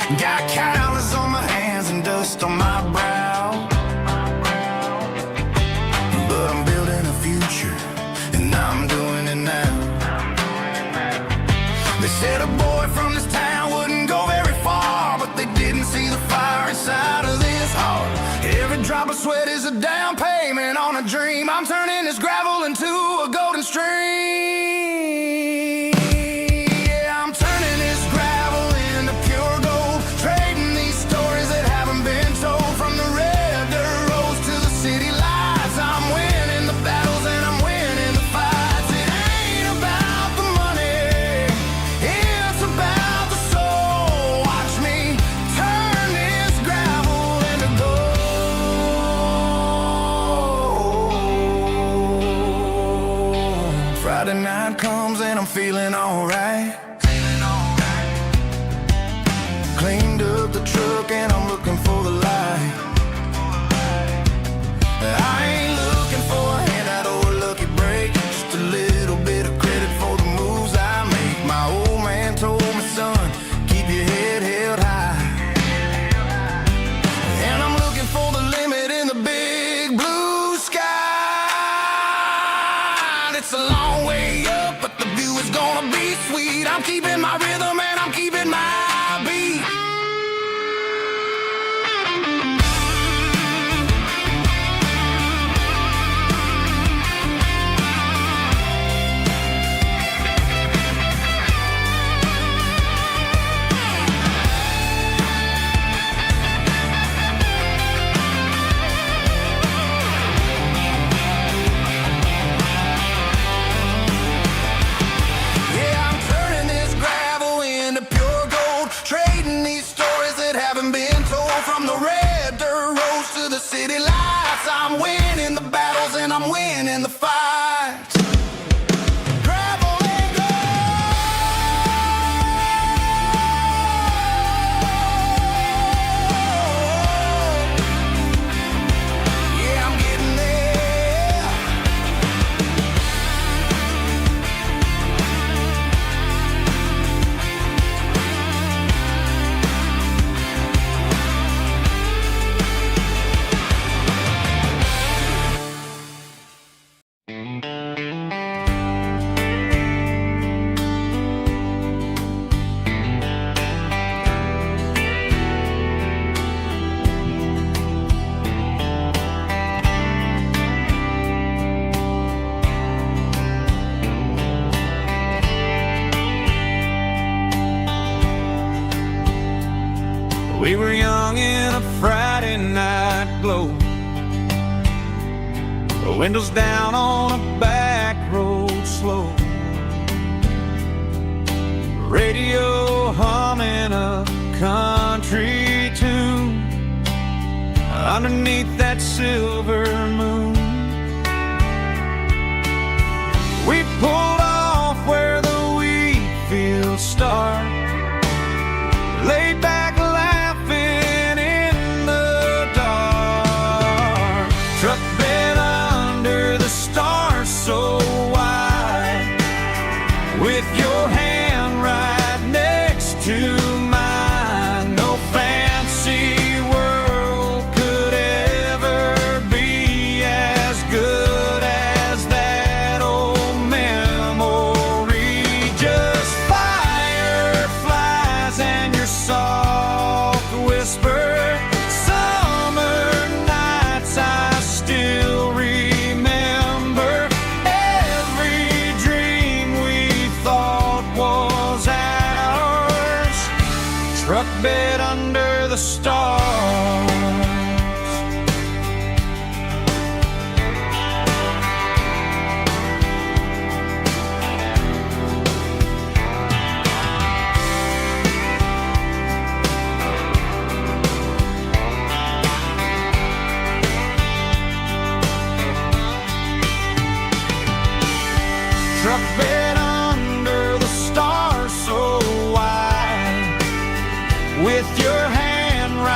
Got calluses on my hands and dust on my brow, but I'm building a future, and I'm doing it now. They said a boy from this town wouldn't go very far, but they didn't see the fire inside of this heart. Every drop of sweat is a down payment on a dream. I'm turning this gravel into a golden stream. Yeah, I'm turning this gravel into pure gold, trading these stories that haven't been told. From the red dirt roads to the city lights, I'm winning the battles and I'm winning the fights. It ain't about the money, it's about the soul. Watch me turn this gravel into gold. Friday night comes and I'm feeling alright. Cleaned up the truck and I'm looking for the light. I ain't looking for a handout or a lucky break, just a little bit of credit for the moves I make. My old man told me, son, keep your head held high. And I'm looking for the limit in the big blue sky. It's a long way up, but the view is gonna be sweet. I'm keeping my rhythm and I'm keeping my beat. Yeah, I'm turning this gravel into pure gold, trading these stories that haven't been told. From the red dirt roads to the city lights, I'm winning the battles and I'm winning the fights. Gravel and gold. Yeah, I'm getting there. We were young in a Friday night glow, the windows down on a back road slow, radio humming a country tune underneath that silver moon. We pulled off where the wheat fields start, laid back laughing in the dark. Truck bed under the stars so wide, with your hand right next to mine. No fancy world could ever be as good as that old memory. Just fireflies and your soft whisper. Summer nights I still remember. Every dream we thought was ours. Truck bed under the stars. Truck bed under the stars so wide, with your hand right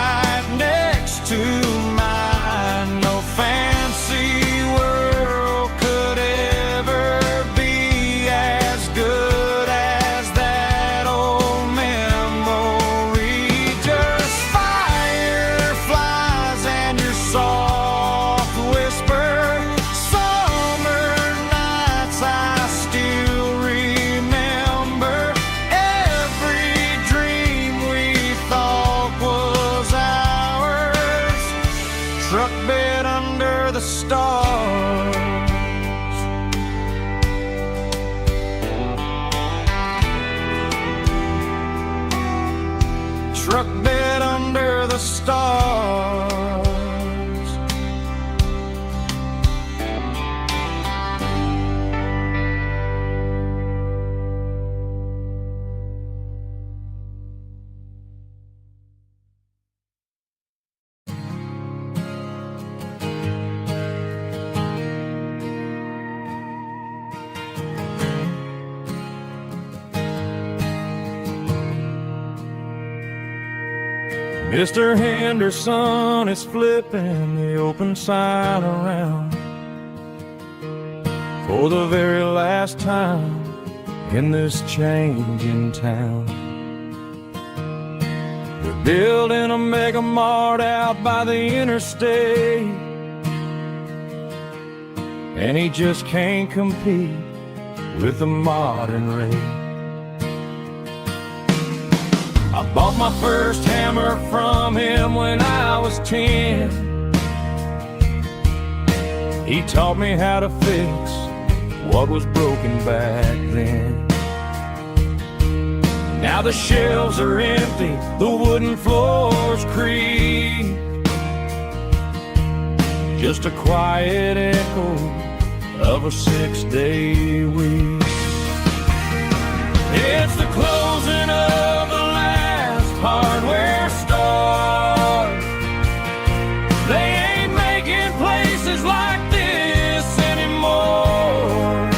truck bed under the stars. Mr. Henderson is flipping the open sign around for the very last time in this changing town. They're building a mega mart out by the interstate, and he just can't compete with the modern rate. I bought my first hammer from him when I was 10. He taught me how to fix what was broken back then. Now the shelves are empty, the wooden floors creak, just a quiet echo of a 6-day week. It's the closing of the hardware store. They ain't making places like this anymore,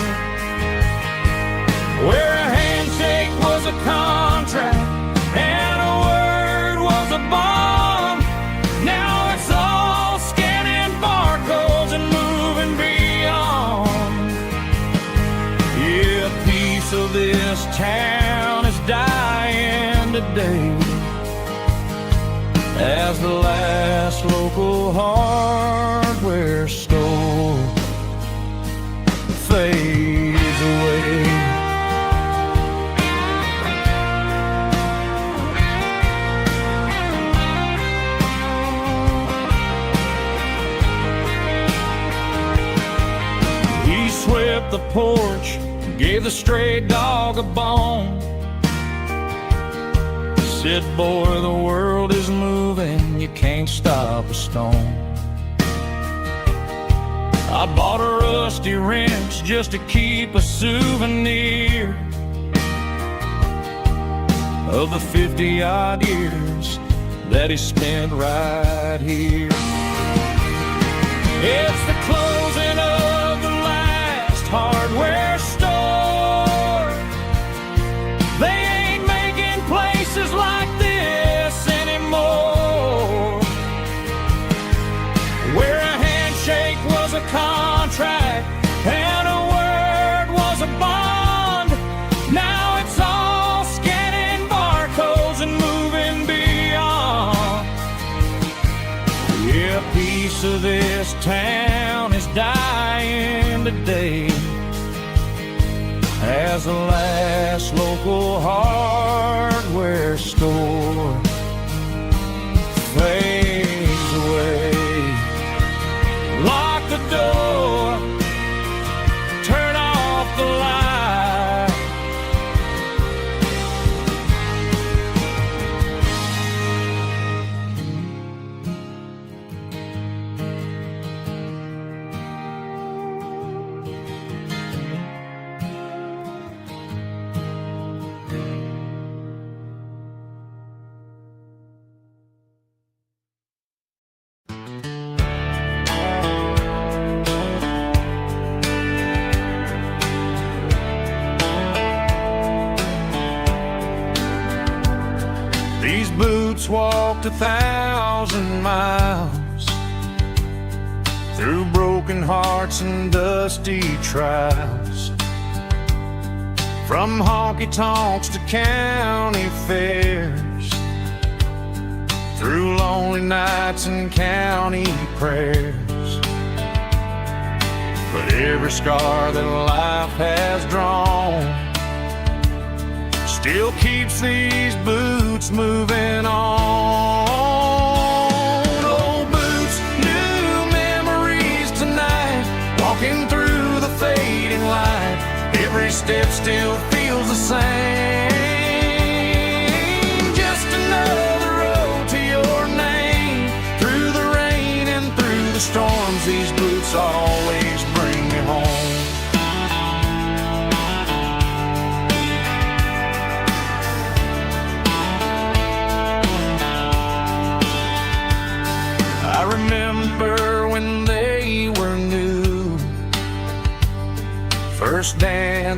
where a handshake was a contract and a word was a bond. Now it's all scanning barcodes and moving beyond. Yeah, a piece of this town is dying today as the last local hardware store fades away. He swept the porch, gave the stray dog a bone, said, boy, the world is moving, you can't stop a stone. I bought a rusty wrench just to keep a souvenir of the 50-odd years that he spent right here. It's the closing of the last hardware store. They ain't making places like this anymore, where a handshake was a contract and a word was a bond. Now it's all scanning barcodes and moving beyond. Yeah, a piece of this town is dying today as the last local hardware store fades away. Lock the door, turn off the light. These boots walked 1,000 miles through broken hearts and dusty trials, from honky-tonks to county fairs, through lonely nights and county prayers. But every scar that life has drawn still keeps these boots moving on. Old boots, new memories tonight, walking through the fading light. Every step still feels the same, just another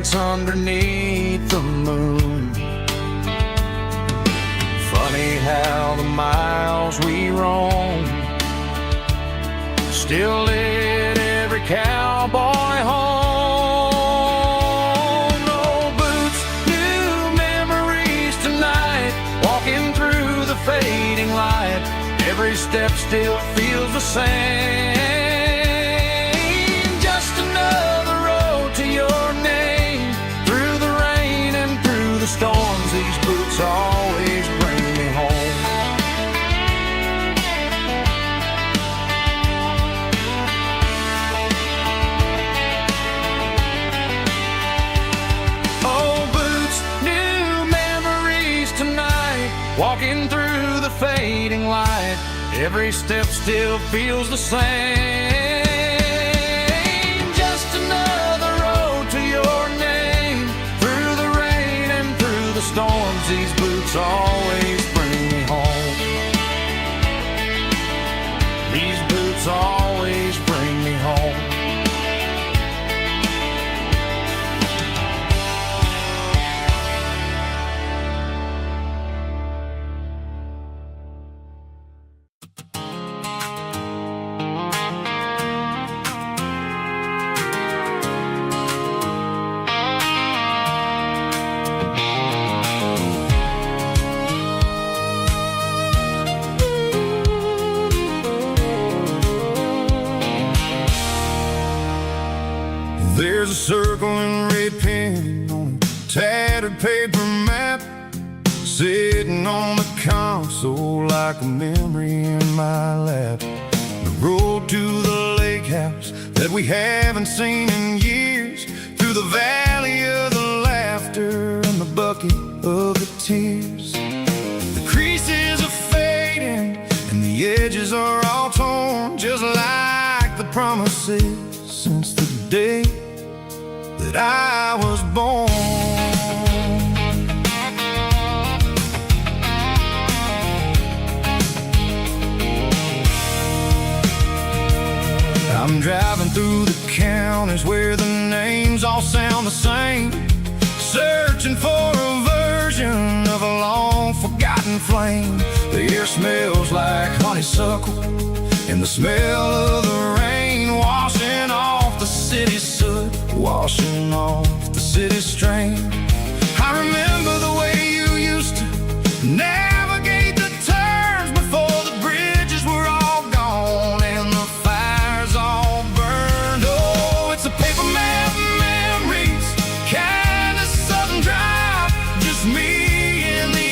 dance underneath the moon. Funny how the miles we roam still lit every cowboy home. No boots, new memories tonight, walking through the fading light. Every step still feels the same. Just another road to your name, through the rain and through the storms. These boots always bring me home. Walking through the fading light, every step still feels the same. Just another road to your name, through the rain and through the storms. These boots always bring me home. These boots always bring me home. There's a circle and red pen on a tattered paper map, sitting on the console like a memory in my lap. The road to the lake house that we haven't seen in years, through the valley of the laughter and the bucket of the tears. The creases are fading and the edges are all torn, just like the promises since the day that I was born. I'm driving through the counties where the names all sound the same, searching for a version of a long forgotten flame. The air smells like honeysuckle and the smell of the rain, washing off the city's soot, washing off the city's strain. I remember the way you used to navigate the turns before the bridges were all gone and the fires all burned. Oh, it's a paper map memories, kind of southern drive, just me and the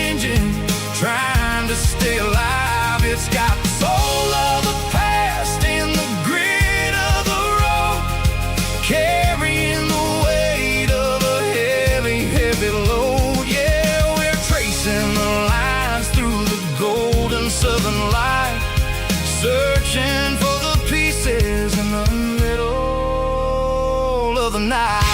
engine trying to stay alive. It's got the soul of the past and the grit of the road, carrying the weight of a heavy, heavy load. Yeah, we're tracing the lines through the golden southern light, searching for the pieces in the middle of the night.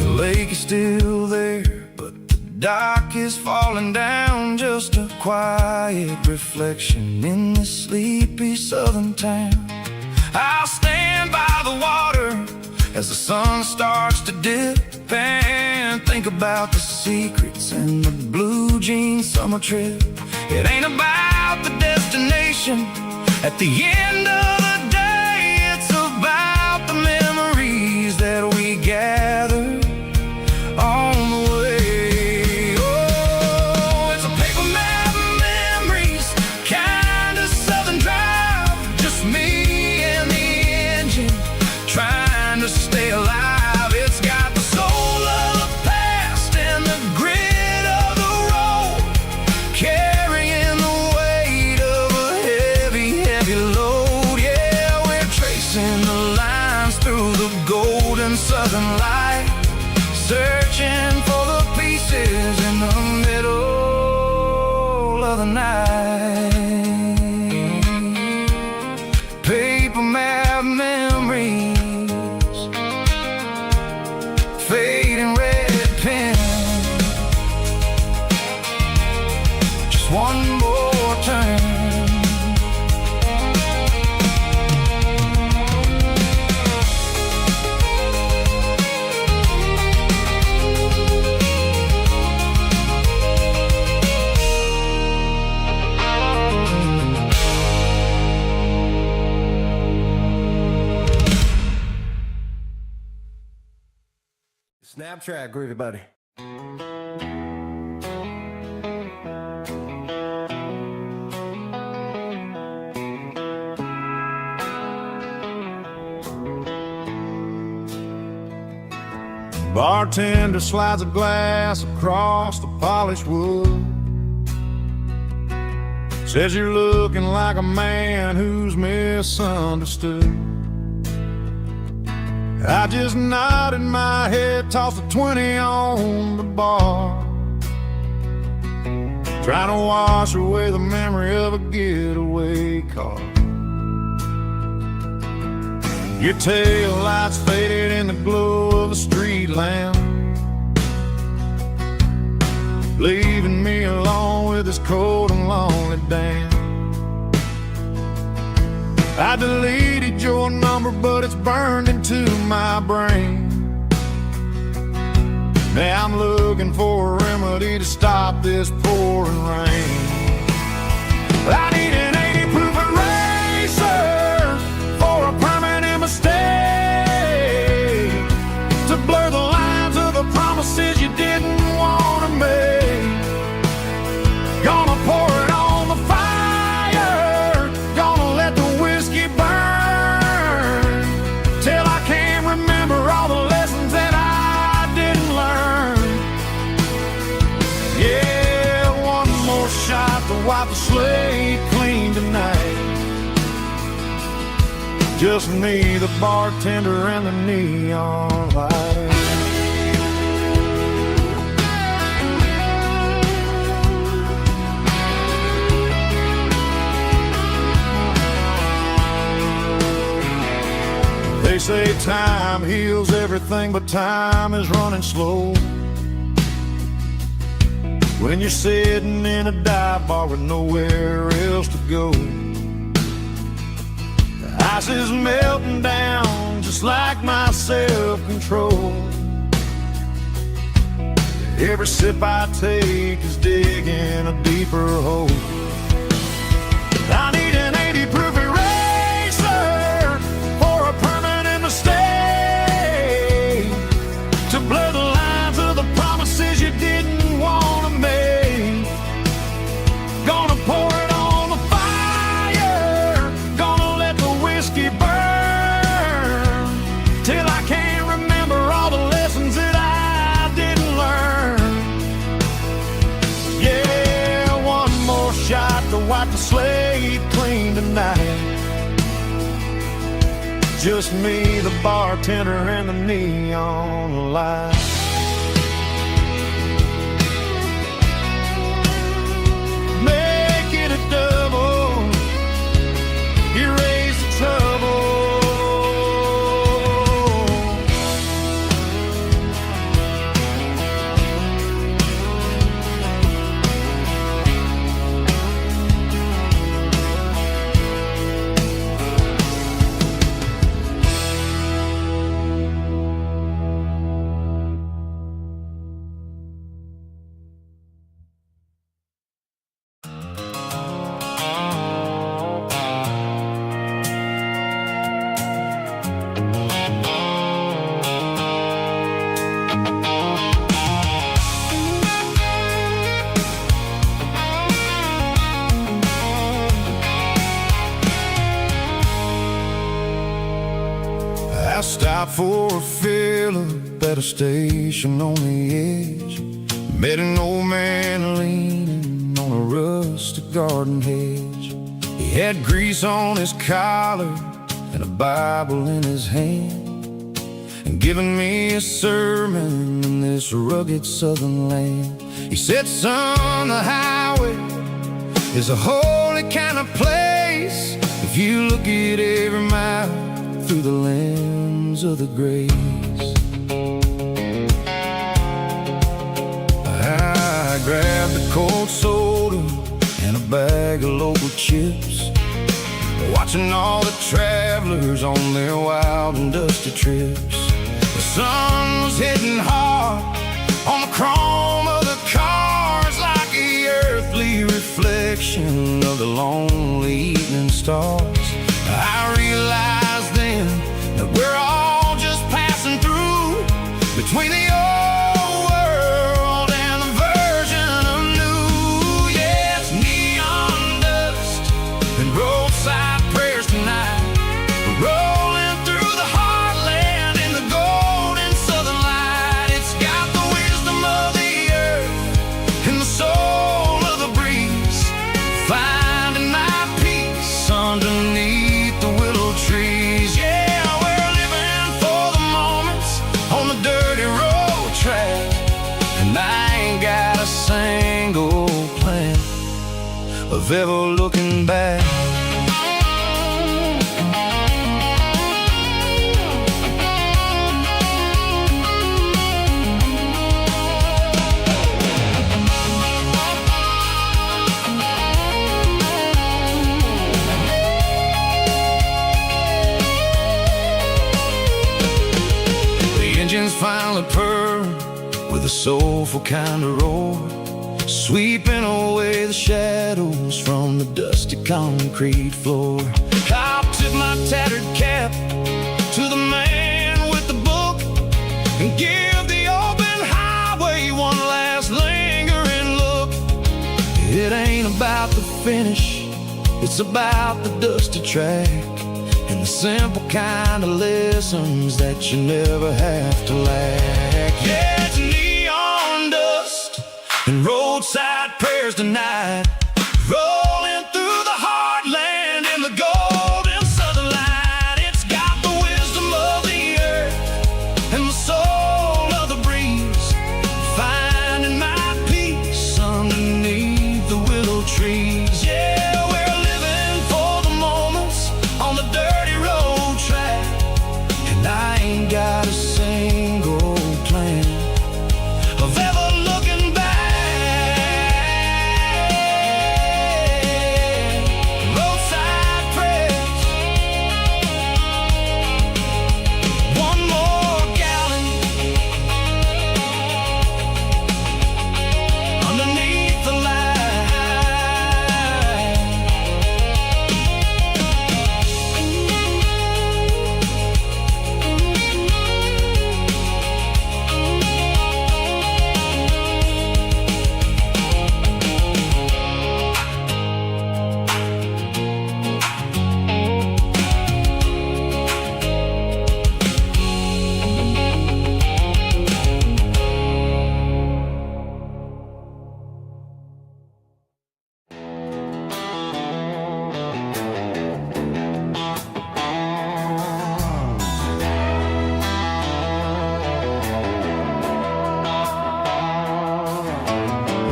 The lake is still there, but the dock is falling down, just a quiet reflection in this sleepy southern town. I'll stand by the water as the sun starts to dip and think about the secrets and the blue jean summer trip. It ain't about the destination at the end of the day, it's about the memories that we gather on the way. Oh, it's a paper map memories, kind of southern drive, just me and the engine trying to stay alive. It's got the soul of the past and the grit of the road, carrying the weight of a heavy, heavy load. Yeah, we're tracing the lines through the golden southern light, searching for the pieces in the middle of the night. Paper Snap track, groovy buddy. Bartender slides a glass across the polished wood. Says you're looking like a man who's misunderstood. I just nodded my head, tossed a 20 on the bar, trying to wash away the memory of a getaway car. Your tail lights faded in the glow of a street lamp, leaving me alone with this cold and lonely damn. I deleted your number, but it's burned into my brain. Now I'm looking for a remedy to stop this pouring rain. I need an 80 proof eraser for a permanent mistake, to blur the lines of the promises you didn't want to make. Gonna pour it on the fire, gonna let the whiskey burn, till I can't remember all the lessons that I didn't learn. Yeah, one more shot to wipe the slate clean tonight. Just me, the bartender, and the neon light. They say time heals everything, but time is running slow when you're sitting in a dive bar with nowhere else to go. The ice is melting down just like my self-control. Every sip I take is digging a deeper hole. I need an 80 proof eraser for a permanent mistake, to blur the lines of the promises you didn't want to make. Gonna pour it on the fire, gonna let the whiskey burn, till I can't remember all the lessons that I didn't learn. Yeah, one more shot to wipe the slate clean tonight. Just me, the bartender, and the neon light. Make it a double, erase the trouble. I stopped for a fill-up at a station on the edge. Met an old man leaning on a rustic garden hedge. He had grease on his collar and a Bible in his hand, and giving me a sermon in this rugged southern land. He said, son, the highway is a holy kind of place if you look at every mile through the lens of the grace. I grabbed a cold soda and a bag of local chips, watching all the travelers on their wild and dusty trips. The sun was hitting hard on the chrome of the cars, like the earthly reflection of the lonely evening stars. I realized then that we're all just passing through between the of ever looking back. Engines finally purr with a soulful kind of roar, sweeping away the shadows from the dusty concrete floor. I'll tip my tattered cap to the man with the book and give the open highway one last lingering look. It ain't about the finish, it's about the dusty track and the simple kind of lessons that you never have to lack. Yeah, it's neon dust and roadside prayers tonight, rolling through the heartland in the golden southern light. It's got the wisdom of the earth and the soul of the breeze, finding my peace underneath the willow trees. Yeah, we're living for the moments on the dirty road track, and I ain't got a single plan of ever looking back. Roadside prayers, one more gallon underneath the light.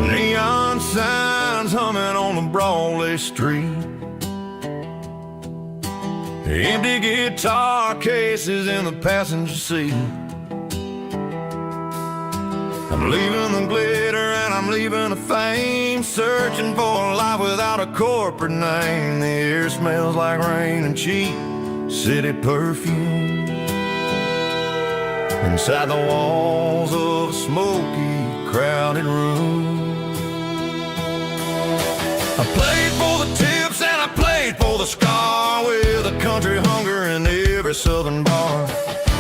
Neon signs humming on the Broadway street, empty guitar cases in the passenger seat. I'm leaving the glitter and I'm leaving the fame, searching for a life without a corporate name. The air smells like rain and cheap city perfume inside the walls of a smoky, crowded room. I played for the tips and I played for the scar, with a country hunger in every southern bar.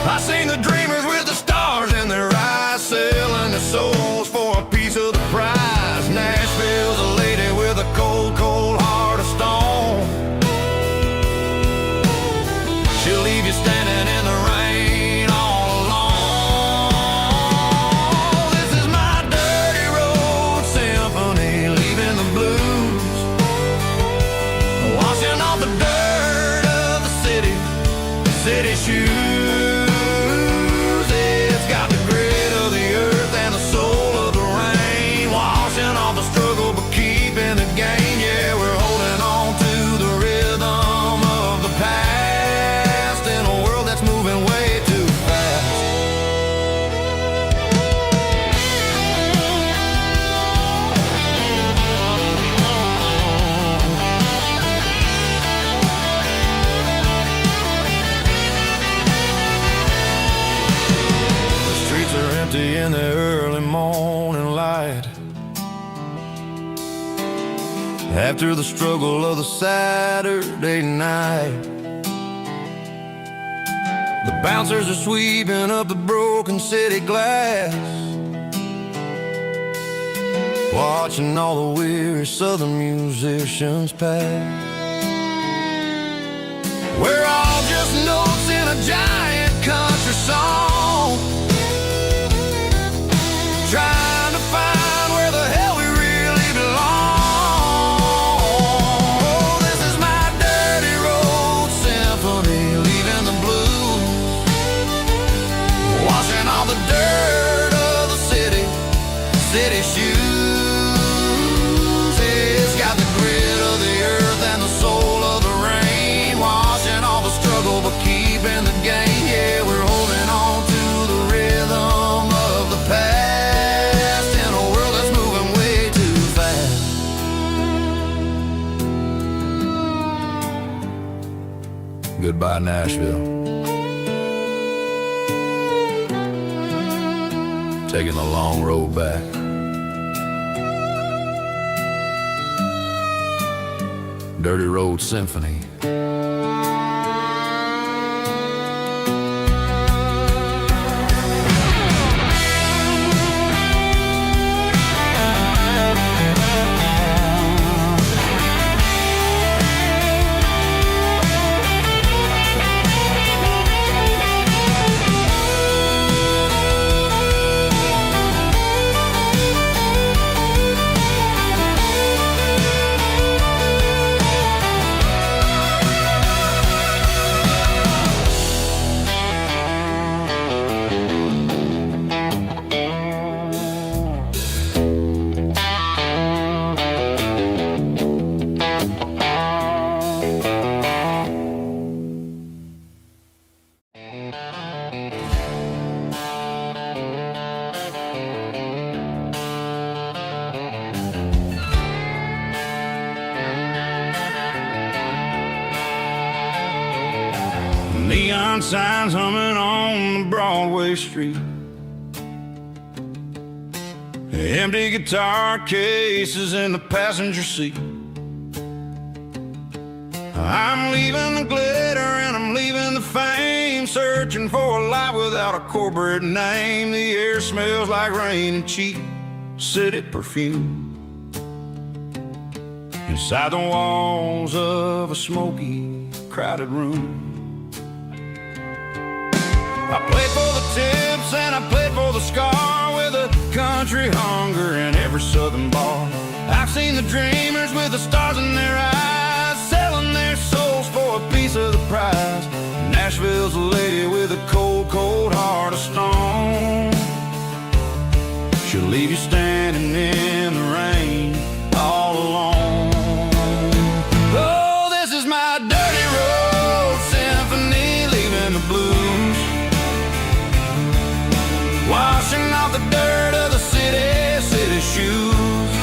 I seen the dreamers with the stars in their eyes, selling their souls for a piece of the prize. Nashville's a lady with a cold, cold heart of stone. She'll leave you standing in the rain all alone. This is my dirty road symphony, leaving the blues, washing off the dirt of the city shoes. It's got the grit of the earth and the soul of the rain, washing off the struggle but keeping the gain. Yeah, we're holding on to the rhythm of the past in a world that's moving way too fast. In the early morning light, after the struggle of the Saturday night, the bouncers are sweeping up the broken city glass, watching all the weary southern musicians pass. We're all just notes in a giant country song, trying to find where the hell we really belong. Oh, this is my dirty road symphony, leaving the blues, washing all the dirt of the city shoes. It's got the grit of Goodbye, Nashville. Taking the long road back. Dirty Road Symphony. Neon signs humming on the Broadway street. Empty guitar cases in the passenger seat. I'm leaving the glitter and I'm leaving the fame, searching for a life without a corporate name. The air smells like rain and cheap city perfume. Inside the walls of a smoky, crowded room. I played for the tips and I played for the scar, with a country hunger in every southern bar. I've seen the dreamers with the stars in their eyes, selling their souls for a piece of the prize. Nashville's a lady with a cold, cold heart of stone. She'll leave you standing in the rain all alone. Oh, this is my dirty road symphony, leaving the blues, washing off the dirt of the city shoes.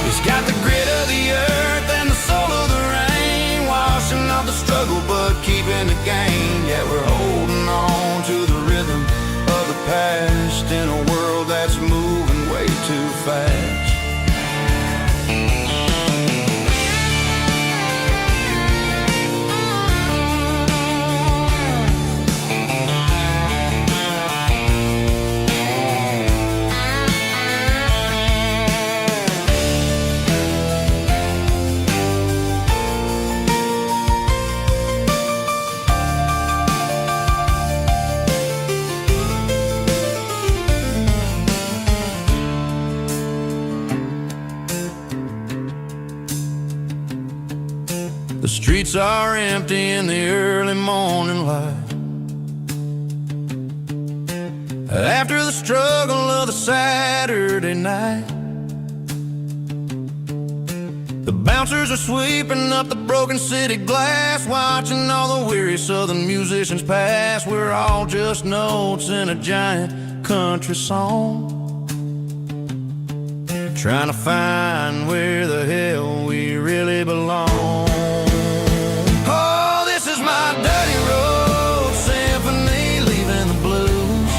It's got the grit of the earth and the soul of the rain, washing off the struggle but keeping the gain. Yeah, we're holding on to the rhythm of the past in a world that's moving way too fast. The streets are empty in the early morning light, after the struggle of the Saturday night. The bouncers are sweeping up the broken city glass, watching all the weary southern musicians pass. We're all just notes in a giant country song, trying to find where the hell we really belong. My dirty road symphony, leaving the blues,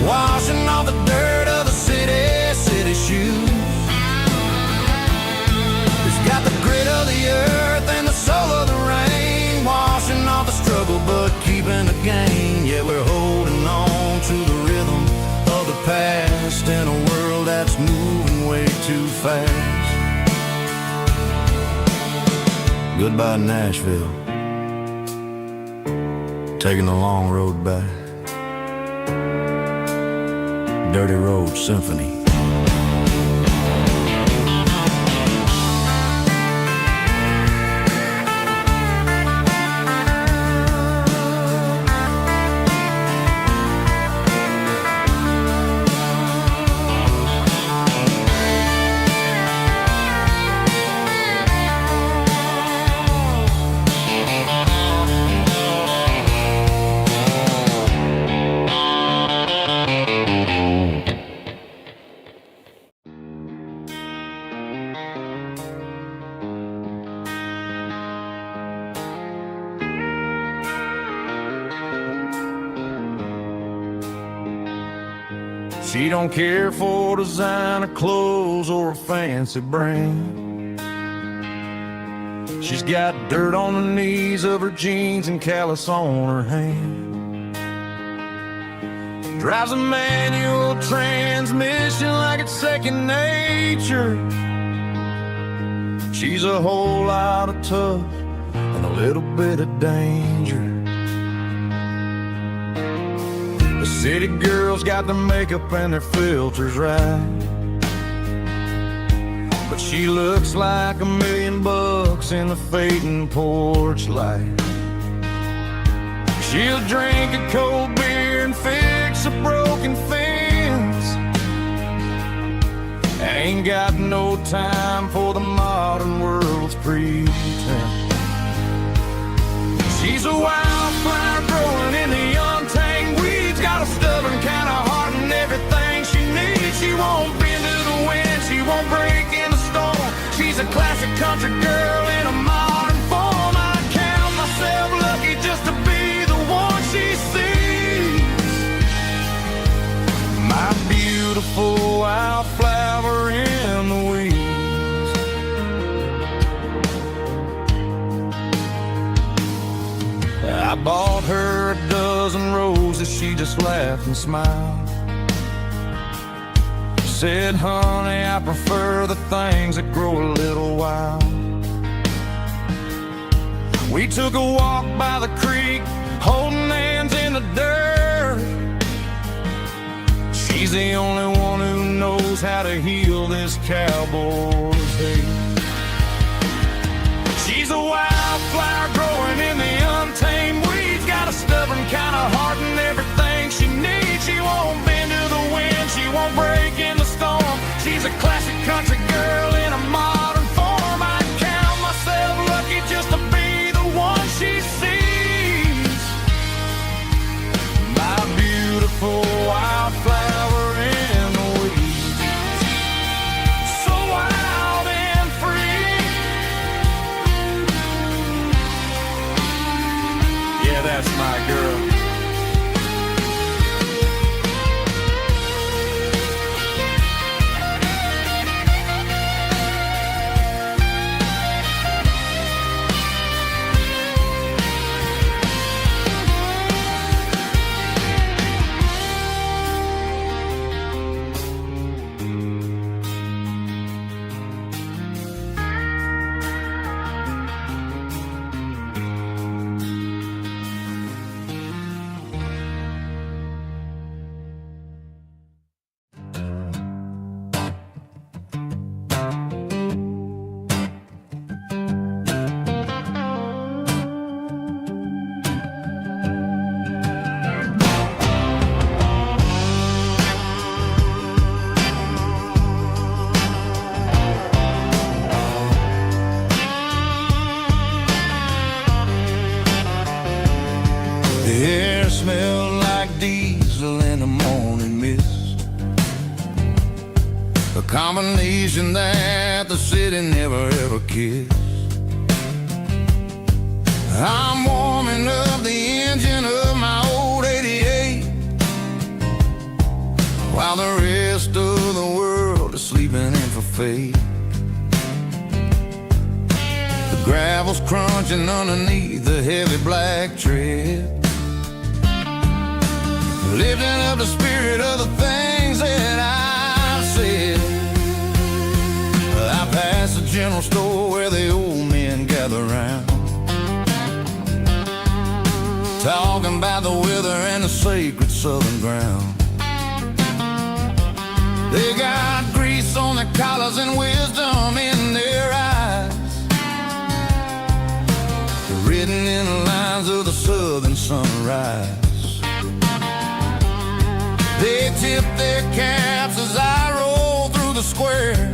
washing off the dirt of the city shoes. It's got the grit of the earth and the soul of the rain, washing off the struggle but keeping the gain. Yeah, we're holding on to the rhythm of the past in a world that's moving way too fast. Goodbye, Nashville. Taking the long road back. Dirty Road Symphony. She don't care for designer clothes or a fancy brand. She's got dirt on the knees of her jeans and callus on her hand. Drives a manual transmission like it's second nature. She's a whole lot of tough and a little bit of danger. The city girls got their makeup and their filters right, but she looks like $1,000,000 in the fading porch light. She'll drink a cold beer and fix a broken fence. Ain't got no time for the modern world's pretense. She's a wildflower growing in the untamed weeds. Got a stubborn kind of heart and everything she needs. She won't bend to the wind, she won't break in the storm. She's a classic country girl in a modern form. I count myself lucky just to be the one she sees. My beautiful wildflower in the weeds. I bought her a dozen roses, she just laughed and smiled. Said, honey, I prefer the things that grow a little wild. We took a walk by the creek, holding hands in the dirt. She's the only one who knows how to heal this cowboy's hate. She's a wildflower growing in the untamed weeds. Got a stubborn kind of heart and everything she needs. She won't bend to the wind, she won't break in the storm. She's a classic country girl in a modern form. I count myself lucky just to be the one she sees. My beautiful wildflower in the weeds. So wild and free. Yeah, that's my girl. The air smelled like diesel in the morning mist, a combination that the city never ever kissed. I'm warming up the engine of my old 88, while the rest of the world is sleeping in for fate. The gravel's crunching underneath the heavy black tread, lifting up the spirit of the things that I've said. I pass the general store where the old men gather round, talking about the weather and the sacred southern ground. They got grease on their collars and wisdom in their eyes, written in the lines of the southern sunrise. They tip their caps as I roll through the square,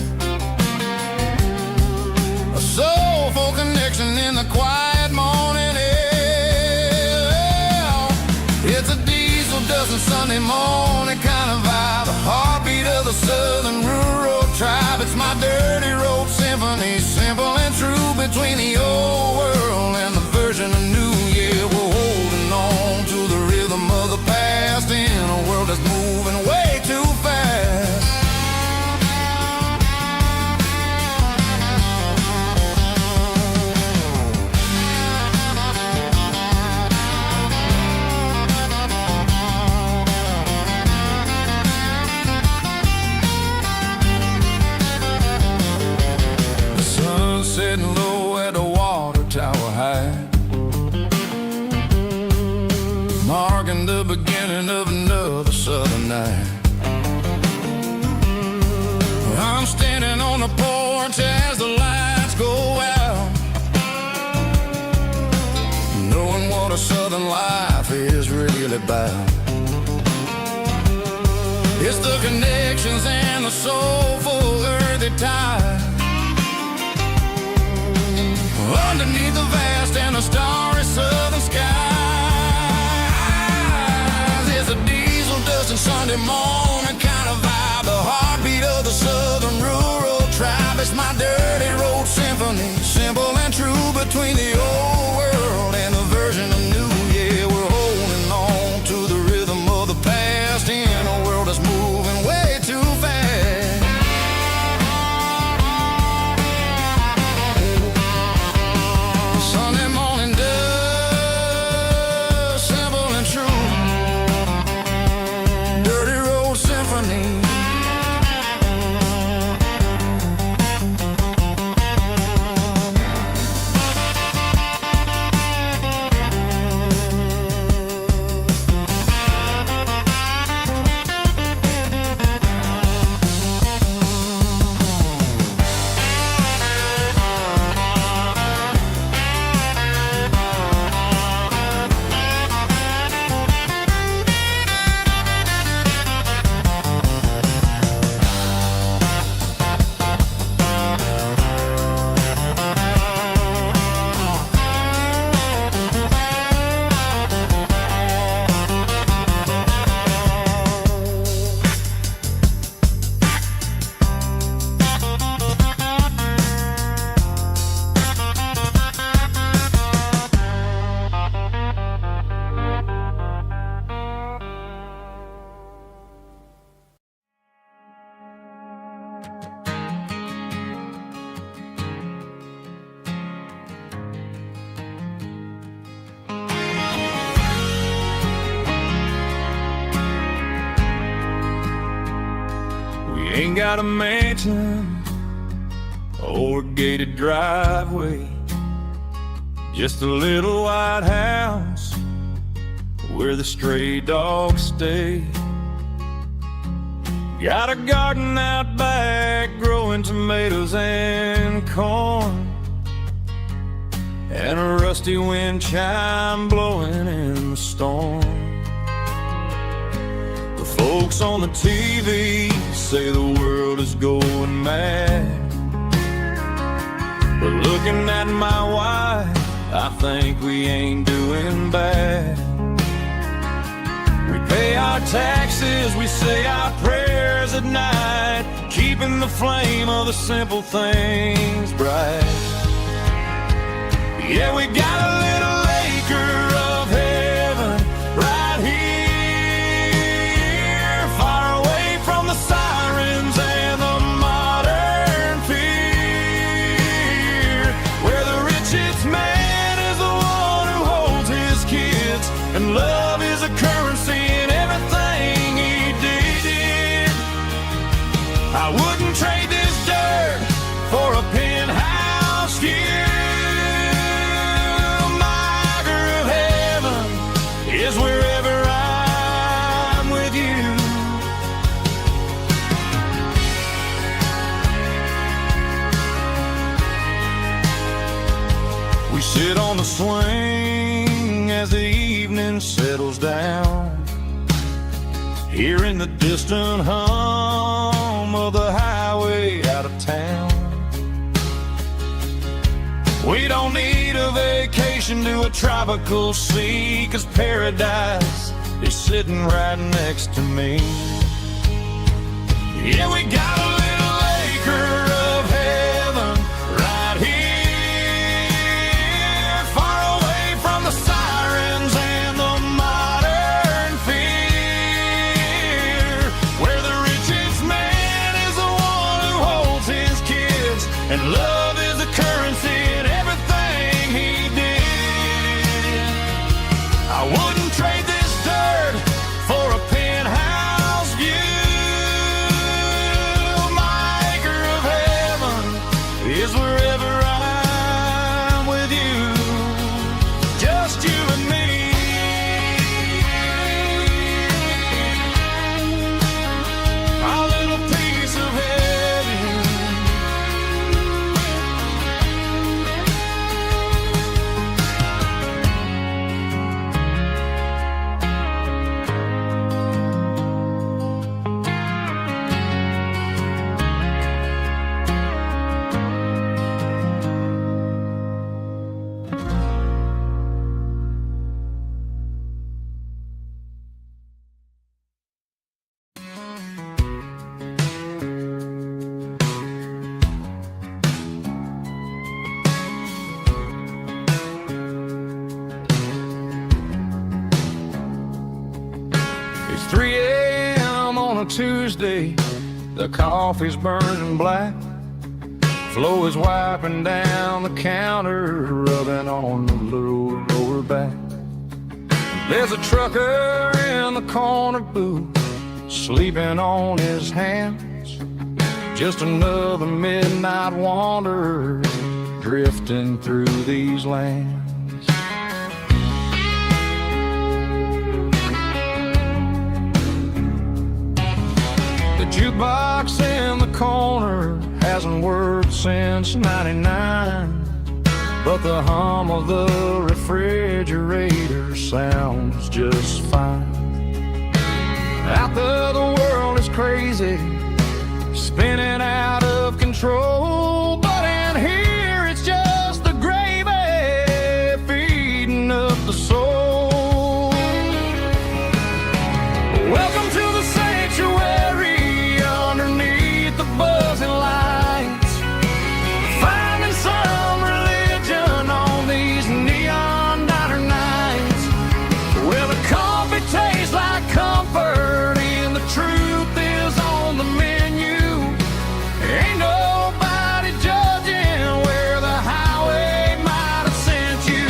a soulful connection in the quiet morning air. It's a diesel dozen Sunday morning kind of vibe, the heartbeat of the southern rural tribe. It's my dirty road symphony, simple and true, between the old world and the version of new. Yeah, we're holding on to the rhythm of the past in a world that's moving way too fast. marking the beginning of another southern night. I'm standing on the porch as the lights go out, knowing what a southern life is really about. It's the connections and the soulful earthy tide underneath the vast and the starry southern skies. It's a diesel dusting Sunday morning kind of vibe, the heartbeat of the southern rural tribe. It's my dirty road symphony, simple and true, between the old world and the version of new. Yeah, we're holding on to the rhythm of the past in a world that's moving way too fast. Sunday morning dust, simple and true, dirty road symphony. Ain't got a mansion or a gated driveway, just a little white house where the stray dogs stay. Got a garden out back growing tomatoes and corn, and a rusty wind chime blowing in the storm. The folks on the TV say the world is going mad, but looking at my wife, I think we ain't doing bad. We pay our taxes, we say our prayers at night, keeping the flame of the simple things bright. Yeah, we got a little acre of heaven right here, far away from the sirens and the modern fear, where the richest man is the one who holds his kids, and love is a currency in everything he did. I wouldn't trade this dirt for a penthouse view. Is wherever I'm with you. We sit on the swing as the evening settles down, hearing the distant hum of the highway out of town. We don't need a vacation to a tropical sea, 'cause paradise is sitting right next to me. Yeah, we got a little acre of heaven right here, far away from the sirens and the modern fear, where the richest man is the one who holds his kids, and love is the currency in everything he did. I wouldn't trade this dirt for a penthouse view. 3 a.m. on a Tuesday, the coffee's burning black. Flo is wiping down the counter, rubbing on the lower back. There's a trucker in the corner booth, sleeping on his hands. Just another midnight wanderer, drifting through these lands. The jukebox in the corner hasn't worked since '99, but the hum of the refrigerator sounds just fine. Out there the world is crazy, spinning out of control, but in here it's just the gravy feeding up the soul. Welcome to the sanctuary underneath the buzzing lights, finding some religion on these neon diner nights, where the coffee tastes like comfort and the truth is on the menu. Ain't nobody judging where the highway might have sent you.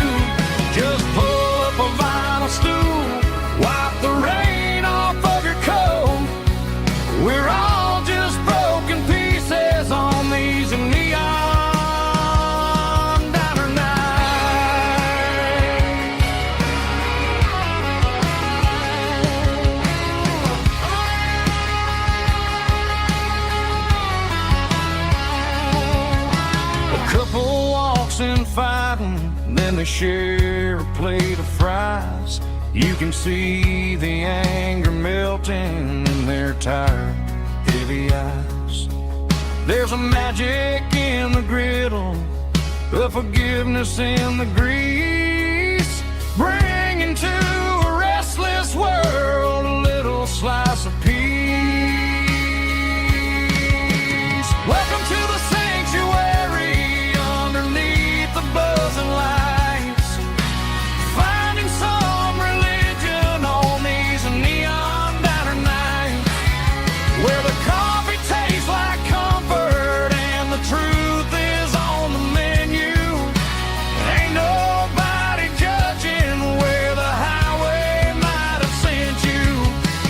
Just pull up a vinyl stool, wipe the rain off of your coat. We're all just broken pieces on these neon diner nights. A couple walks in fighting, then they share a plate of fries. You can see the anger melting in their tired, heavy eyes. There's a magic in the griddle, a forgiveness in the grease, bringing to a restless world a little slice of peace. Welcome to the sanctuary underneath the buzzing lights, finding some religion on these neon diner nights, where the coffee tastes like comfort and the truth is on the menu. Ain't nobody judging where the highway might have sent you.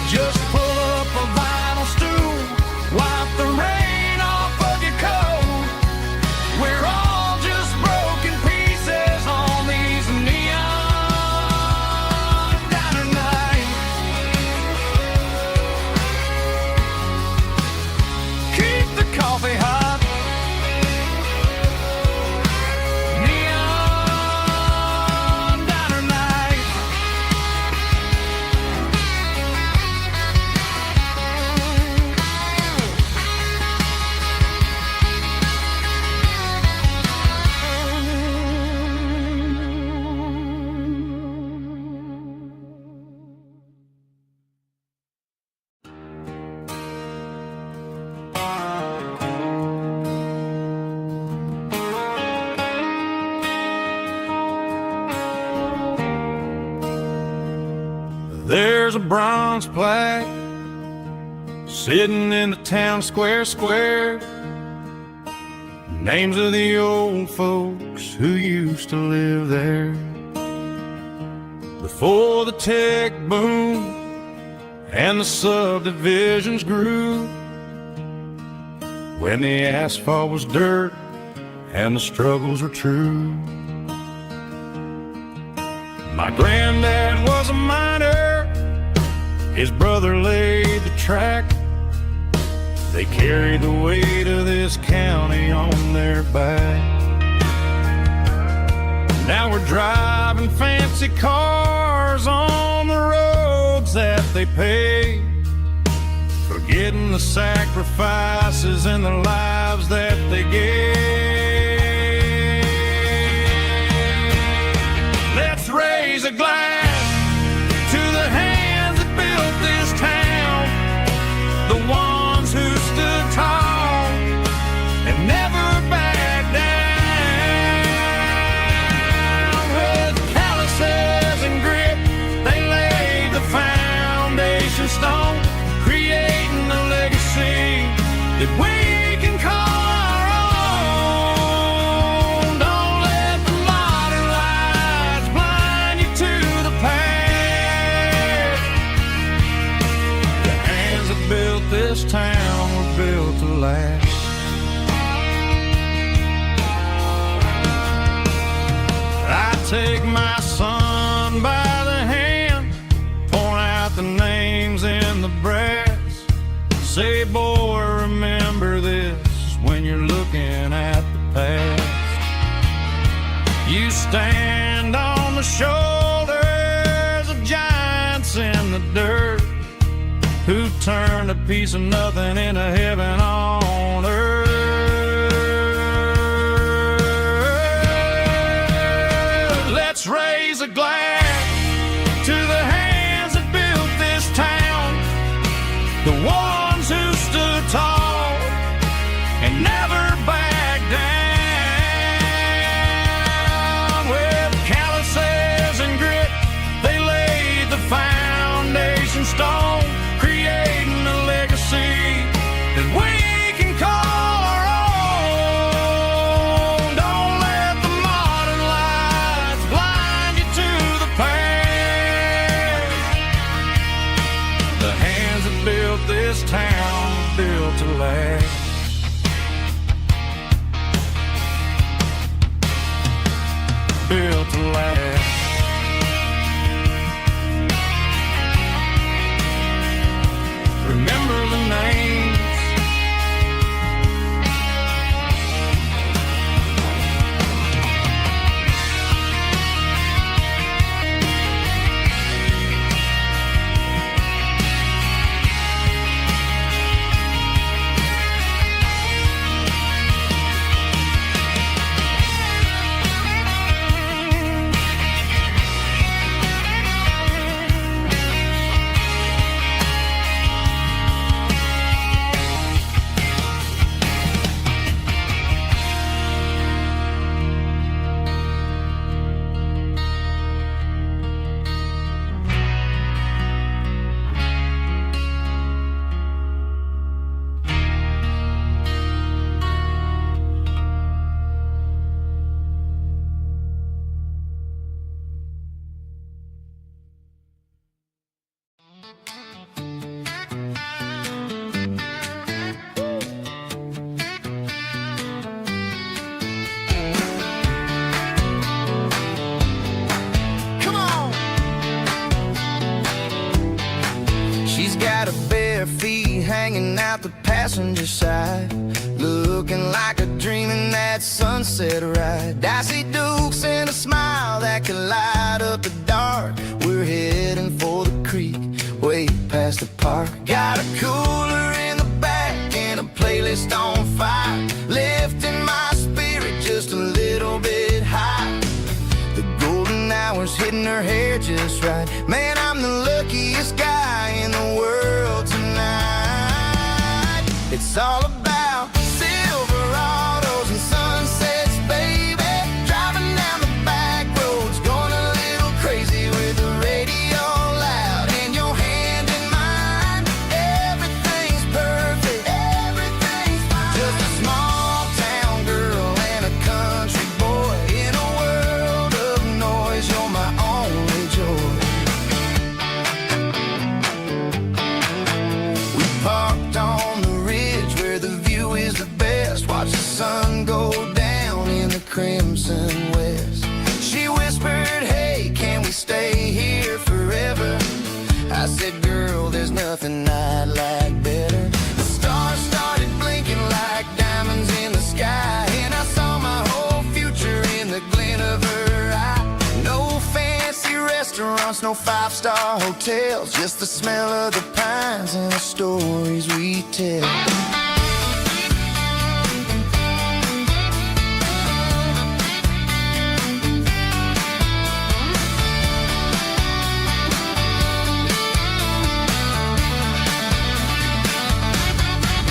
Just pull up a vinyl stool, wipe the rain off of your coat. We're all just broken pieces on these neon diner nights. Keep the coffee hot. Neon diner night. There's a bronze plaque sitting in the town square. Names of the old folks who used to live there before the tech boom and the subdivisions grew, when the asphalt was dirt and the struggles were true. My granddad was a miner, his brother laid the track. They carried the weight of this county on their back. Now we're driving fancy cars on the roads that they paved, forgetting the sacrifices and the lives that they gave. Let's raise a glass to the hands that built this town, the ones who stood tall and never backed down. With calluses and grit, they laid the foundation stone. that we can call our own. Don't let the modern lights blind you to the past. The hands that built this town were built to last. I take my son by the hand, point out the names in the brass. Say, boy, remember this when you're looking at the past. You stand on the shoulders of giants in the dirt, who turned a piece of nothing into heaven on earth. Let's raise a glass to the hands that built this town, the ones who stood tall and never backed down. With calluses and grit, they laid the foundation stone, creating a legacy that we can call our own. Don't let the modern lights blind you to the past. The hands that built this town were built to last. Built to last. Remember the names. Come on. She's got her bare feet hanging out the passenger side, looking like a dream in that sunset ride. Dicey dukes and a smile that can light up the dark. We're heading for the creek, way past the park. Got a cooler in the back and a playlist on fire, lifting my spirit just a little bit high. The golden hours hitting her hair just right. Man, I'm the luckiest guy in the world tonight. It's all about Silverados and sunsets, baby. Driving down the back roads, going a little crazy with the radio loud and your hand in mine. Everything's perfect, everything's fine. Just a small town girl and a country boy in a world of noise. You're my only joy. We parked on the ridge where the view is the best. Watch the sun go down in the crimson west. She whispered, hey, can we stay here forever? I said, girl, there's nothing I'd like better. The stars started blinking like diamonds in the sky, and I saw my whole future in the glint of her eye. No fancy restaurants, no five-star hotels, just the smell of the pines and the stories we tell.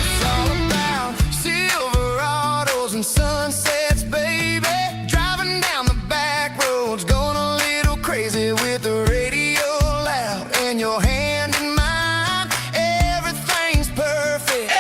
It's all about Silverados and sunsets, baby. Driving down the back roads, going a little crazy with the radio loud and your hand in mine. Everything's perfect.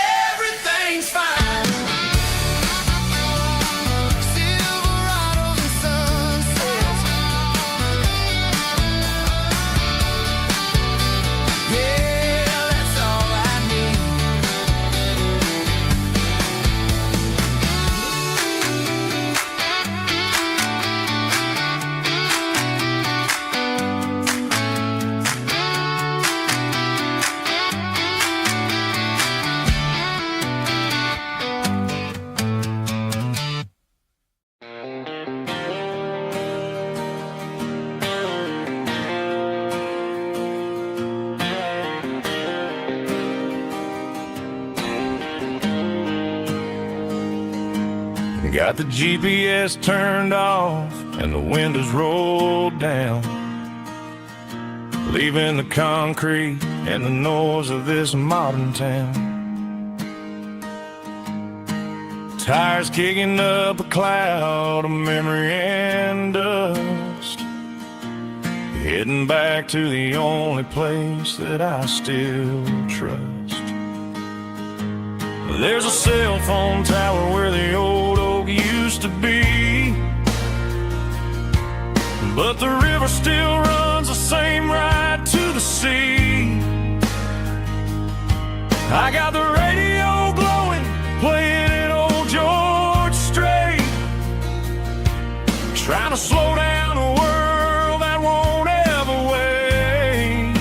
Got the GPS turned off and the windows rolled down, leaving the concrete and the noise of this modern town. Tires kicking up a cloud of memory and dust, heading back to the only place that I still trust. There's a cell phone tower where the old oak used to be, but the river still runs the same right to the sea. I got the radio glowing, playing an old George Strait, trying to slow down a world that won't ever wait.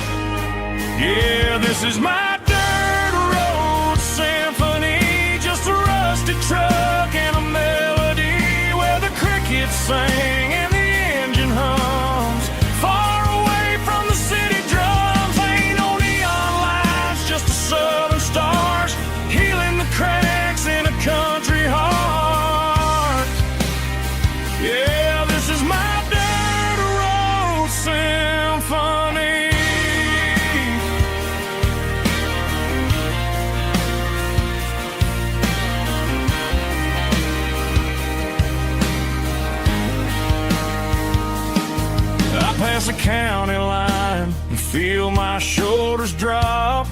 Yeah, this is my dirt road symphony, just a rusty truck and a melody where the crickets sing and the engine hums, far away from the city drums. Ain't no neon lights, just the southern stars healing the cracks in a country heart. Yeah, this is my dirt road symphony. I pass a county line and feel my shoulders drop.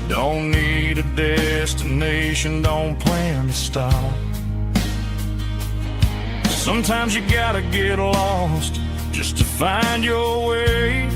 Don't need a destination, don't plan to stop. Sometimes you gotta get lost just to find your way,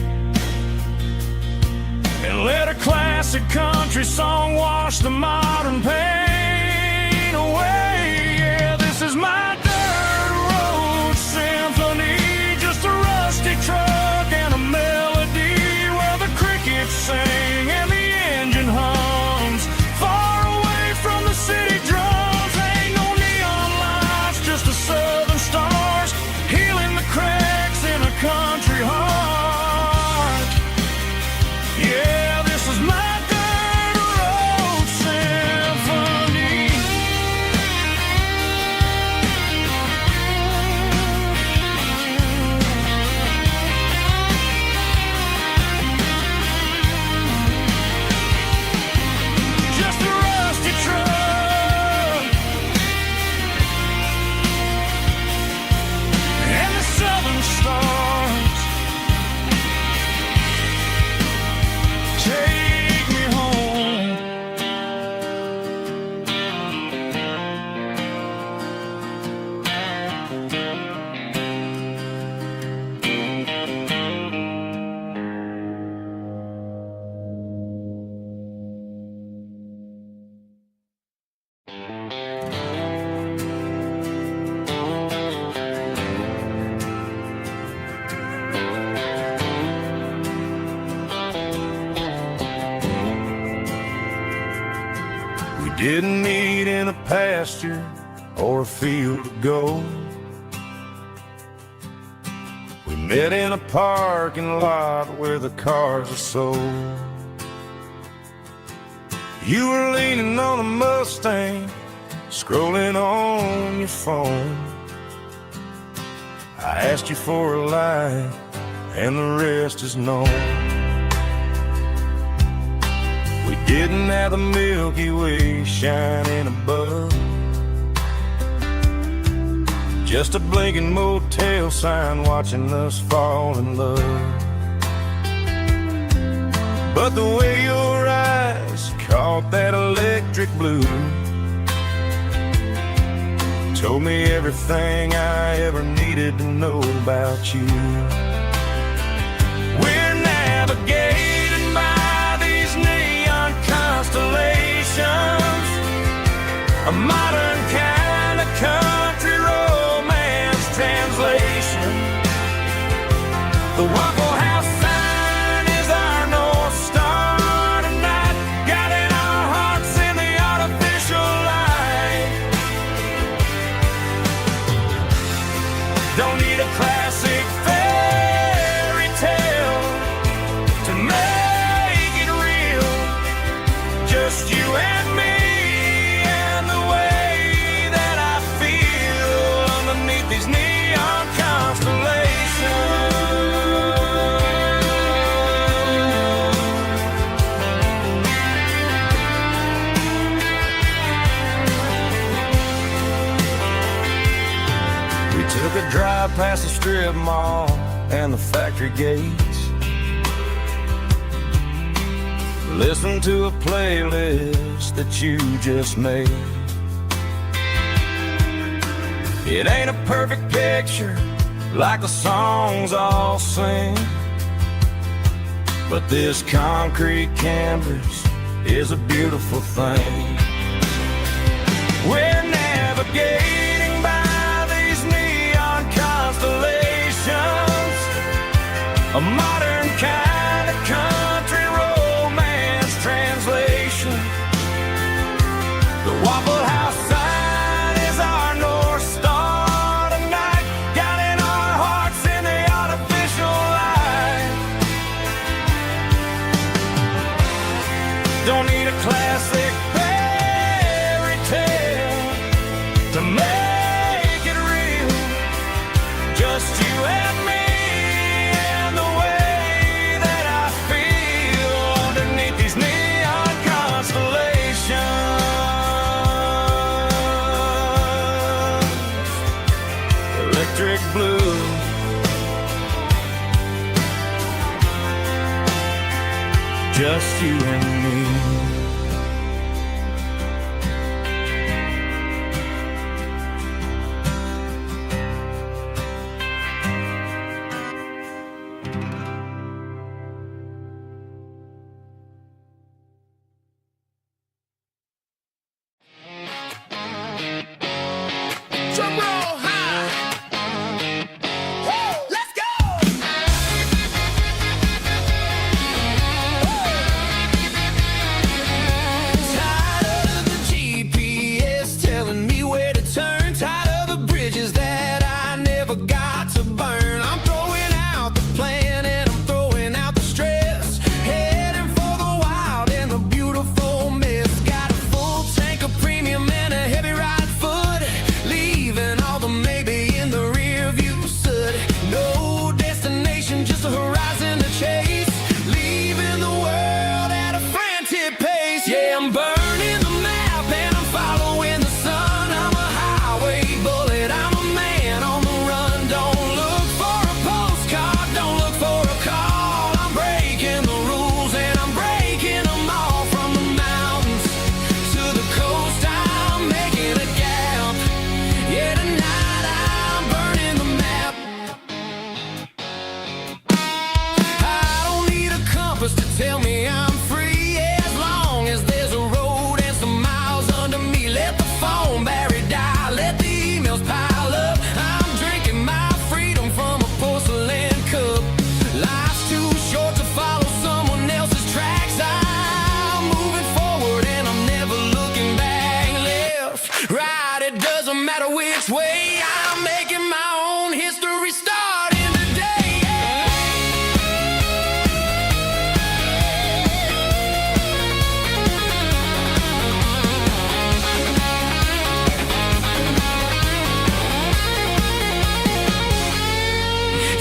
and let a classic country song wash the modern pain away. Yeah, this is my dirt road symphony, just a rusty truck and a melody where the crickets sing and the engine hums, far away from the city drums. Ain't no neon lights, just the southern stars healing the cracks in a country heart. Yeah, this is my dirt road symphony. Just a rusty truck and the southern stars take me home. We didn't meet in a pasture or a field of gold. We met in a parking lot where the cars are sold. You were leaning on a Mustang, scrolling on your phone. I asked you for a light, and the rest is known. We didn't have the Milky Way shining above, just a blinking motel sign watching us fall in love. But the way your eyes caught that electric blue told me everything I ever needed to know about you. We're navigated by these neon constellations, a modern kind of country romance translation. The Waffle House sign is our North Star tonight, guiding our hearts in the artificial light. Don't need a classic fairy tale to make it real, just you and me and the way past the strip mall and the factory gates. Listen to a playlist that you just made. It ain't a perfect picture like the songs all sing, but this concrete canvas is a beautiful thing. We're navigating by these neon constellations, a modern kind of country romance translation. The Waffle House sign is our North Star tonight, guiding our hearts in the artificial light. Don't need a classic fairy tale to make it real, just you and me and the way that I feel underneath these neon constellations. Electric blue, just you and me. Drum roll high. Woo, let's go. Tired of the GPS telling me where to turn. Tired of the bridges that I never got to burn. I'm throwing out the plan and I'm throwing out the stress. Heading for the wild and the beautiful mist. Got a full tank of premium and a heavy right foot. Leaving all the maybe in the rear view soot. No destination, just a horizon to chase. Leaving the world at a frantic pace. Yeah, I'm burning the map and I'm following the sun. I'm a highway bullet, I'm a man on the run. Don't look for a postcard, don't look for a call. I'm breaking the rules and I'm breaking them all. From the mountains to the coast, I'm making a gap. Yeah, tonight I'm burning the map. I don't need a compass to tell me I'm free, as long as there's a road and some miles under me. Let the phone battery die, let the emails pile up. I'm drinking my freedom from a porcelain cup. Life's too short to follow someone else's tracks. I'm moving forward and I'm never looking back. Left, right, it doesn't matter which way. I'm making my own history starting today.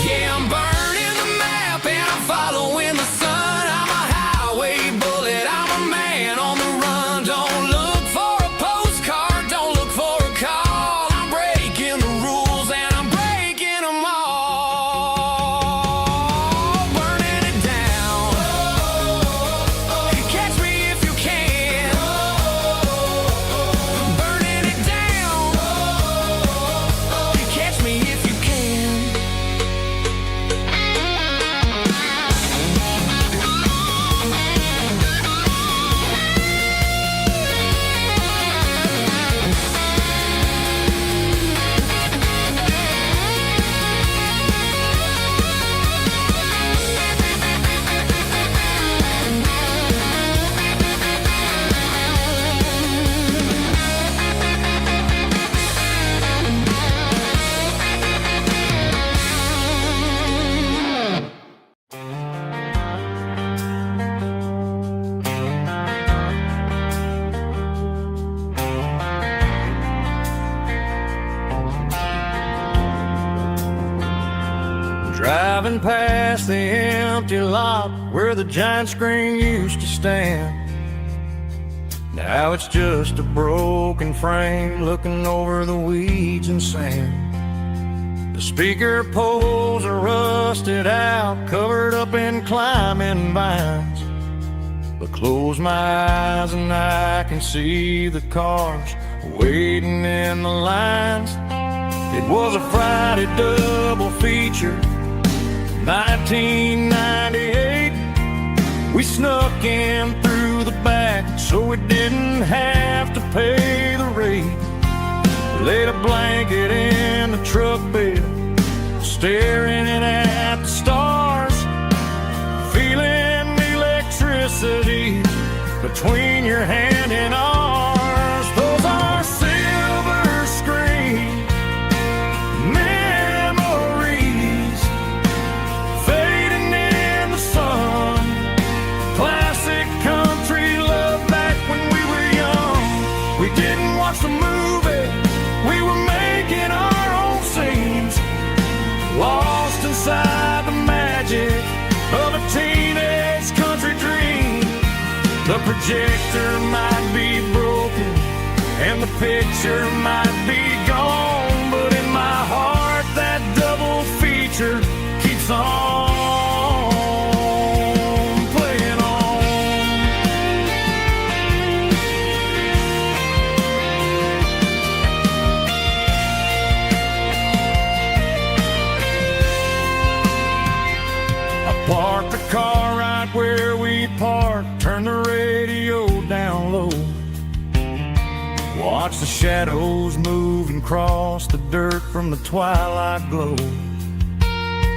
Yeah, I'm burning the map and I'm following the sun. I'm a highway bullet, I'm a man on the run. Don't look for a postcard, don't look for a call. I'm breaking the rules and I'm breaking them all. Burning it down. Catch me if you can. Burning it down. Catch me if you can. Driving past the empty lot where the giant screen used to stand. Now it's just a broken frame looking over the weeds and sand. The Speaker poles are rusted out, covered up in climbing vines. But close my eyes and I can see the cars waiting in the lines. It was a Friday double feature, 1998. We snuck in through the back so we didn't have to pay the rate. Laid a blanket in the truck bed, staring at the stars, feeling the electricity between your hand and ours. Those are silver screen memories fading in the sun. Classic country love back when we were young. We didn't watch the movie, we were making our own scenes, lost inside the magic of a teenage country dream. The projector might be broken and the picture might be gone, but in my heart that double feature keeps on playing on. I parked the car right where we parked, turned the radio down low, watch the shadows move and cross the dirt from the twilight glow.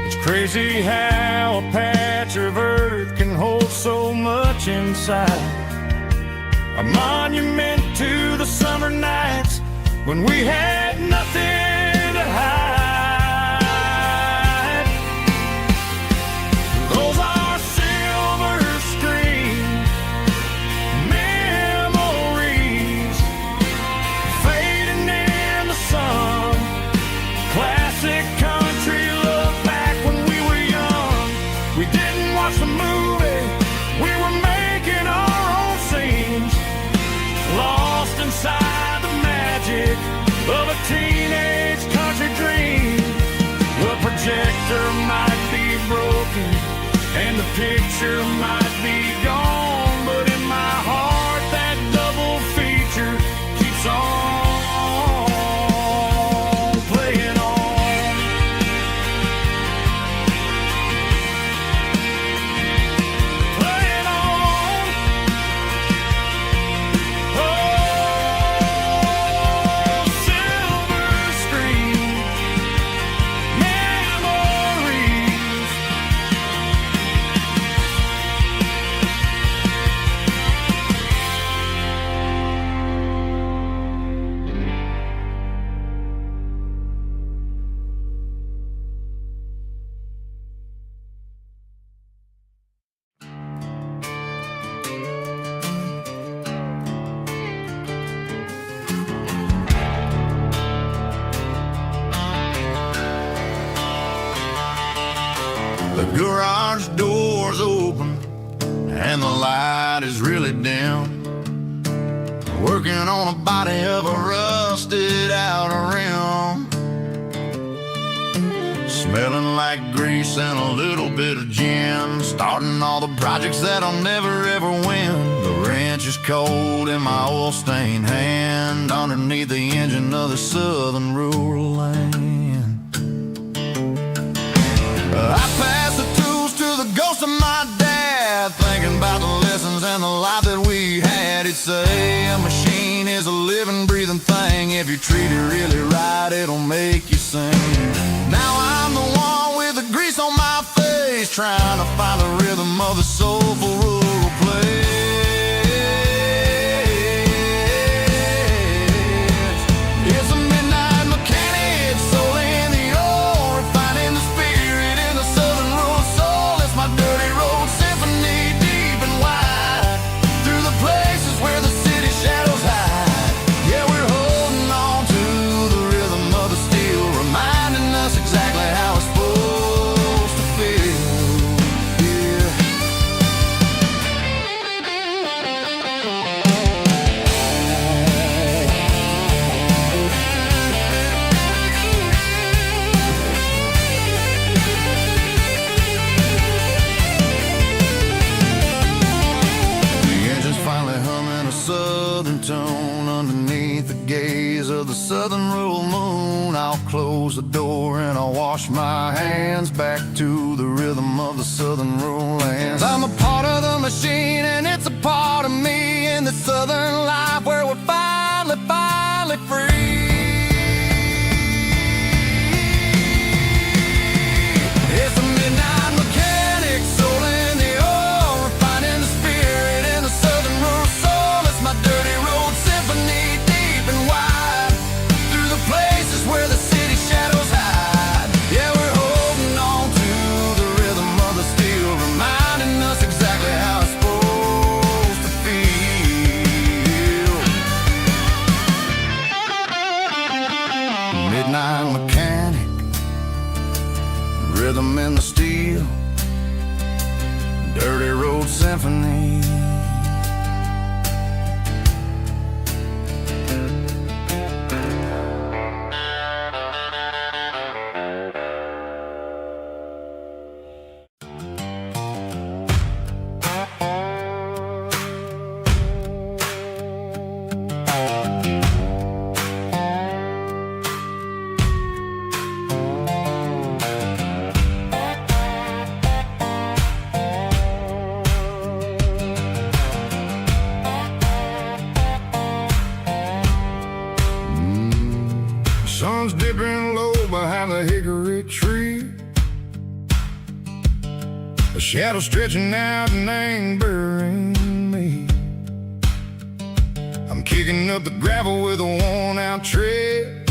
It's crazy how a patch of earth can hold so much inside, a monument to the summer nights when we had nothing to hide. Those are silver screen memories fading in the sun. Classic country love back when we were young. We didn't watch the movie, we were making our own scenes, lost inside the magic of a teenage country dream. The projector might be broken and the picture might be gone, but in my heart that double feature keeps on playing on. Playing on. Oh, silver screen memories. The garage door's open and the light is really dim. Working on a body of a rusted out rim, smelling like grease and a little bit of gin. Starting all the projects that I'll never ever win. The wrench is cold in my oil stained hand, underneath the engine of the southern rural land. I pass the tools to the ghost of my dad, thinking about the lessons and the life that we had. He'd say a machine is a living, breathing thing. If you treat it really right, it'll make you sing. Now I'm the one with the grease on my face, trying to find the rhythm of the soulful rural place. It's a midnight mechanic, soul in the ore, refining the spirit in the southern rural soul. It's my dirty road symphony, deep and wide, through the places where the city shadows hide. Yeah, we're holding on to the rhythm of the steel, reminding us exactly how it's supposed to feel. Yeah. close the door and I wash my hands back to the rhythm of the southern rural lands. I'm a part of the machine and it's a part of me in the southern life where we're finally free. It's a midnight mechanic, soul in the oil, refining the spirit in the southern rural soul. It's my dirty road symphony, deep and wide, through the places where the city shadows hide. Yeah, we're holding on to the rhythm of the steel, reminding us exactly how it's supposed to feel. Midnight mechanic, rhythm in the steel, dirty road symphony. Sun's dipping low behind the hickory tree, a shadow stretching out and angering me. I'm kicking up the gravel with a worn-out tread,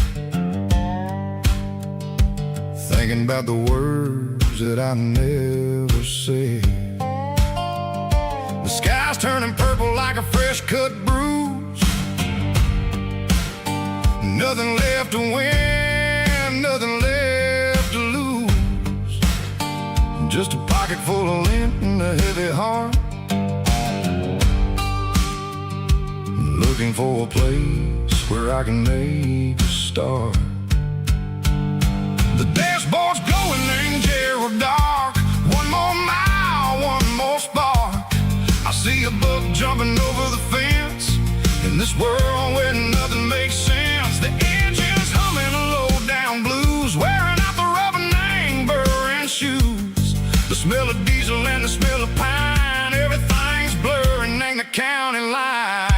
thinking about the words that I never said. The sky's turning purple like a fresh-cut bruise. Nothing left to win, nothing left to lose. Just a pocket full of lint and a heavy heart, looking for a place where I can make a start. The dashboard's glowing angel dark. One more mile, one more spark. I see a buck jumping over the fence in this world where nothing makes sense. The engine's humming low-down blues, wearing out the rubber-name burring shoes. The smell of diesel and the smell of pine, everything's blurring, ain't the county line.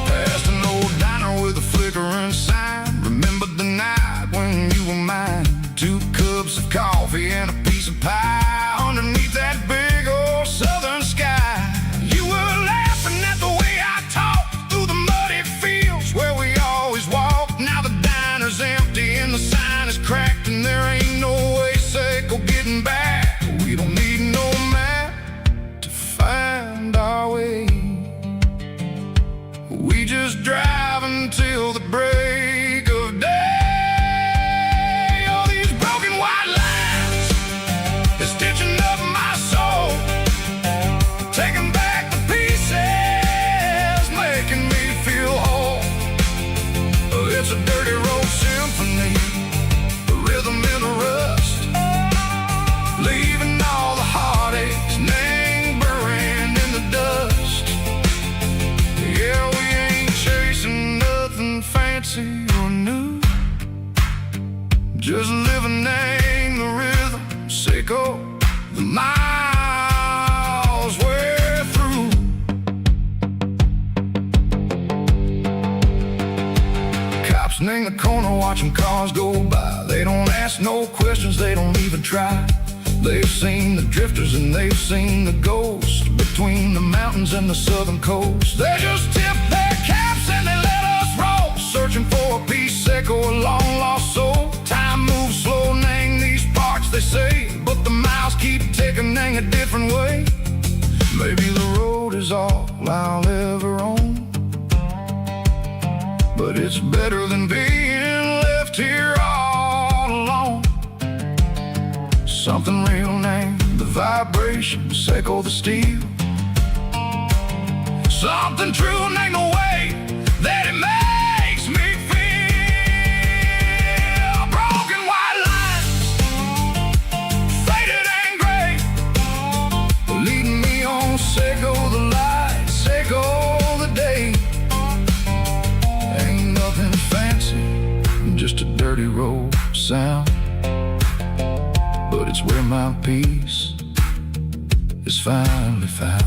Past an old diner with a flickering sign. Remember the night when you were mine? 2 cups of coffee and a piece of pie underneath that big old southern sky. You were laughing at the way I talked through the muddy fields where we always walked. Now the diner's empty and the sign is cracked, and there ain't no way safe or getting back. We don't need no map to find our way. We just drive until the break of day. It's a dirty road symphony, a rhythm in the rust, leaving all the heartaches, name buried in the dust. Yeah, we ain't chasing nothing fancy or new, just living in the rhythm, sick of the miles we're through. In the corner watching cars go by. They don't ask no questions, they don't even try. They've seen the drifters and they've seen the ghosts between the mountains and the southern coast. They just tip their caps and they let us roll, searching for a piece or a long lost soul. Time moves slow, nang these parts they say, but the miles keep ticking, nang a different way. Maybe the road is all I'll ever own, but it's better than being left here all alone. Something real named the vibration, echo the steel. Something true named the way that it makes me feel. Broken white lines, faded and gray, finally found.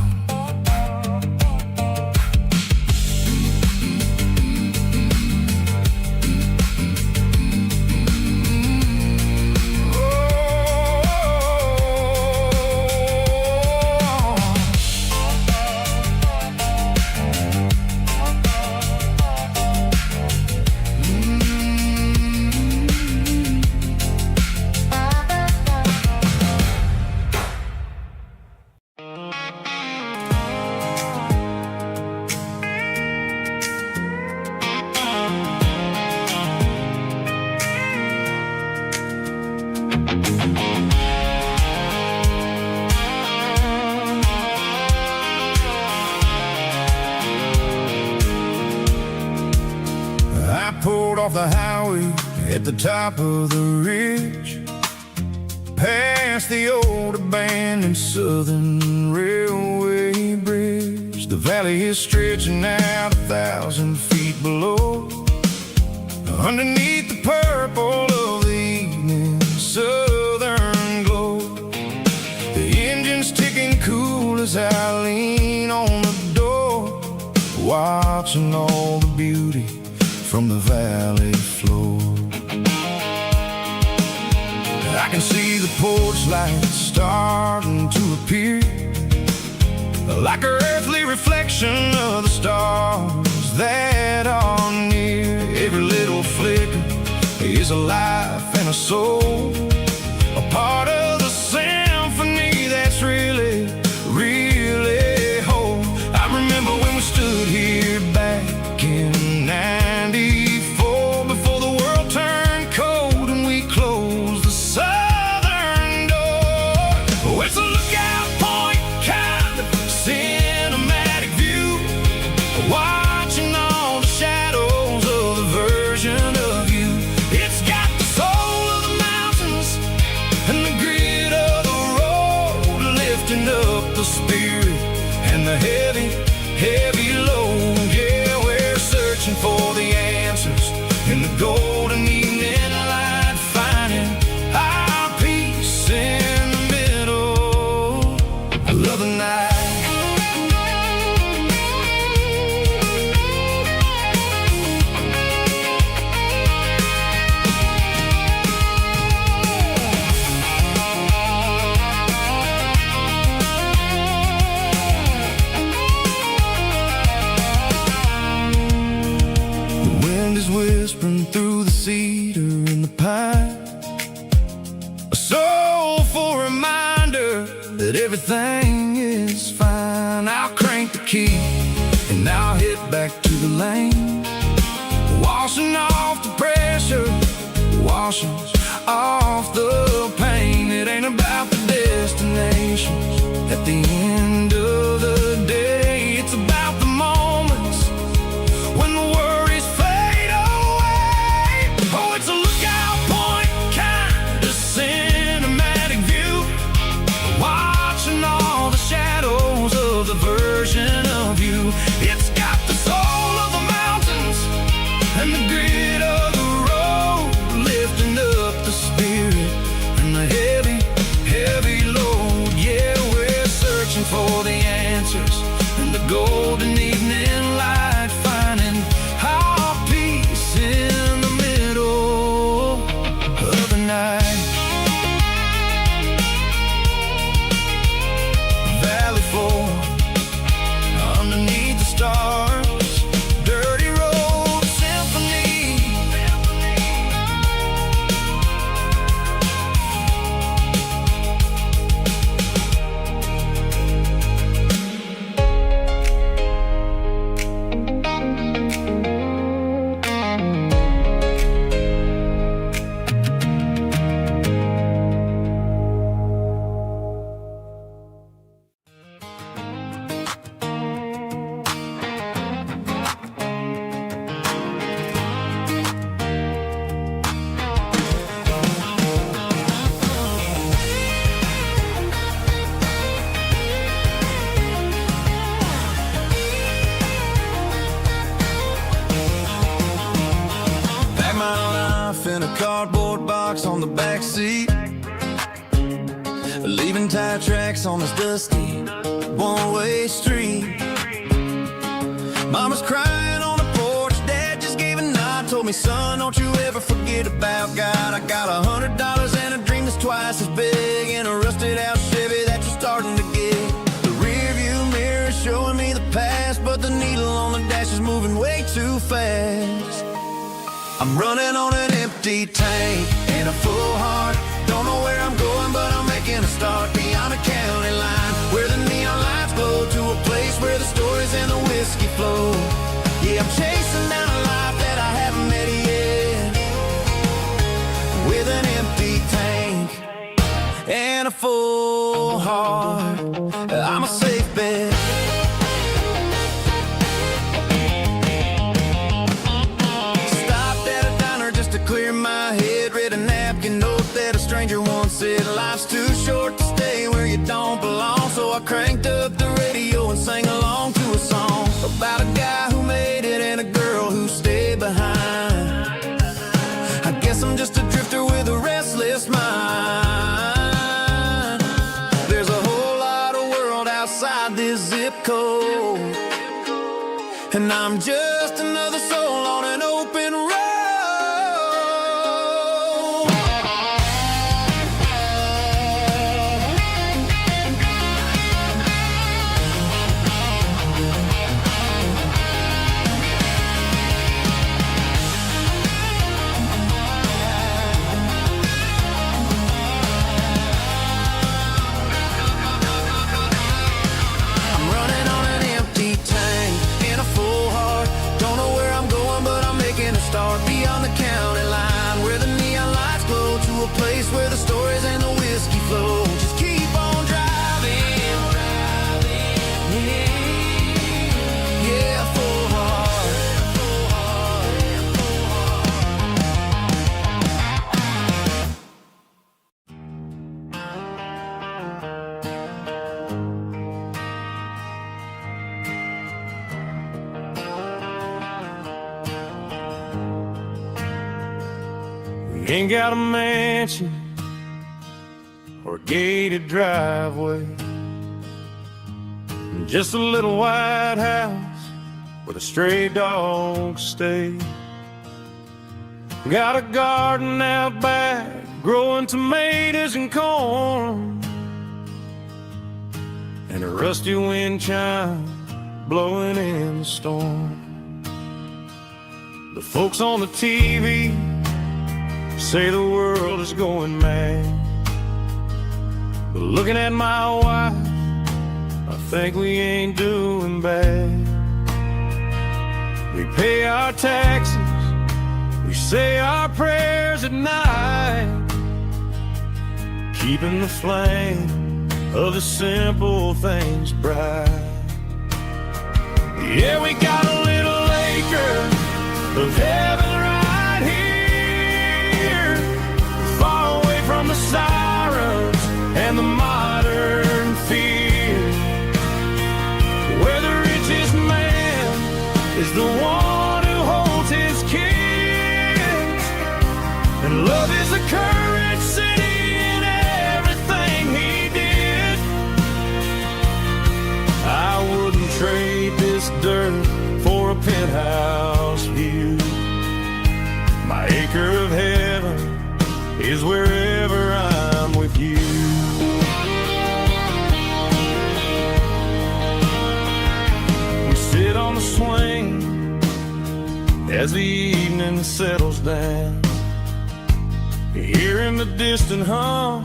Pulled off the highway at the top of the ridge, past the old abandoned Southern Railway bridge. The valley is stretching out 1,000 feet below, underneath the purple of the evening southern glow. The engine's ticking cool as I lean on the door, watching all the beauty from the valley floor. I can see the porch lights starting to appear, like an earthly reflection of the stars that are near. Every little flicker is a life and a soul, a part of the symphony that's really, really whole. I remember when we stood here back in '94, before the world turned cold and we closed the southern door. Oh, it's a lookout point, kind of cinematic view, watching all the shadows of the version of you. It's got the soul of the mountains and the grit of the road, lifting up the spirit and the heavy, heavy load. Yeah, we're searching for the answers in the golden evening light, finding our peace in the middle of the night. Whispering through the cedar and the pine, a soulful reminder that everything is fine. I'll crank the key and I'll head back to the lane, washing off the pressure, washing off the pain. It ain't about the destinations at the end of the day, it's about the moments when the worries fade away. Oh, it's a lookout point, kind of cinematic view, watching all the shadows of the version of you. It's got the soul of the mountains and the grit of the road, lifting up the spirit and the heavy, heavy load. Yeah, we're searching for the answers in the golden evening light, finding our peace in the middle of the night. Valley floor, underneath the stars, dirty road symphony. In a cardboard box on the back seat, leaving tire tracks on this dusty one-way street. Mama's crying on the porch, Dad just gave a nod, told me, son, don't you ever forget about God. I got $100 and a dream that's twice as big, and a rusted out Chevy that you're starting to get. The rear view mirror is showing me the past, but the needle on the dash is moving way too fast. I'm running on an empty tank and a full heart. Don't know where I'm going, but I'm making a start beyond the county line, where the neon lights glow, to a place where the stories and the whiskey flow. Yeah, I'm chasing down a life that I haven't met yet, with an empty tank and a full heart. I'm a safe bet. Clear my head, read a napkin note that a stranger once said, life's too short to stay where you don't belong. So I cranked up the radio and sang along to a song about a guy who made it and a girl who stayed behind. I guess I'm just a drifter with a restless mind. There's a whole lot of world outside this zip code, and I'm just another soul on an open road. Start beyond the county line, where the neon lights glow, to a place where the stories and the whiskey flow. Just keep on driving, yeah, full heart. Ain't got a mansion or a gated driveway, just a little white house where the stray dogs stay. Got a garden out back, growing tomatoes and corn, and a rusty wind chime blowing in the storm. The folks on the TV say the world is going mad, but looking at my wife, I think we ain't doing bad. We pay our taxes, we say our prayers at night, keeping the flame of the simple things bright. Yeah, we got a little acre of heaven right here, far away from the sirens and the modern fear, where the richest man is the one who holds his kids, and love is the currency in everything he did. I wouldn't trade this dirt for a penthouse view. My acre of heaven is wherever I'm with you. We sit on the swing as the evening settles down, hearing the distant hum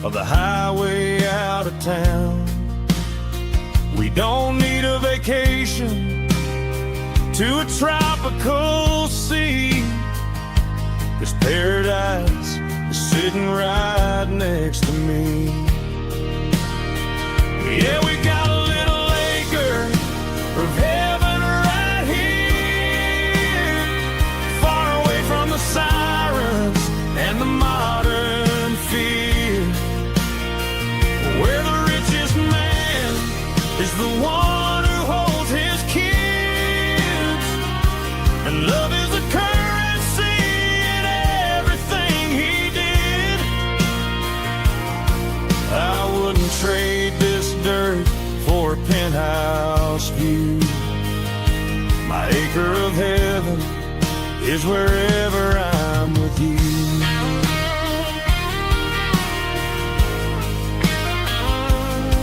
of the highway out of town. We don't need a vacation to a tropical sea, 'cause paradise is sitting right next to me. Yeah, we got a little acre of heaven right here, far away from the sirens and the modern fear, where the richest man is the one who holds his kids, and love is the currency in everything he did. I wouldn't trade this dirt is wherever I'm with you.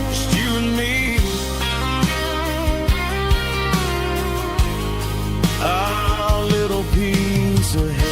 Just you and me, our little piece of heaven.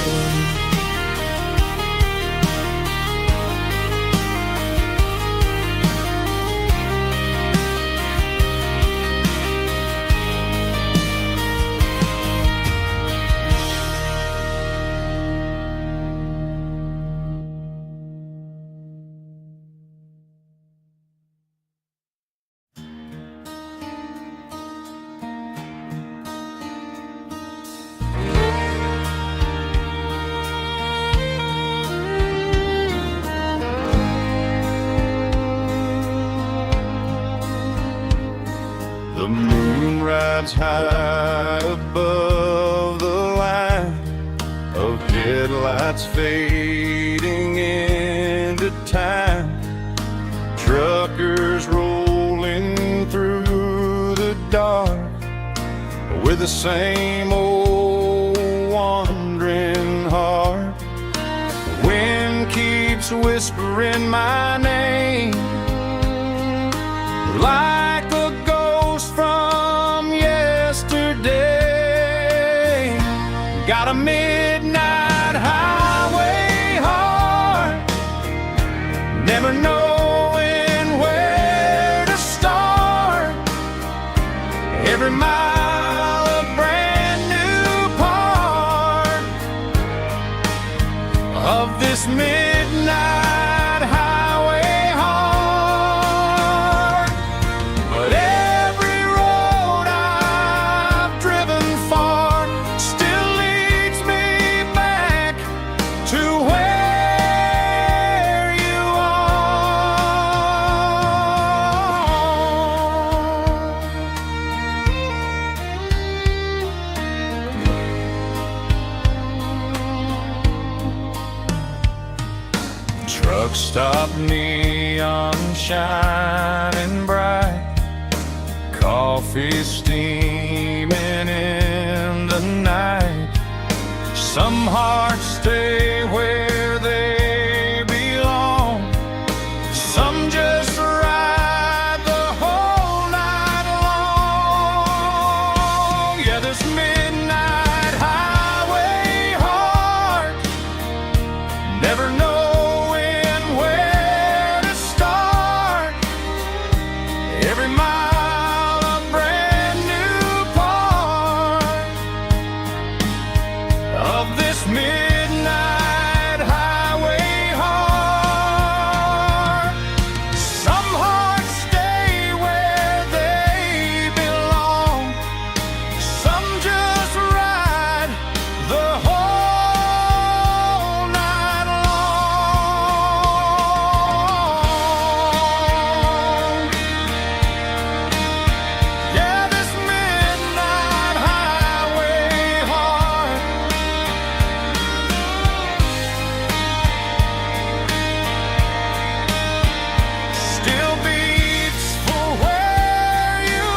The moon rides high above the line of headlights fading into time. Truckers rolling through the dark with the same old wandering heart. The wind keeps whispering my name like a ghost from yesterday. Got a midnight highway heart, never knowing where to start. Every mile a brand new part of this midnight highway heart. But every road I've driven far still leads me back to where you are. Truck stop, neon shining bright, coffee steaming in the night. Some hearts stay where they belong, some just ride the whole night long. Yeah, this midnight highway heart, never knowing where to start. Every mile a brand new part of this midnight highway heart. Some hearts stay where they belong, some just ride the whole night long. Yeah, this midnight highway heart still beats for where you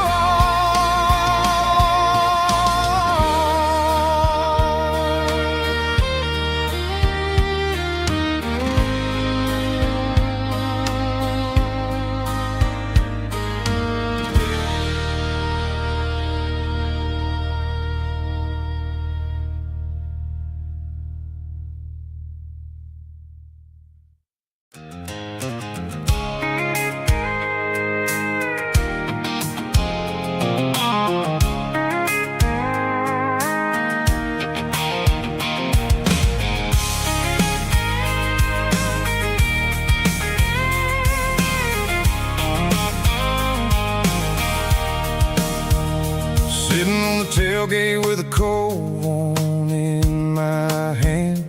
sitting on the tailgate with a cold one in my hand,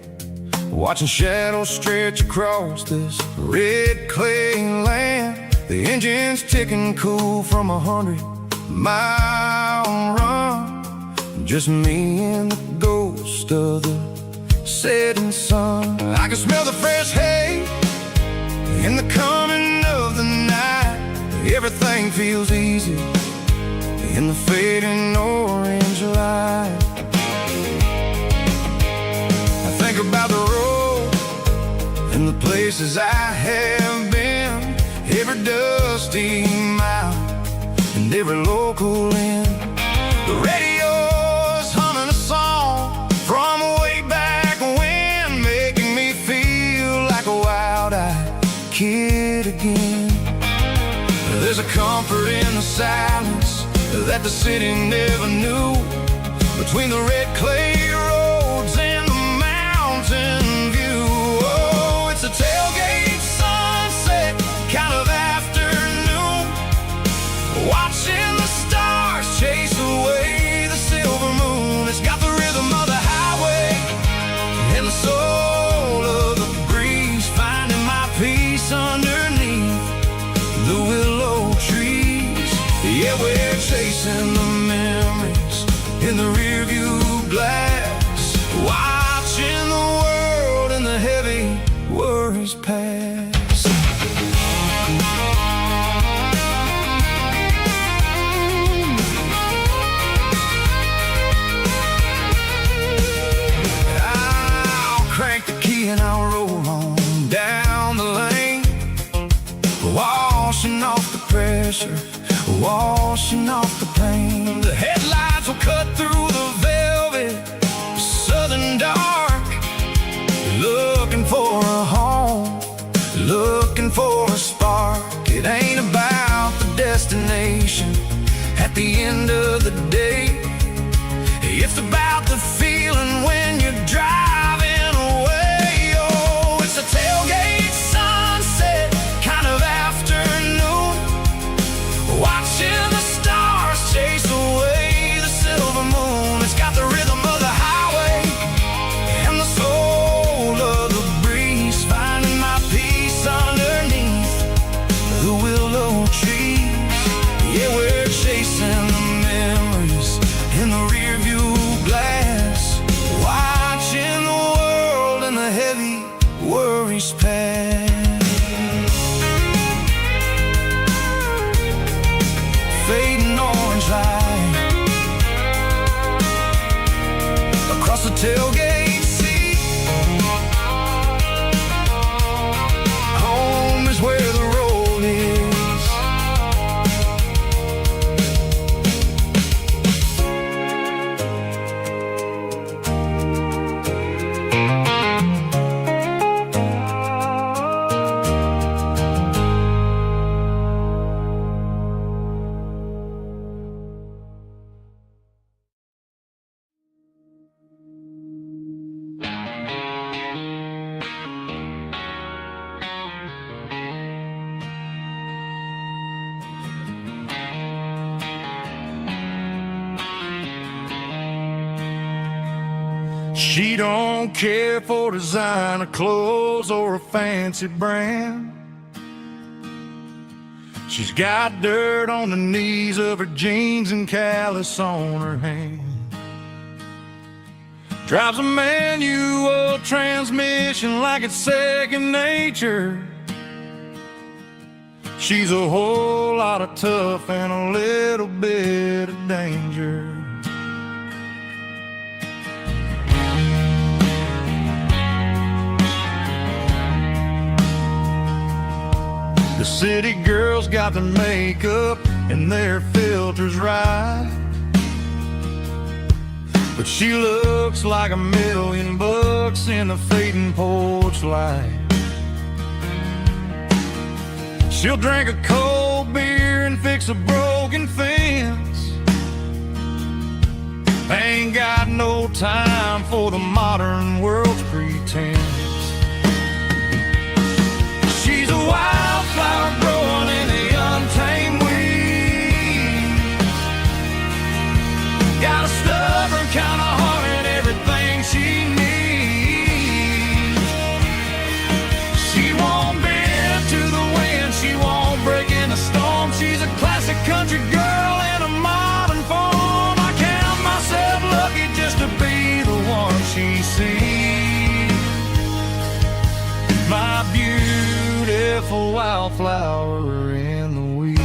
watching shadows stretch across this red clay land. The engine's ticking cool from 100-mile run. Just me and the ghost of the setting sun. I can smell the fresh hay in the coming of the night. Everything feels easy in the fading orange light. places I have been, every dusty mile, and every local inn. The radio's humming a song from way back when, making me feel like a wild-eyed kid again. There's a comfort in the silence that the city never knew, between the red clay roads and the mountain view. Oh, it's a tailgate sunset kind of afternoon, watching the stars chase away the silver moon. It's got the rhythm of the highway and the soul of the breeze, finding my peace underneath the willow trees. Yeah, we're chasing the memories in the rearview glass, watching the world and the heavy worries pass. I'll crank the key and I'll roll on down the lane, washing off the pressure, washing off the pain. The headlights will cut through the velvet southern dark, looking for a home, looking for a spark. It ain't about the destination at the end of the day, it's about the feeling when you're driving away. Oh, it's a tailgate sunset kind of afternoon, watching the stars chase away the silver moon. It's got the rhythm of the highway and the soul of the breeze, finding my peace underneath the willow trees. Yeah, we're chasing the memories in the rearview glass, watching the world and the heavy worries pass. Fading orange light across the tailgate seat. Home is where the road is. She don't care for designer clothes or a fancy brand. She's got dirt on the knees of her jeans and callus on her hand. Drives a manual transmission like it's second nature. She's a whole lot of tough and a little bit of danger. The city girls got their makeup and their filters right, but she looks like $1,000,000 in the fading porch light. She'll drink a cold beer and fix a broken fence. Ain't got no time for the modern world's pretense. She's a wildflower growing in the untamed weeds. Got a stubborn kind of heart and everything she needs. She won't bend to the wind, she won't break in a storm. She's a classic country girl in a modern form. I count myself lucky just to be the one she sees. My beautiful wildflower in the weeds.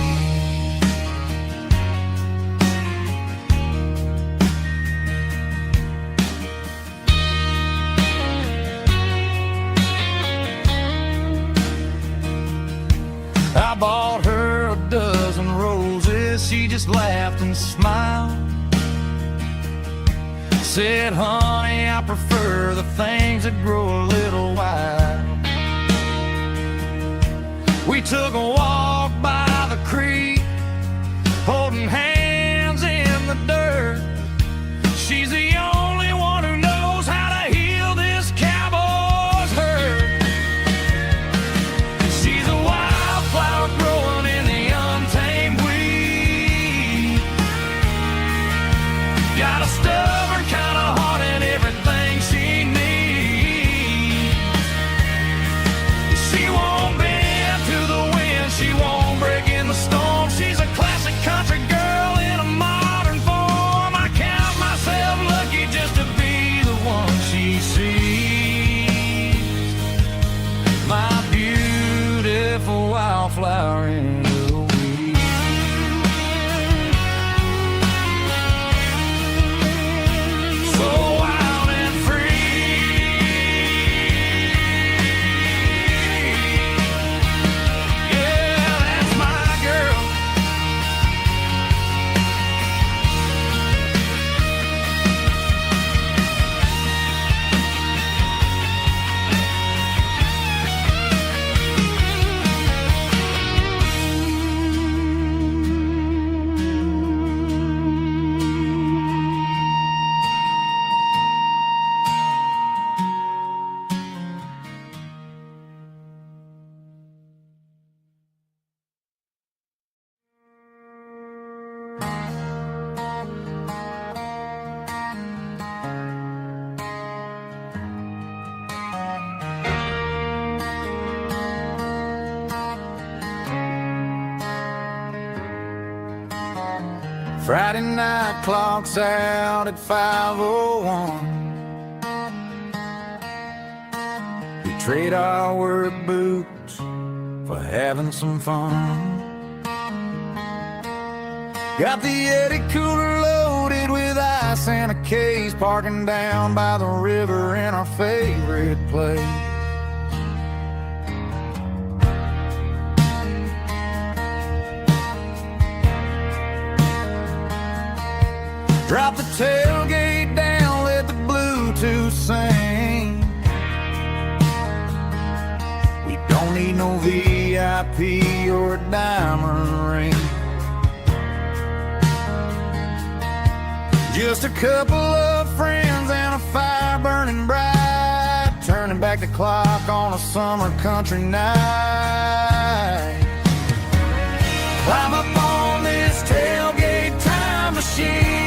just laughed and smiled. Said, honey, I prefer the things that grow a little wild. We took a walk by the creek, holding hands in the dirt. She's the only one who knows how to heal this cowboy's hurt. She's a wildflower growing in the untamed weed. Got a stubborn kind of heart and everything she needs. She won't bend to the wind, she won't break in the storm. She's a classic country girl in a modern form. I count myself lucky just to be the one she sees. My beautiful wildflower in the weed. So wild and free. Yeah, that's my girl. Friday night clock's out at 5:01. We trade our work boots for having some fun. Got the Eddie cooler loaded with ice and a case, parking down by the river in our favorite place. Drop the tailgate down, let the Bluetooth sing. We don't need no VIP or a diamond ring. Just a couple of friends and a fire burning bright, turning back the clock on a summer country night. Climb up on this tailgate time machine,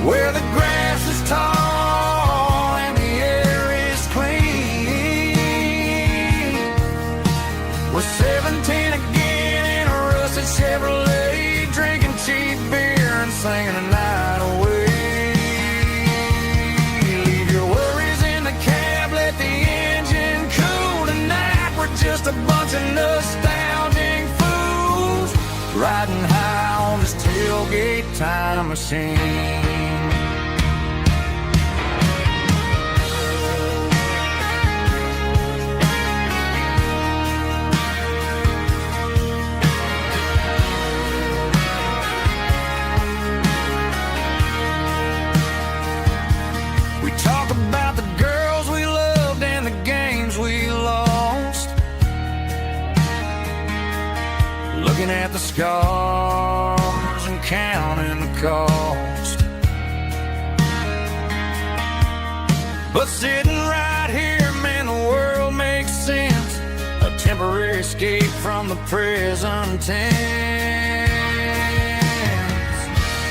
where the grass is tall and the air is clean. We're 17 again in a rusted Chevrolet, drinking cheap beer and singing the night away. Leave your worries in the cab, let the engine cool tonight. We're just a bunch of nostalgic fools, riding high on this tailgate time machine. We talk about the girls we loved and the games we lost, looking at the scars and counting the cost. But sitting right here, man, the world makes sense. A temporary escape from the present tense.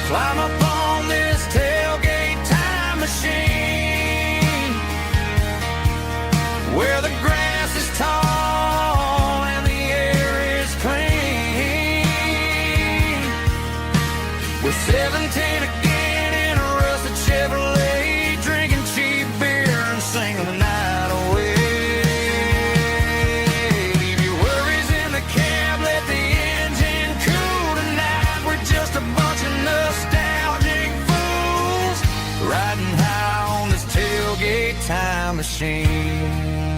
Climb up on this tailgate time machine, where the grass is tall and the air is clean. We're 17 again in a rusted Chevrolet, drinking cheap beer and singing the night away. Leave your worries in the cab, let the engine cool tonight. We're just a bunch of nostalgic fools, riding high on this tailgate time machine.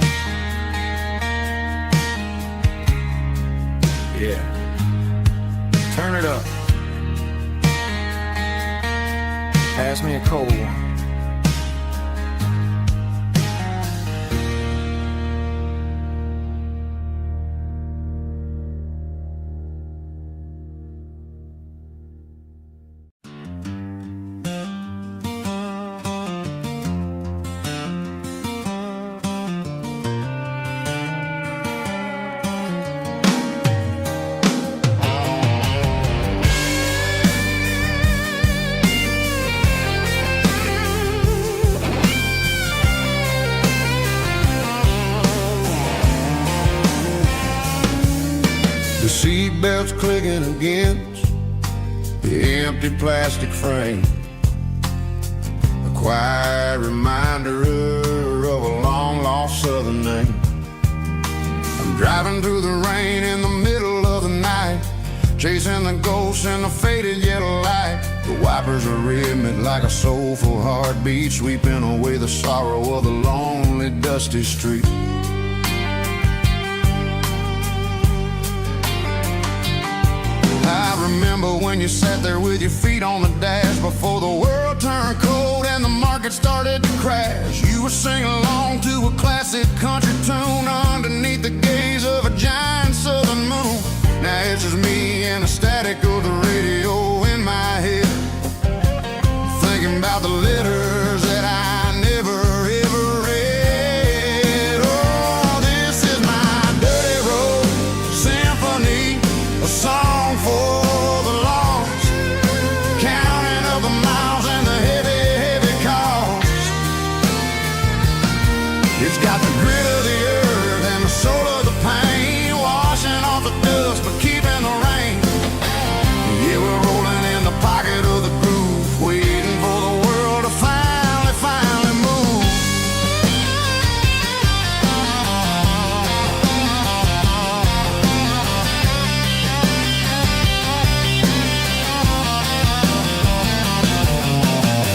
Yeah. pass me a cold. The seatbelt's clicking against the empty plastic frame, a quiet reminder of a long-lost southern name. I'm driving through the rain in the middle of the night, chasing the ghosts in the faded yellow light. The wipers are rhythmic like a soulful heartbeat, sweeping away the sorrow of the lonely, dusty street. I remember when you sat there with your feet on the dash, before the world turned cold and the market started to crash. You were singing along to a classic country tune underneath the gaze of a giant southern moon. Now it's just me and the static of the radio in my head, thinking about the letters that I never ever read. Oh, this is my dirty road symphony, a song for the lost, counting up the miles and the heavy, heavy cost. It's got the grit of the earth and the soul of the pain, washing off the dust but keeping the rain. Yeah, we're rolling in the pocket of the groove, waiting for the world to finally move.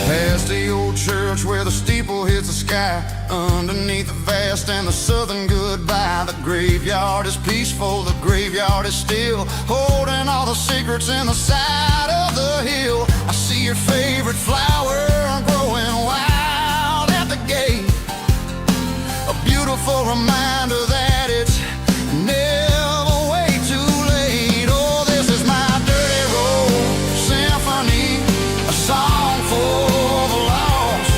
Past the old church where the steeple hits the sky, underneath the vast and the southern goodbye. The graveyard is peaceful, the graveyard is still, holding all the secrets in the side of the hill. I see your favorite flower growing wild at the gate, a beautiful reminder that it's never way too late. Oh, this is my dirty road symphony, a song for the lost,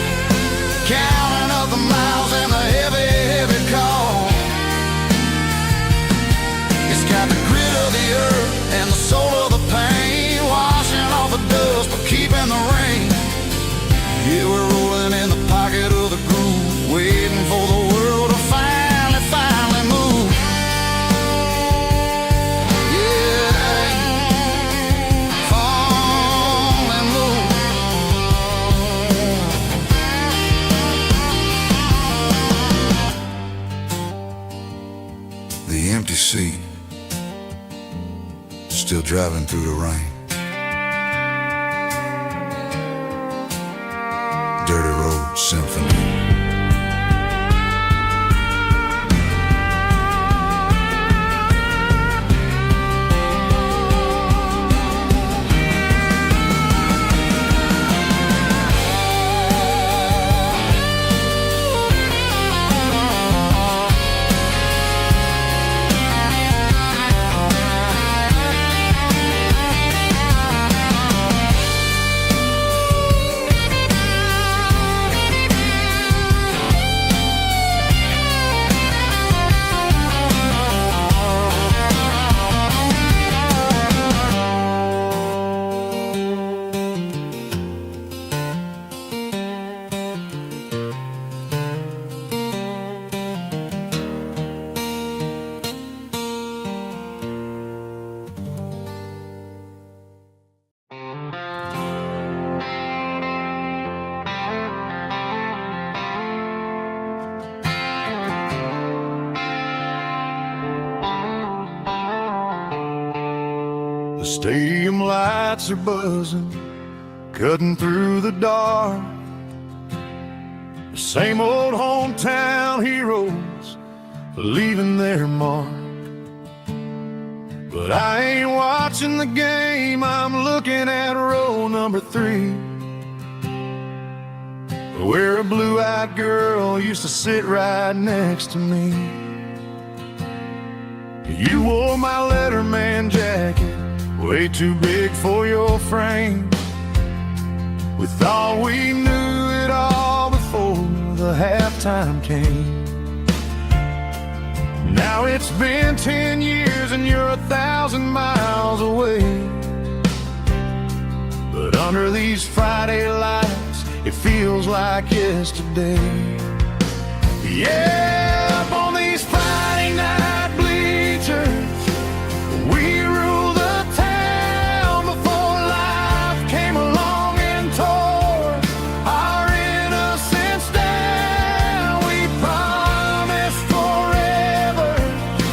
counting up the miles and the heavy, heavy call. It's got the grit of the earth and the soul of the pain, washing off the dust but keeping the rain. Yeah, we're rolling in the pocket of the groove, waiting for the world to finally move. Yeah, finally move. The empty seat, still driving through the rain. Dirty Road Symphony. The stadium lights are buzzing, cutting through the dark. The same old hometown heroes leaving their mark. But I ain't watching the game, I'm looking at row number 3. where a blue-eyed girl used to sit right next to me. You wore my Letterman jacket, way too big for your frame. We thought we knew it all before the halftime came. Now it's been 10 years and you're 1,000 miles away. But under these Friday lights, it feels like yesterday. Yeah, up on these Friday night bleachers, we rule the town before life came along and tore our innocence down. We promised forever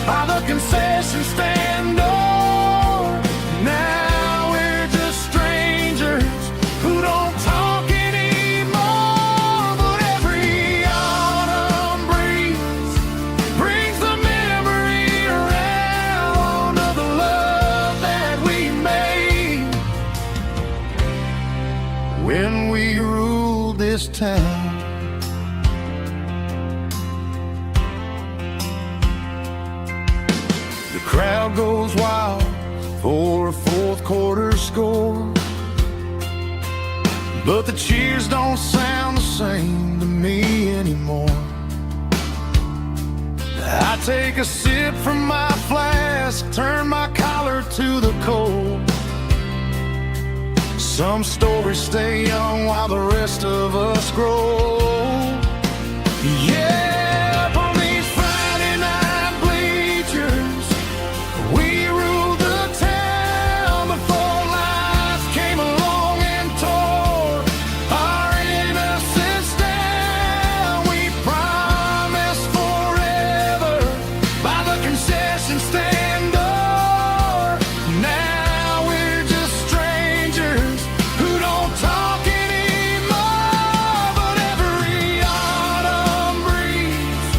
by the concession stand door. Now we're just strangers who don't talk anymore. But every autumn breeze brings the memory around of the love that we made when we ruled this town. The crowd goes wild for a fourth quarter score, but the cheers don't sound the same to me anymore. I take a sip from my flask, turn my collar to the cold. Some stories stay young while the rest of us grow. Yeah, up on these Friday night bleachers, we ruled the town before life came along and tore our innocence down. We promised forever by the concession stand door. Now we're just strangers who don't talk anymore. But every autumn breeze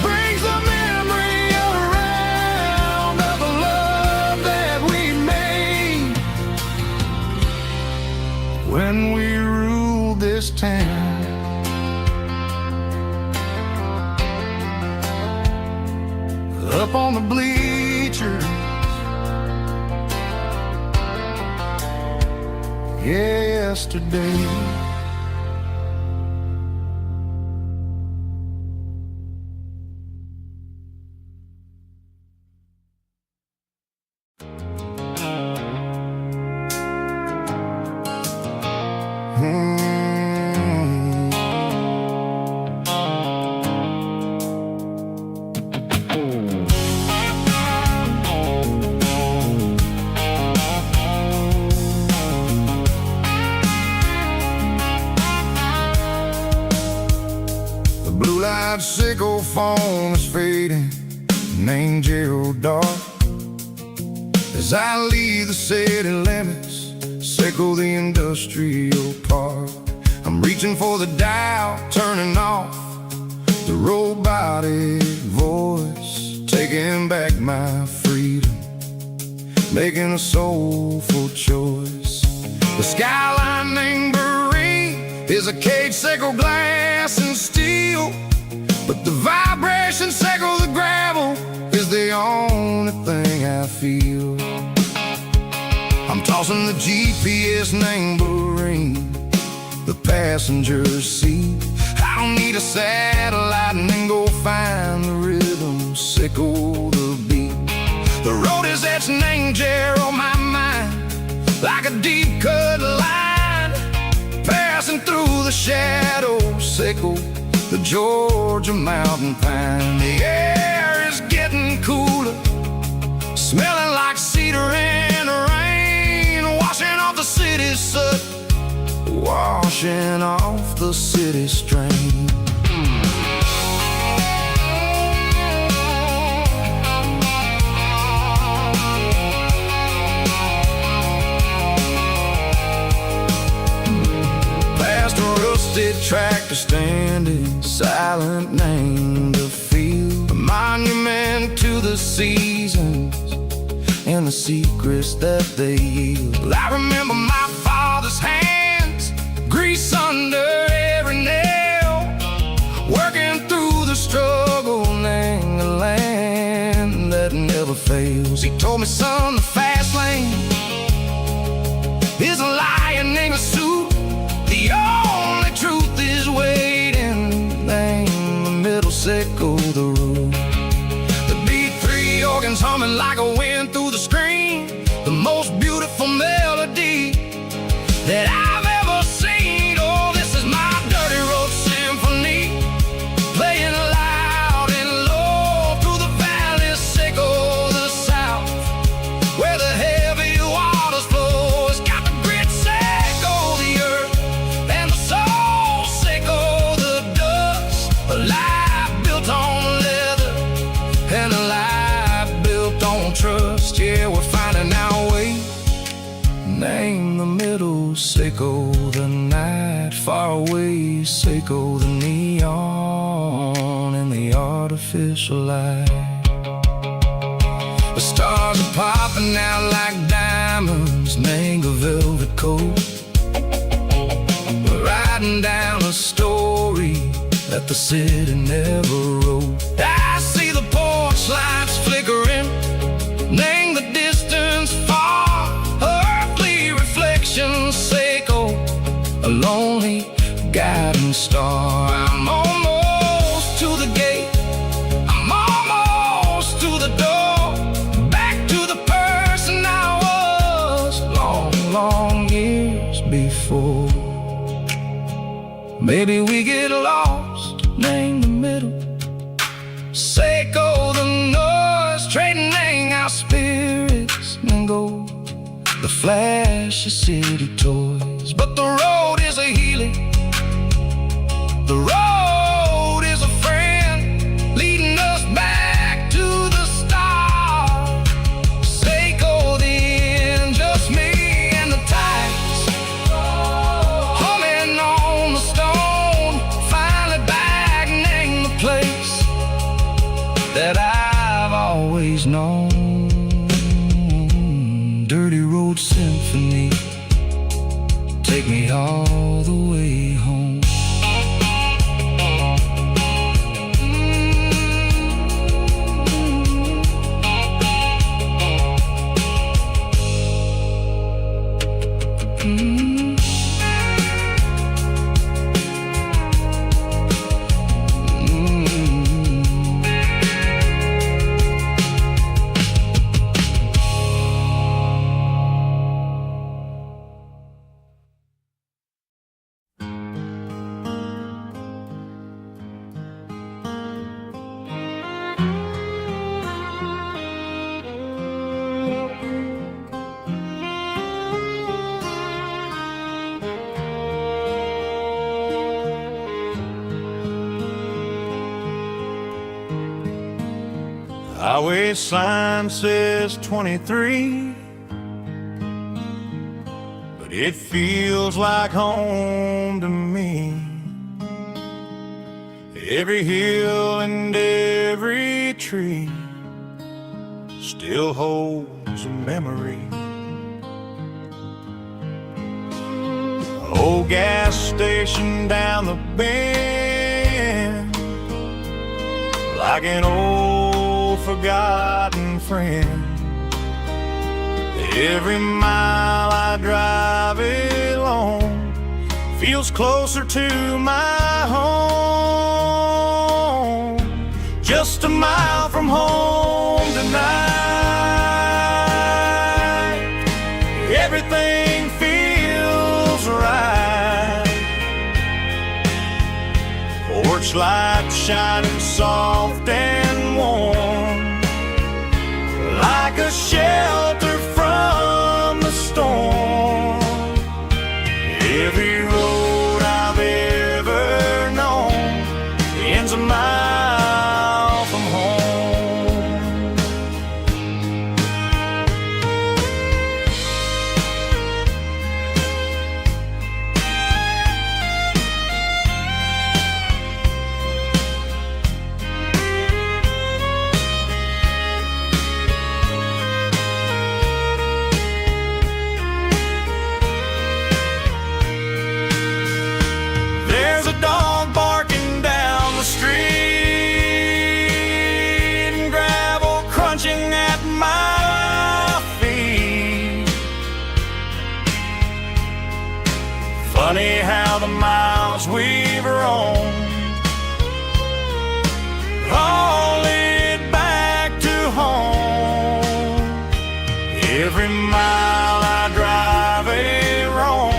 brings the memory around of the love that we made when we ruled this town. Up on the bleachers, yesterday. The blue-light sickle phone is fading, an angel dark. As I leave the city limits, sickle the industrial park. I'm reaching for the dial, turning off the robotic voice, taking back my freedom, making a soulful choice. The skyline named Barrene is a cage, sickle glass and steel, but the vibration sickle the gravel is the only thing I feel. I'm tossing the GPS named Barrene, the passenger seat. I don't need a satellite and then go find the rhythm, sickle the beat. The road is etched and angel on my mind, like a deep cut line, passing through the shadows, sickle the Georgia mountain pine. The air is getting cooler, smelling like cedar in the rain, washing off the city's soot, washing off the city strain. Past a rusted tractor standing silent, named a field, a monument to the seasons and the secrets that they yield. I remember my father's hands, grease under every nail, rails. He told me, son, the fast lane is a lion in a suit. The only truth is waiting. Name the middle, sickle the root. The B3 organs humming like a wind through the screen. The most beautiful melody that I've ever seen. Oh, this is my dirty road symphony, playing loud and low through the valleys, sickle the south, where the heavy waters flow. It's got the grit, sickle the earth, and the soul, sickle the dust. A life built on leather, and a life built on trust. Yeah, we're finding our way. Name the middle, sickle the night. Far away, sickle the neon in the artificial light. The stars are popping out like diamonds, mango velvet coat. We're riding down a story that the city never wrote. I see the porch lights flickering, name the distance far. Earthly reflections, sickle a lonely guiding star. I'm almost to the gate, I'm almost to the door, back to the person I was long, long years before. Maybe we get lost, name the middle, sickle the noise, trading our spirits and go the flash of city toys. But the road is a healing, the road is a friend, leading us back to the start. Sickle the end, just me and the tides, humming on the stone. Finally back, name the place that I've always known. Dirty road symphony, take me all the way home. Highway sign says 23, but it feels like home to me. Every hill and every tree still holds a memory. Old gas station down the bend, like an old forgotten friend. Every mile I drive it along feels closer to my home. Just a mile from home tonight, everything feels right. Porch light shining soft and warm, like a shelter from the storm. Every road I've ever known ends a mile from home. Funny how the miles we've roamed all lead back to home. Every mile I drive a roam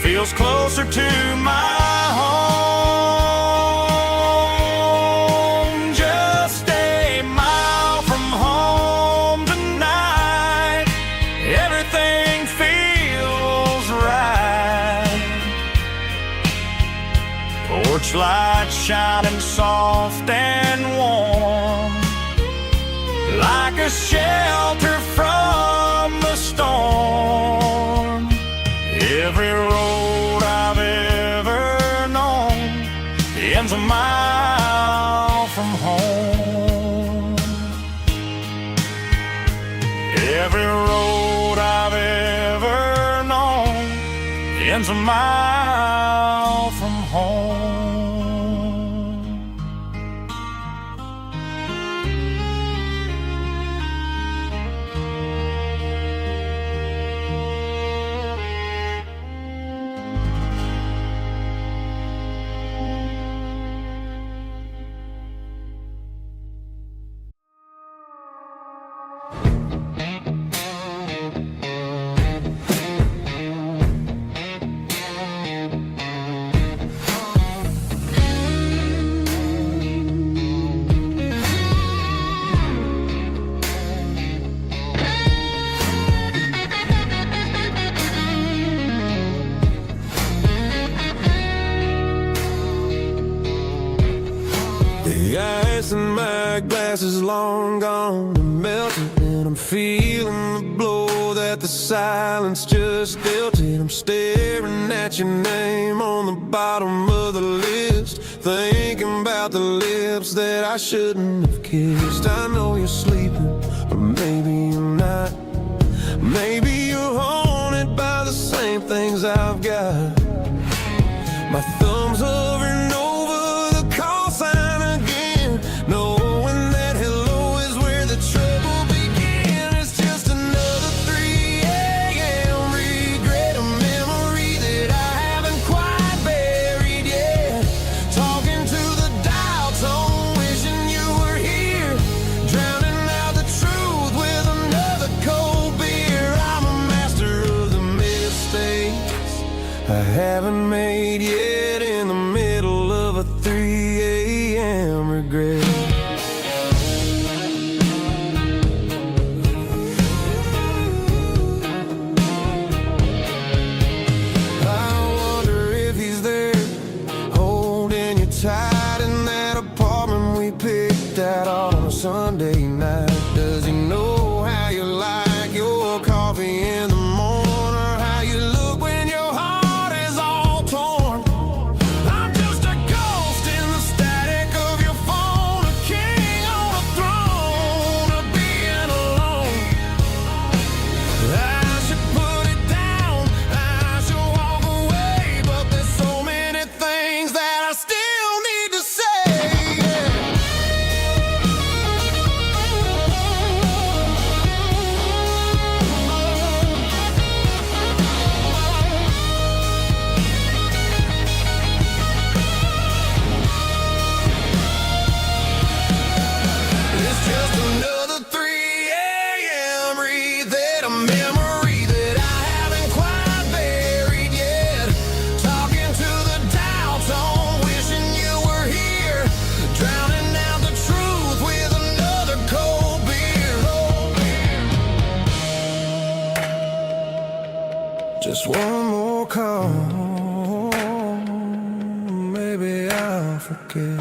feels closer to my home. Just a mile from home tonight, everything feels right. Porch lights shining soft and warm, like a shelter from the storm. Every road I've ever known ends a mile from home. Every road I've ever known ends a mile from home. The ice in my glass is long gone and melted, and I'm feeling the blow that the silence just dealt it. I'm staring at your name on the bottom of the list, thinking about the lips that I shouldn't have kissed. I know you're sleeping, or maybe you're not. Maybe you're haunted by the same things I've got. My thumb's hovering over the call sign again, knowing that hello is where the trouble began. It's just another 3 a.m. regret, a memory that I haven't quite buried yet. Talking to the dial tone, wishing you were here, drowning out the truth with another cold beer. I'm a master of the mistakes I haven't made yet, in the middle of a 3 a.m. regret. I wonder if he's there, holding you tight in that apartment we picked out on a Sunday night. Does he know how you like your coffee in the morning, or how you look when your heart is all torn? I'm just a ghost in the static of your phone, a king on a throne of being alone. I should put it down, I should walk away, but there's so many things that I still need to say. It's just another 3 a.m. read, a memory that I haven't quite buried yet. Talking to the dial tone, wishing you were here, drowning out the truth with another cold beer. Just one more call, maybe I'll forget.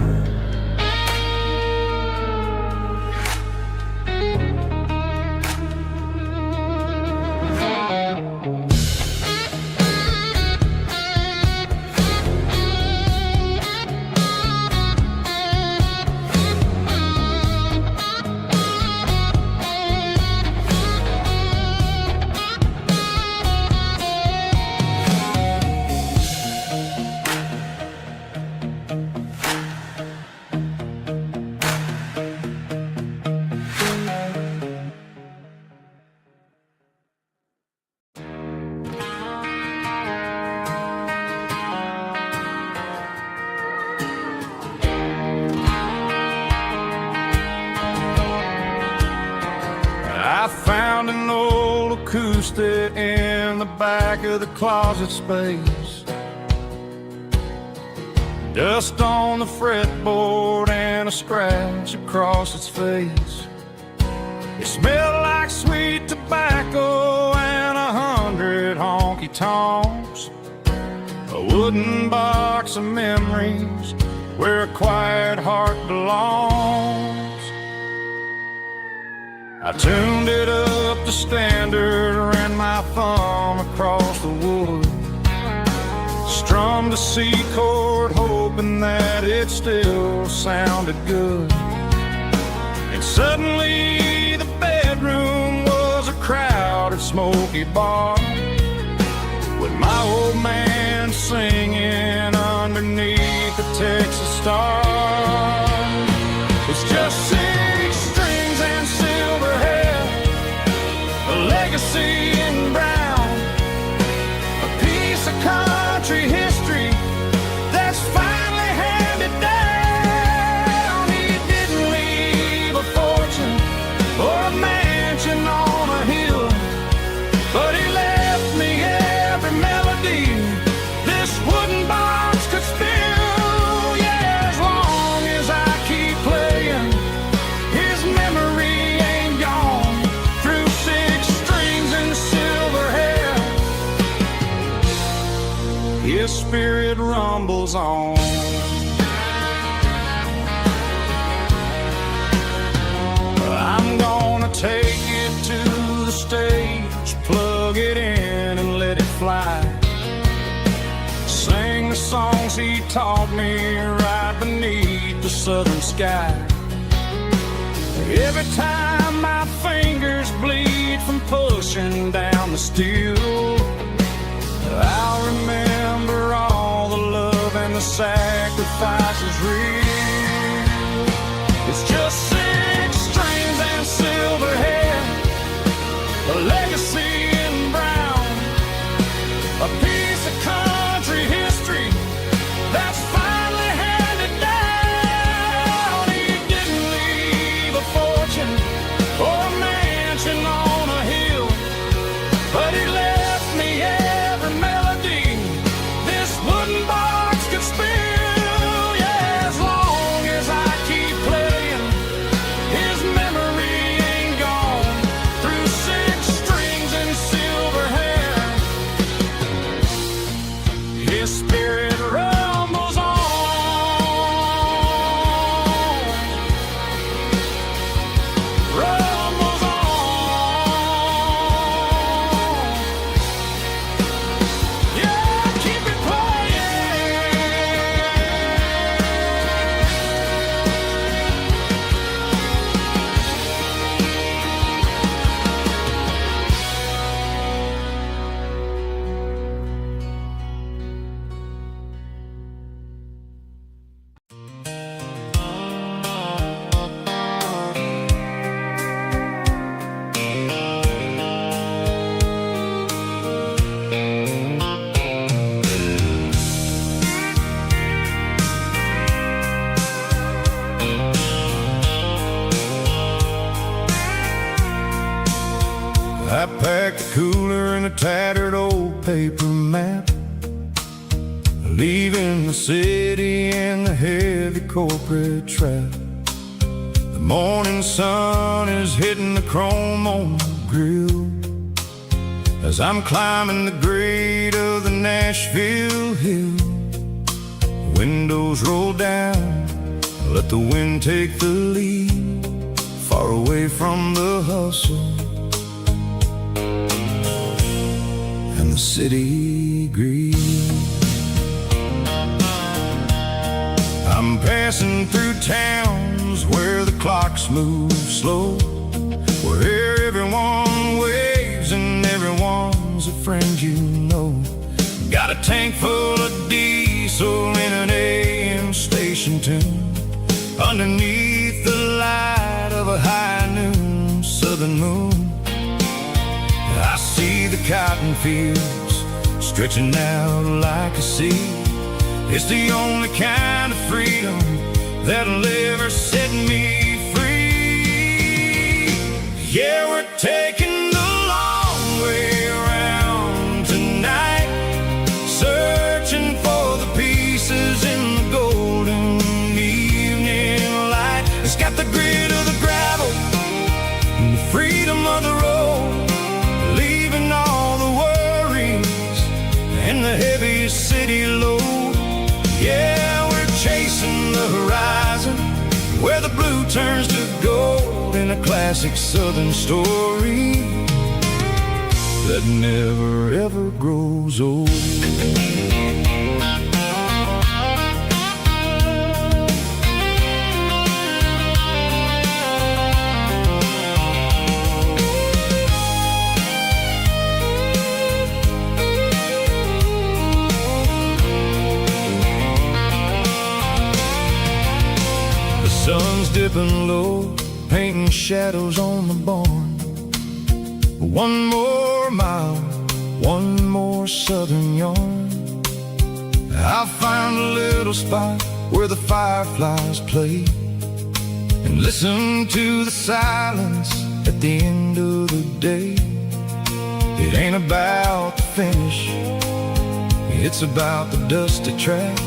acoustic in the back of the closet space. Dust on the fretboard and a scratch across its face. It smelled like sweet tobacco and 100 honky-tonks. A wooden box of memories where a quiet heart belongs. I tuned it up to standard, ran my thumb across the wood, strummed a C chord hoping that it still sounded good. And suddenly the bedroom was a crowded smoky bar, with my old man singing underneath the Texas star. It's just 6 strings and silver hair, a legacy in brown, a piece of country history that's finally handed down. He didn't leave a fortune or a mansion on a hill, but he left me every melody this wooden box could spill. Yeah, as long as I keep playing, his memory ain't gone. Through 6 strings and silver hair, his spirit rumbles on. I'm gonna take it to the stage, plug it in and let it fly. Sing the songs he taught me right beneath the southern sky. Every time my fingers bleed from pushing down the steel, I'll remember all the love and the sacrifices real. It's just 6 strings and silver hair, a legacy in brown, a piece of country history that's finally handed down. He didn't leave a fortune or a mansion on a hill, but he left me every melody this wooden box could spill. Yeah, as long as I keep playing, his memory ain't gone. Through 6 strings and silver hair, his spirit rumbles on. Rumbles on. Yeah, keep it playing. I packed a cooler and a tattered old paper map, leaving the city in the heavy corporate trap. The morning sun is hitting the chrome on the grill as I'm climbing the grade of the Nashville hill. Windows roll down, let the wind take the lead, far away from the hustle and the city greed. I'm passing through towns where the clocks move slow, where everyone waves and everyone's a friend you know. Got a tank full of diesel in an AM station tune, underneath the light of a high noon southern moon. I see the cotton fields stretching out like a sea. It's the only kind of freedom that'll ever set me free. Yeah, we're taking the long searching for the pieces in the golden evening light. It's got the grit of the gravel and the freedom of the road, leaving all the worries and the heavy city load. Yeah, we're chasing the horizon where the blue turns to gold, in a classic southern story that never ever grows old. The sun's dipping low, painting shadows on the barn. One more mile, one more southern yarn. I'll find a little spot where the fireflies play, and listen to the silence at the end of the day. It ain't about the finish, it's about the dusty track.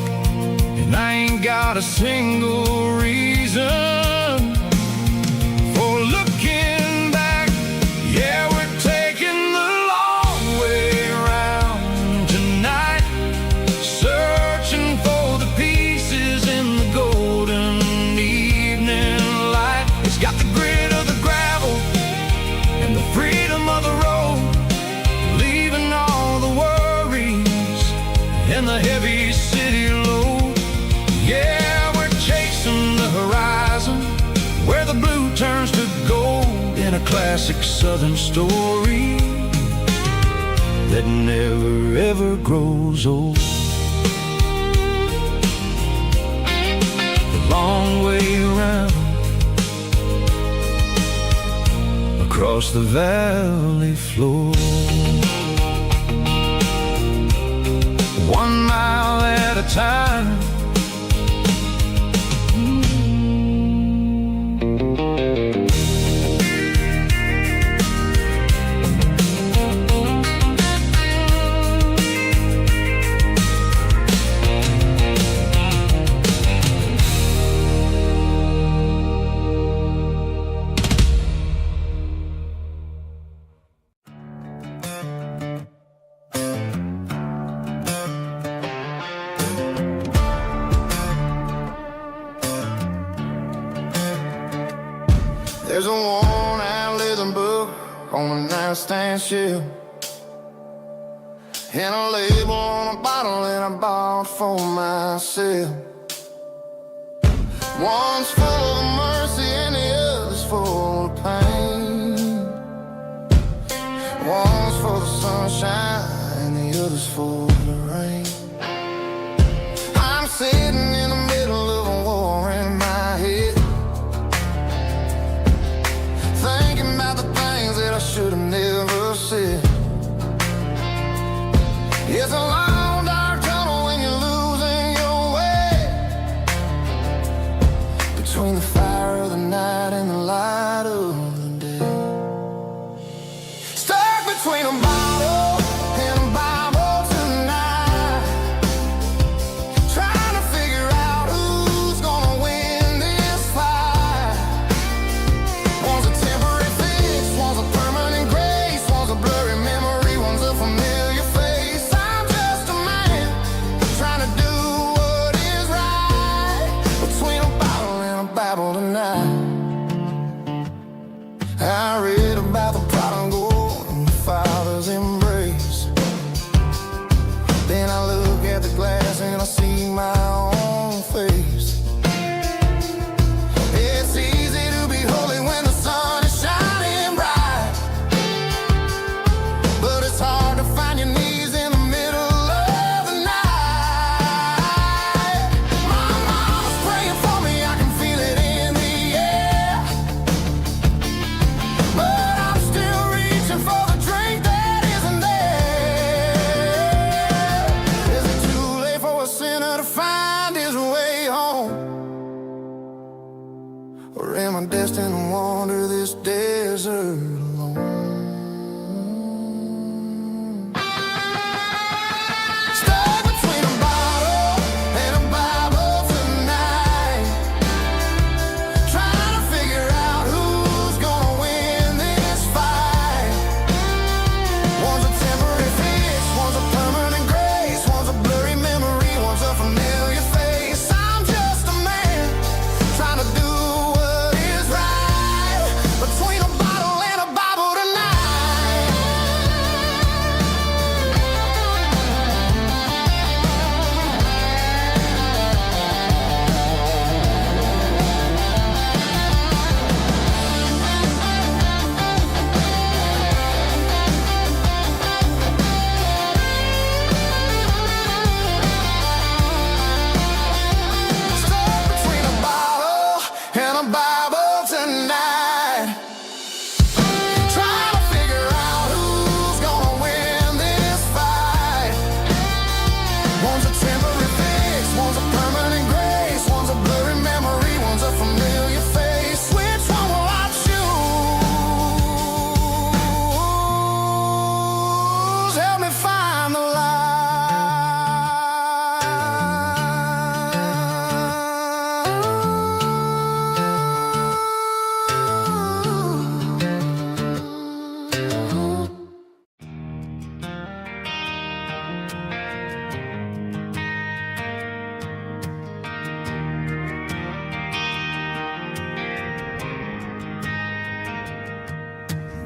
And I ain't got a single reason for looking back. Yeah, we're taking the long way around tonight, searching for the pieces in the golden evening light. It's got the grit of the gravel and the freedom of the road, leaving all the worries and the heavy city load. Yeah, we're chasing the horizon where the blue turns to gold, in a classic southern story that never ever grows old. The long way around across the valley floor, 1 mile at a time. There's a worn-out leather book on the nightstand shelf, and a label on a bottle that I bought for myself. One's full of mercy and the other's full of pain. One's for the sunshine and the other's for the rain. I'm sitting in the middle of a war in my head, thinking about the things that I should have never said. It's a long, dark tunnel when you're losing your way, between the fire of the night and the light of the day. Stuck between a bottle and a Bible tonight.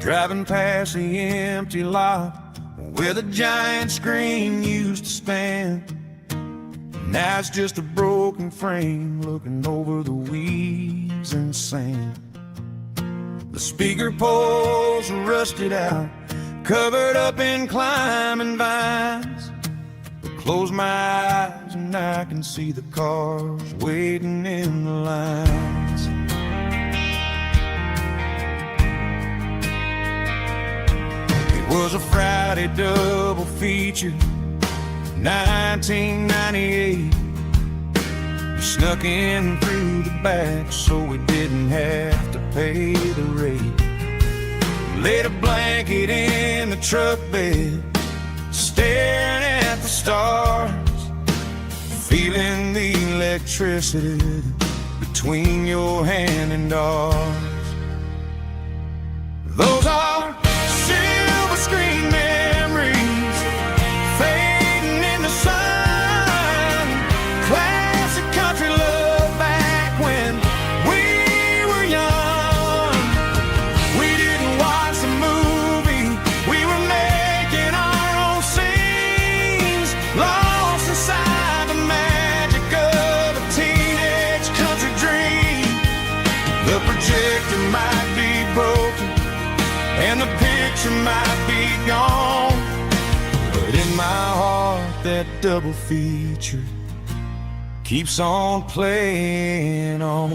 driving past the empty lot where the giant screen used to stand. Now it's just a broken frame looking over the weeds and sand. The speaker poles are rusted out, covered up in climbing vines. But close my eyes and I can see the cars waiting in the lines. It was a Friday double feature, 1998. We snuck in through the back so we didn't have to pay the rate. Laid a blanket in the truck bed, staring at the stars, feeling the electricity between your hand and ours. Those are silver screen memories fading in the sun. Classic country love back when we were young. We didn't watch the movie, we were making our own scenes, lost inside the magic of a teenage country dream. The projector might be broken and the picture might be gone, but in my heart that double feature keeps on playing on.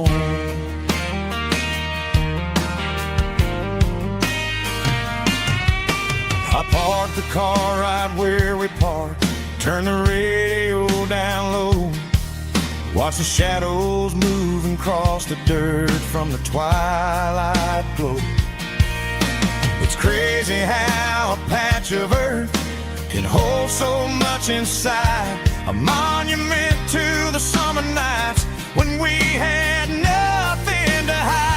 I parked the car right where we parked, turned the radio down low, watch the shadows move and cross the dirt from the twilight glow. It's crazy how a patch of earth can hold so much inside, a monument to the summer nights when we had nothing to hide.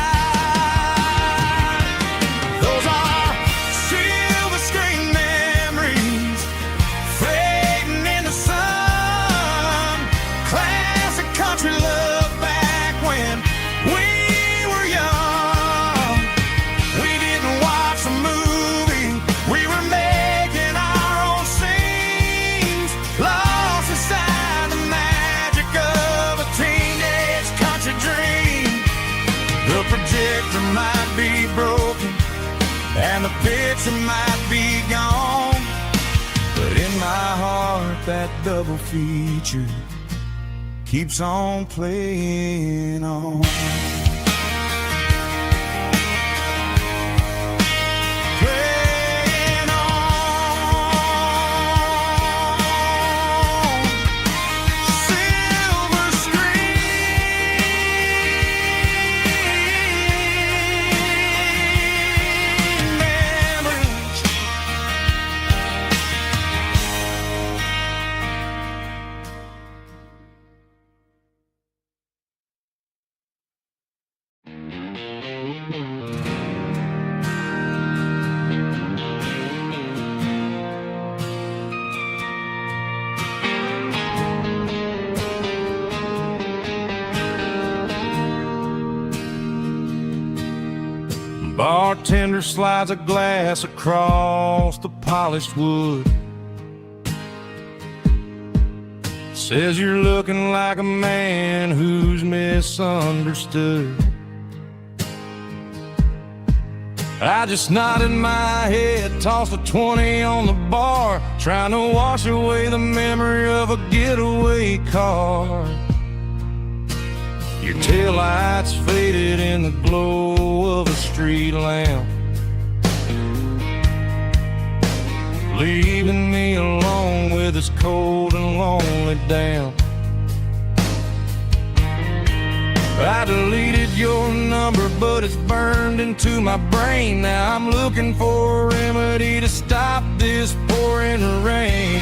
Those are silver screen memories fading in the sun. Classic country love back when we were young. We didn't watch the movie, we were making our own scenes, lost inside the magic of a teenage country dream. The projector might be broken and the picture might be gone, but in my heart that double feature keeps on playing on. Playing on. Silver screen memories. Bartender slides a glass across the polished wood, says you're looking like a man who's misunderstood. I just nodded my head, tossed a 20 on the bar, trying to wash away the memory of a getaway car. Your taillights faded in the glow of a street lamp, leaving me alone with this cold and lonely damp. I deleted your number, but it's burned into my brain. Now I'm looking for a remedy to stop this pouring rain.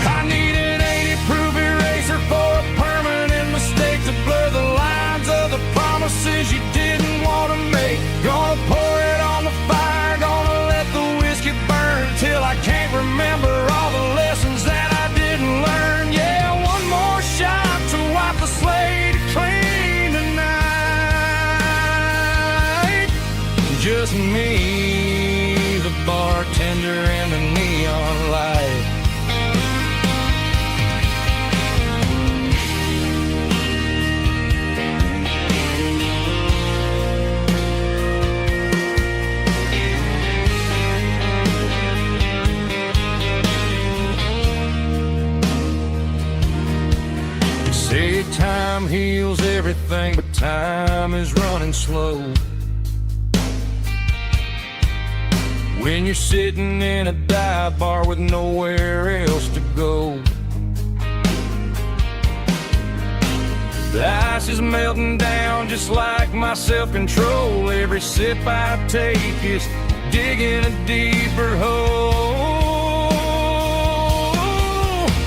I need an 80-proof eraser for a permanent mistake to blur the lines of the promises you didn't want to make. Gonna pour it on the fire, gonna let the whiskey burn till I can't remember all the lessons that I didn't learn. Yeah, one more shot to wipe the slate clean tonight. say time heals everything, but time is running slow. When you're sitting in a dive bar with nowhere else to go, the ice is melting down just like my self-control. Every sip I take is digging a deeper hole.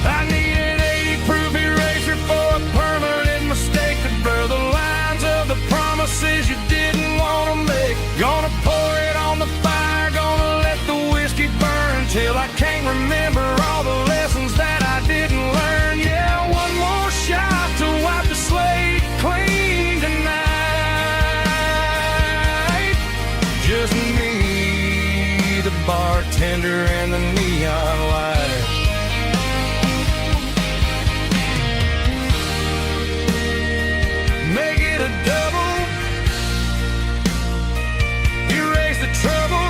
I need an 80-proof eraser for a permanent mistake to blur the lines of the promises you didn't want to make. Gonna pour it on the fire, gonna let the whiskey burn till I can't remember all the lessons that I didn't learn. Yeah, one more shot to wipe the slate clean tonight. Just me, the bartender, and the neon light. Make it a double, erase the trouble.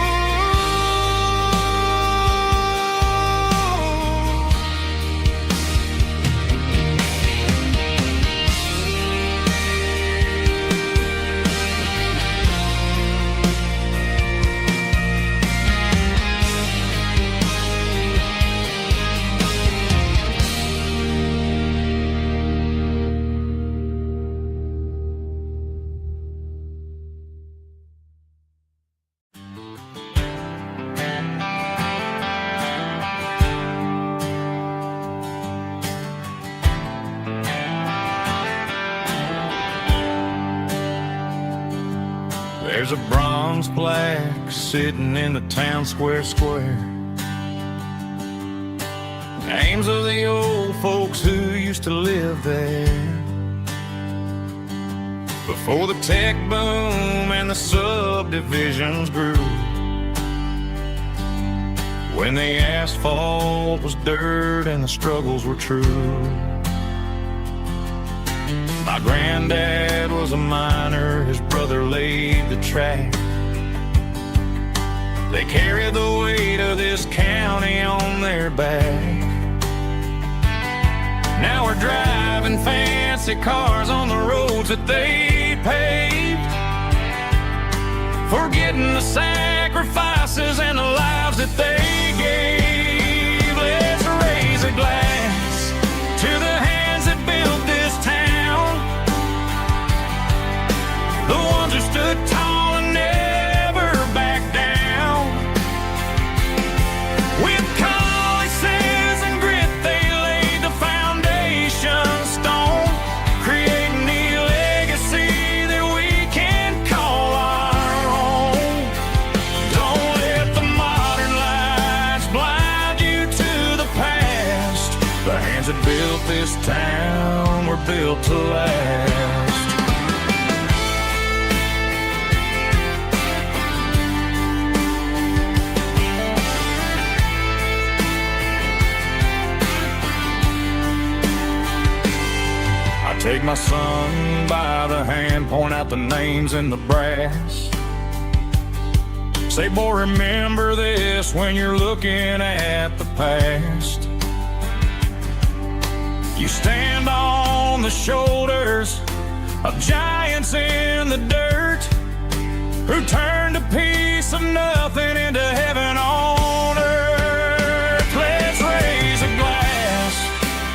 There's a bronze plaque sitting in the town square. Names of the old folks who used to live there before the tech boom and the subdivisions grew, when the asphalt was dirt and the struggles were true. My granddad was a miner, his brother laid the track. They carried the weight of this county on their back. Now we're driving fancy cars on the roads that they paved, forgetting the sacrifices and the lives that they gave. Let's raise a glass to the hands that built this town, the ones who stood tall and never backed down. With calluses and grit they laid the foundation stone, creating a legacy that we can call our own. Don't let the modern lights blind you to the past. The hands that built this town were built to last. Take my son by the hand, point out the names in the brass. Say, boy, remember this when you're looking at the past. You stand on the shoulders of giants in the dirt, who turned a piece of nothing into heaven on earth. Let's raise a glass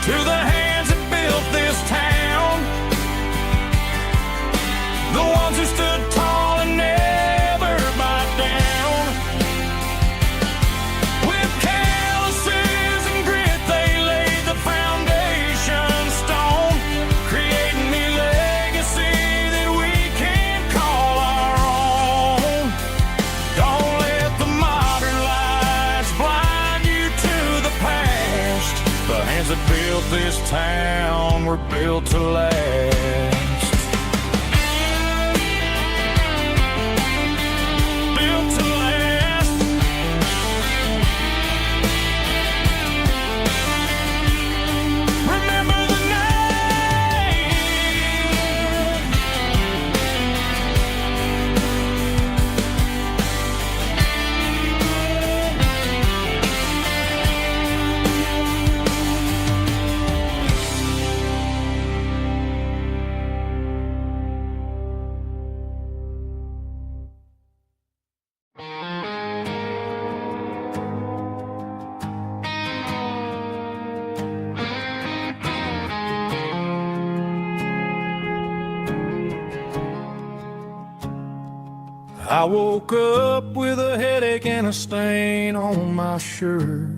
to the hands that built this town, the ones who stood tall and never backed down. With calluses and grit they laid the foundation stone, creating a legacy that we can call our own. Don't let the modern lights blind you to the past. The hands that built this town were built to last. I woke up with a headache and a stain on my shirt.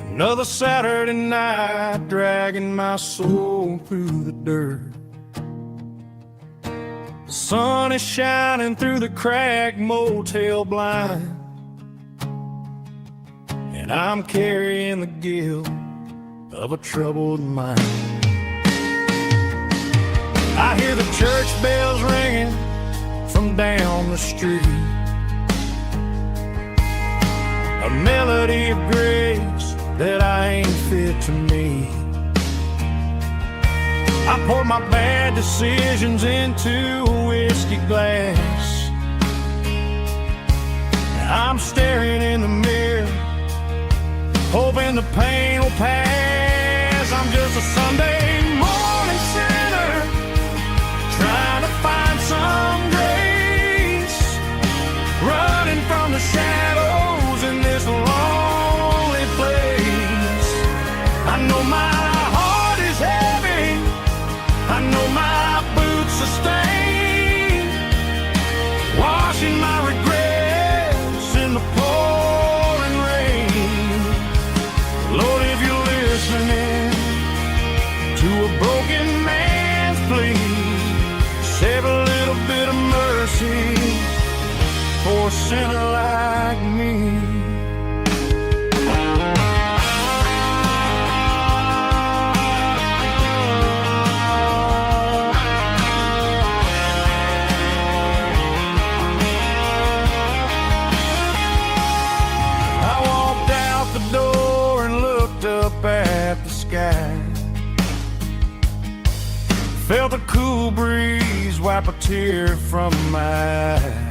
Another Saturday night dragging my soul through the dirt. The sun is shining through the cracked motel blind, and I'm carrying the guilt of a troubled mind. I hear the church bells ringing from down the street, a melody of grace that I ain't fit to meet. I pour my bad decisions into a whiskey glass. I'm staring in the mirror, hoping the pain will pass. I'm just a Sunday morning sinner, trying to find some grace, running from the shadows in this lonely place. I know my heart is heavy, I know my boots are stained, washing my regrets in the pouring rain. Lord, if you're listening to a broken man's plea, save a little bit of mercy for a sinner like me. I walked out the door and looked up at the sky, felt a cool breeze wipe a tear from my eye.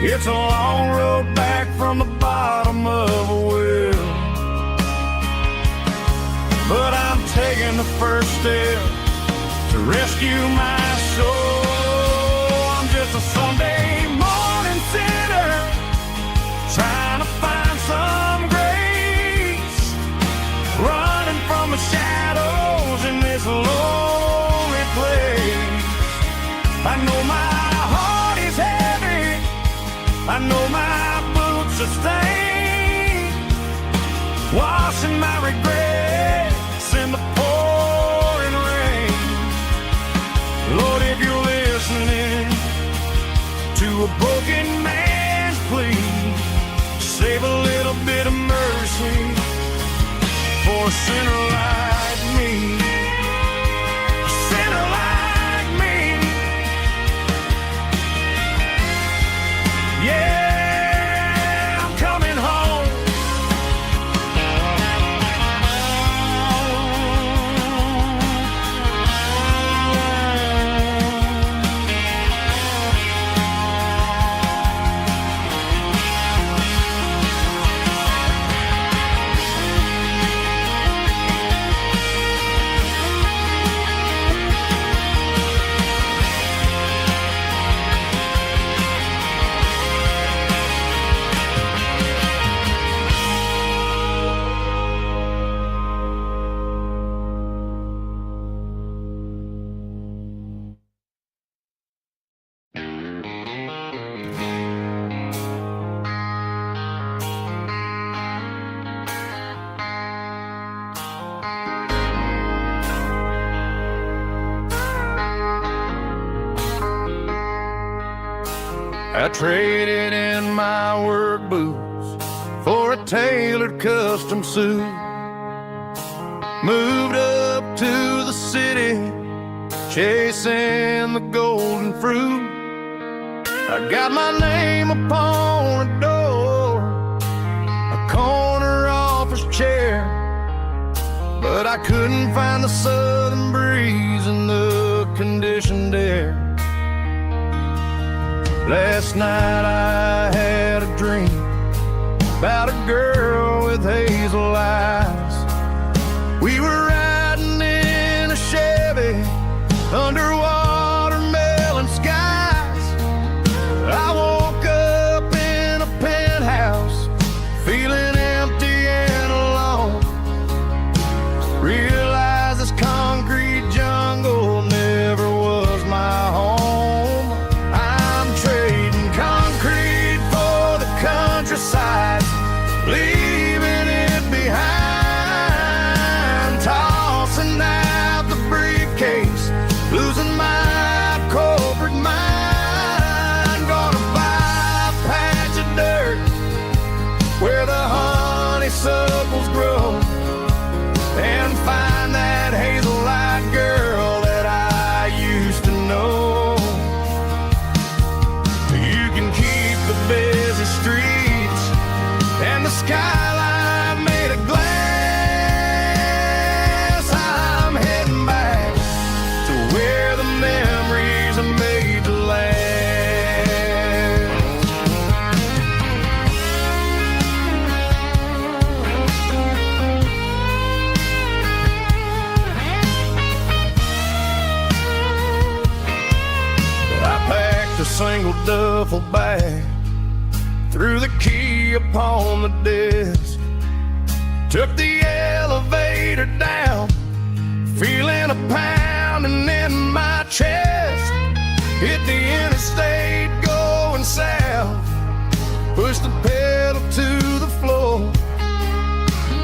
It's a long road back from the bottom of a well, but I'm taking the first step to rescue my soul. I'm just a Sunday morning sinner, trying to find some grace, running from the shadows in this lonely place. I know my heart is heavy, I know my boots are stained, washing my regrets in the pouring rain. Lord, if you're listening to a broken man's plea, save a little bit of mercy for a sinner like me. A sinner like me. Yeah, I'm coming home. I traded in my work boots for a tailored custom suit, moved up to the city, chasing the golden fruit. I got my name upon a door, a corner office chair, but I couldn't find the southern breeze in the conditioned air. Last night I had a dream about a girl with hazel eyes. We were riding in a Chevy under watermelon skies. I woke up in a penthouse feeling empty and alone. Realized this concrete jungle never was my honeysuckles grow and find that hazel-eyed girl that I used to know. You can keep the busy streets and the skyline made of glass. I'm heading back to where the memories are made to last. A single duffel bag, threw the key upon the desk, took the elevator down, feeling a pounding in my chest. Hit the interstate going south, pushed the pedal to the floor.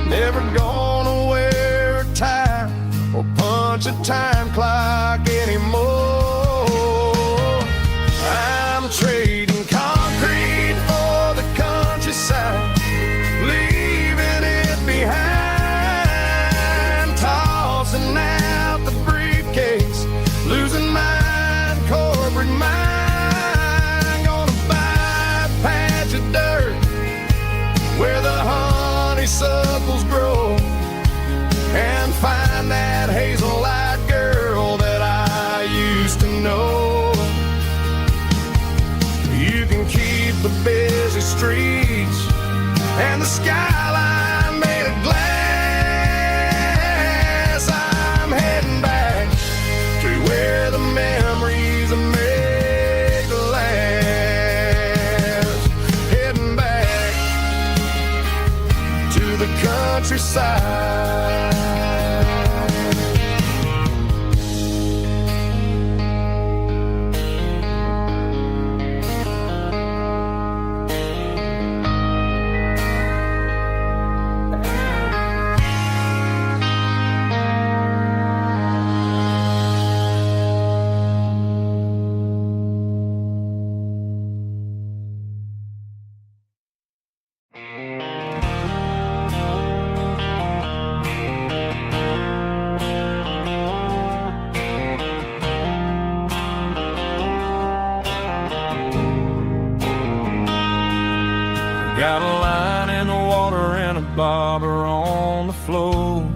Never gonna wear a tie or punch a time clock anymore. I'm trading concrete for the countryside, leaving it behind, tossing out the briefcase, losing my corporate mind. Gonna buy a patch of dirt where the honeysuckles grow and find that hazel-eyed girl that I used to know. You can keep the busy streets and the skyline made of glass. I'm heading back to where the memories are made to last. Heading back to the countryside. Got a line in the water and a bobber on the floor,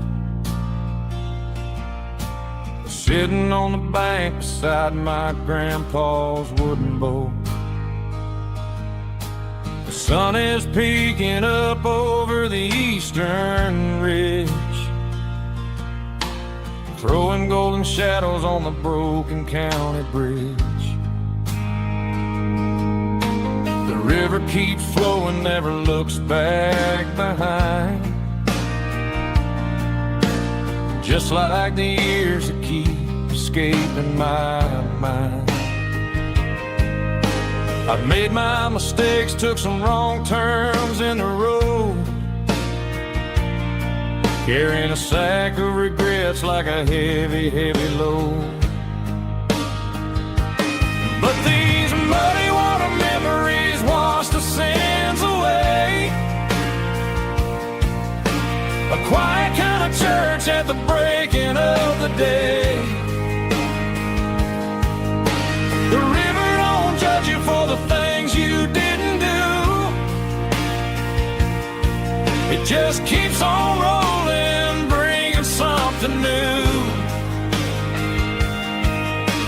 sitting on the bank beside my grandpa's wooden boat. The sun is peeking up over the eastern ridge, throwing golden shadows on the broken county bridge. The river keeps flowing, never looks back behind, just like the years that keep escaping my mind. I've made my mistakes, took some wrong turns in the road, carrying a sack of regrets like a heavy, heavy load. But these muddy water memories wash the sins away. A quiet kind of church at the breaking of the day. The river don't judge you for the things you didn't do. It just keeps on rolling, bringing something new.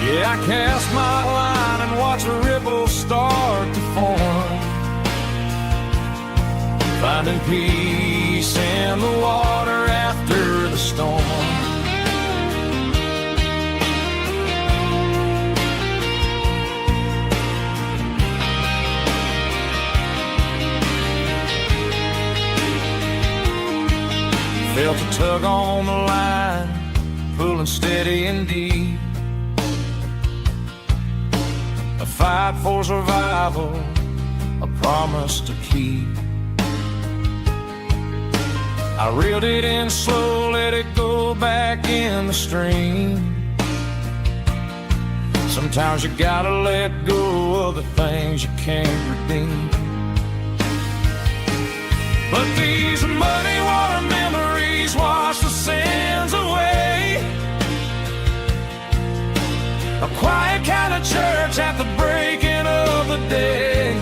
Yeah, I cast my line and watch a ripple start to form, finding peace in the water after the storm. Felt a tug on the line, pulling steady and deep. A fight for survival, a promise to keep. I reeled it in slow, let it go back in the stream. Sometimes you gotta let go of the things you can't redeem. But these muddy water memories wash the sins away. A quiet kind of church at the breaking of the day.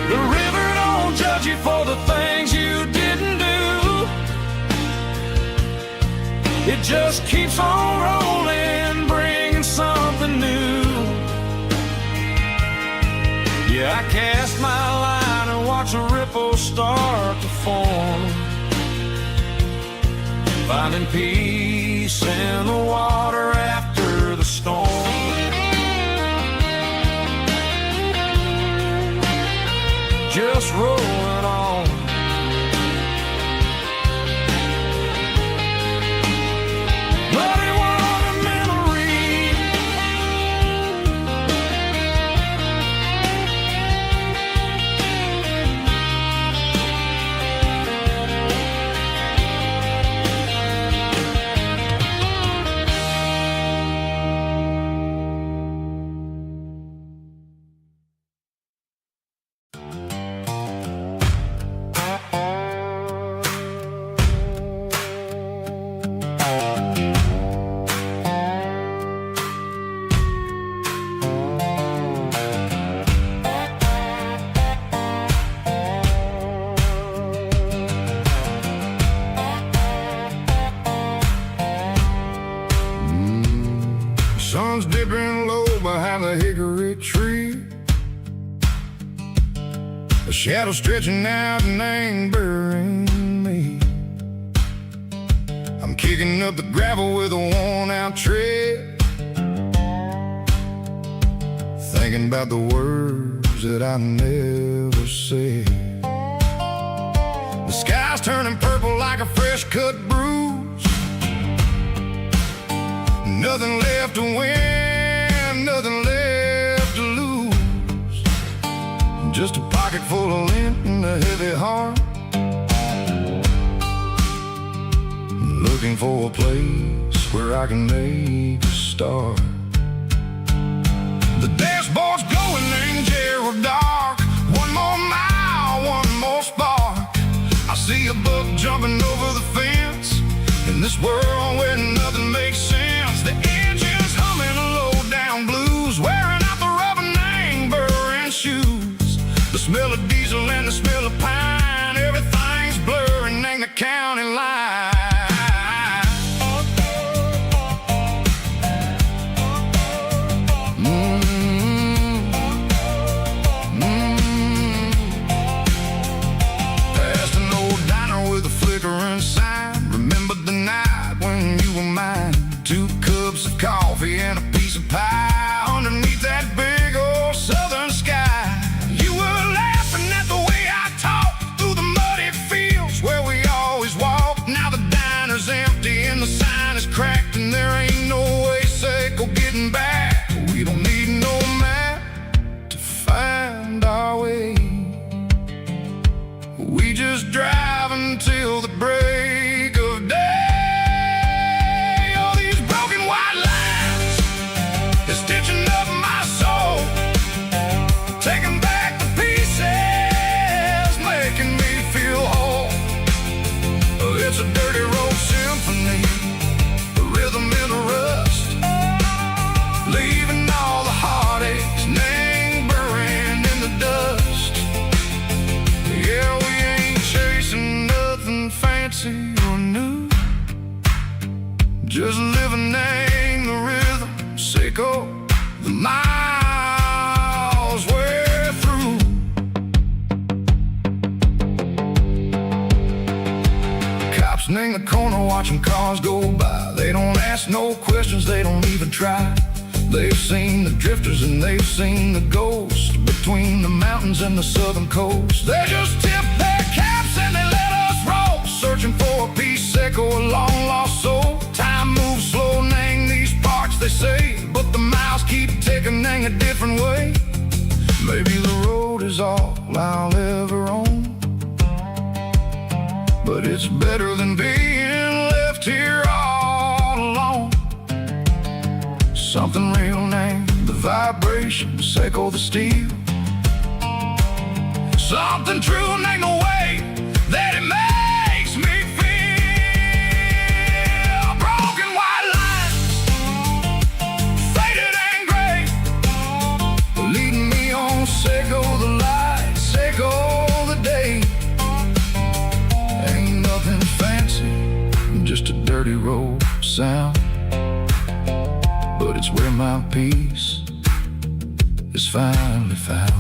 The river don't judge you for the things you didn't do. It just keeps on rolling, bringing something new. Yeah, I cast my line and watch a ripple start to form, finding peace in the water after the storm. Just rolling on. Muddy water memory. Sun's dipping low behind the hickory tree. A shadow stretching out and angering me. I'm kicking up the gravel with a worn-out tread, thinking about the words that I never said. The sky's turning purple like a fresh-cut bruise. Nothing left to win, nothing left to lose. Just a pocket full of lint and a heavy heart, looking for a place where I can make a start. The dashboard's glowing in Gerald dark. One more mile, one more spark. I see a buck jumping over the fence in this world where nothing makes sense. The engine's humming a low-down blues, wearing out the rubber-name burring shoes. The smell of diesel and the smell of pine, everything's blurring in the county line. Past an old diner with a flickering sign. Remember the night when you were mine. 2 cups of coffee and a piece of pie underneath that big old southern sky. You were laughing at the way I talked through the muddy fields where we always walked. Now the diner's empty and the sign is cracked, and there ain't no way safe or getting back. We don't need no map to find our way. We just drive until the break of day. Stitching up my soul, taking back the pieces, making me feel whole. It's a dirty road symphony, a rhythm in the rust, leaving all the heartaches lingering in the dust. Yeah, we ain't chasing nothing fancy or new, just living in the rhythm, sicko. The miles we're through. Cops in the corner watching cars go by. They don't ask no questions, they don't even try. They've seen the drifters and they've seen the ghosts between the mountains and the southern coast. They just tip their caps and they let us roll, searching for a piece or a long lost soul. Time moves slow, nang these parts they say, but the miles keep ticking in a different way. Maybe the road is all I'll ever own, but it's better than being left here all alone. Something real named the vibration, echo the steel. Something true and ain't no way that it makes me feel. Broken white lines, faded and gray, leading me on, Seiko the light, Seiko the day. Ain't nothing fancy, just a dirty road sound, but it's where my peace is finally found.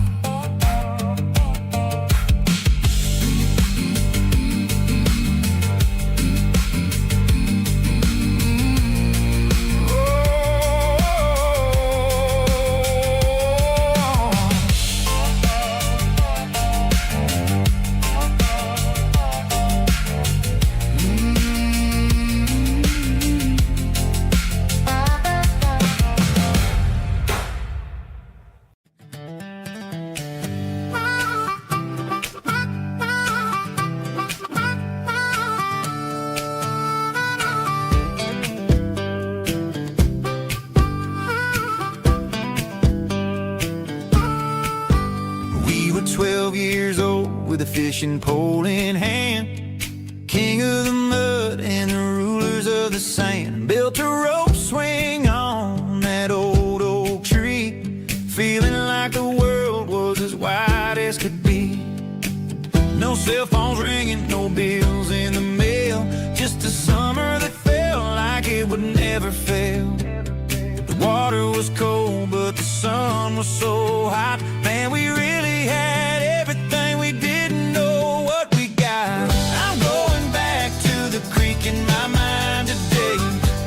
We were 12 years old with a fishing pole in hand, king of the mud and the rulers of the sand. Built a rope swing on that old oak tree, feeling like the world was as wide as could be. No cell phones ringing, no bills in the mail, just a summer that felt like it would never fail. The water was cold, but the sun was so hot. Man, we really had everything, we didn't know what we got. I'm going back to the creek in my mind today,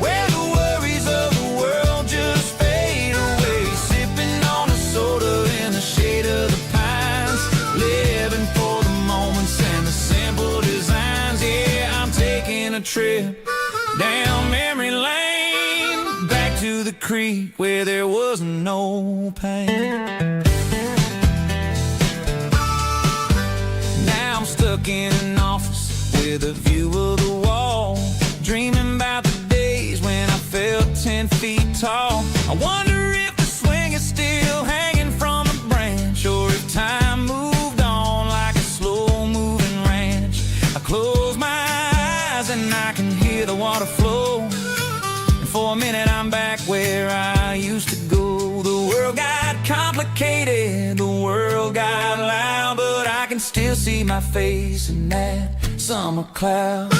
where the worries of the world just fade away. Sipping on a soda in the shade of the pines, living for the moments and the simple designs. Yeah, I'm taking a trip down memory lane, back to the creek where there was no pain. Now I'm stuck in an office with a view of the wall, dreaming about the days when I felt 10 feet tall. I wonder if the swing is still hanging from a branch, or if time moved on like a slow-moving ranch. I close my eyes and I can hear the water flow, and for a minute I'm back where I used to go. The world got complicated, the world got loud, but I can still see my face in that summer cloud.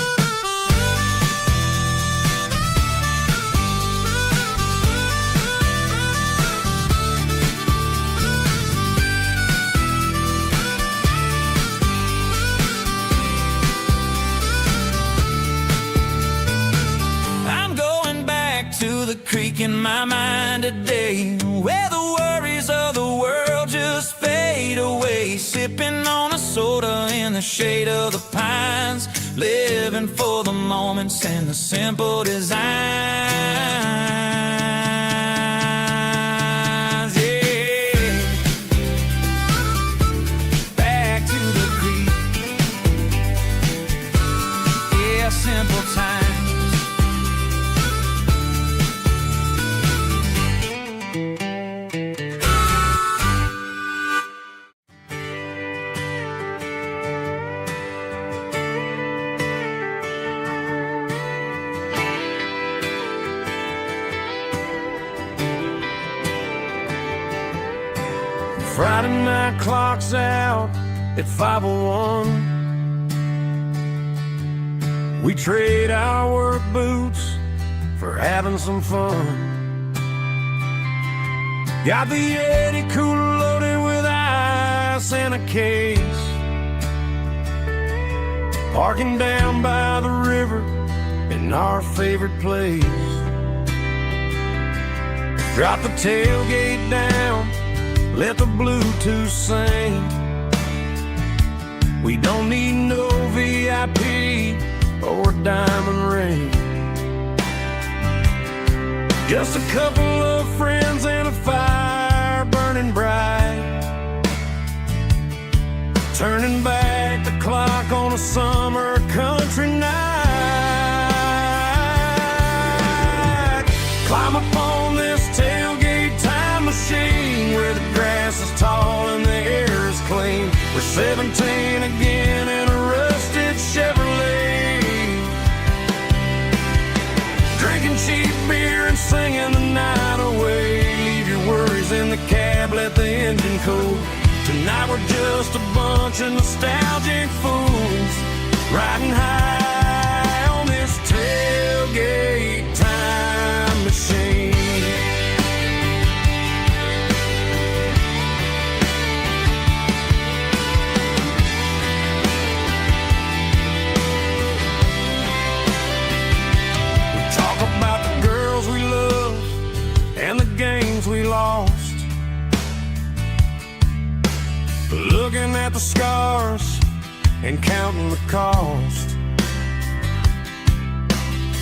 I'm going back to the creek in my mind today, where the worries of the world just fade away. Sipping on a soda in the shade of the pines, living for the moments and the simple designs. Yeah, back to the creek. Yeah, simple times. Friday night clock's out at 5:01. We trade our work boots for having some fun. Got the Yeti cooler loaded with ice and a case, parking down by the river in our favorite place. Drop the tailgate down, let the Bluetooth sing. We don't need no VIP or a diamond ring, just a couple of friends and a fire burning bright, turning back the clock on a summer country night. Climb up on this tailgate time machine, where the grass is tall and the air is clean, where 17 again in a rusted Chevrolet, drinking cheap beer and singing the night away. Leave your worries in the cab, let the engine cool. Tonight we're just a bunch of nostalgic fools, riding high on this tailgate time machine. We talk about the girls we love and the games we lost, looking at the scars and counting the cost.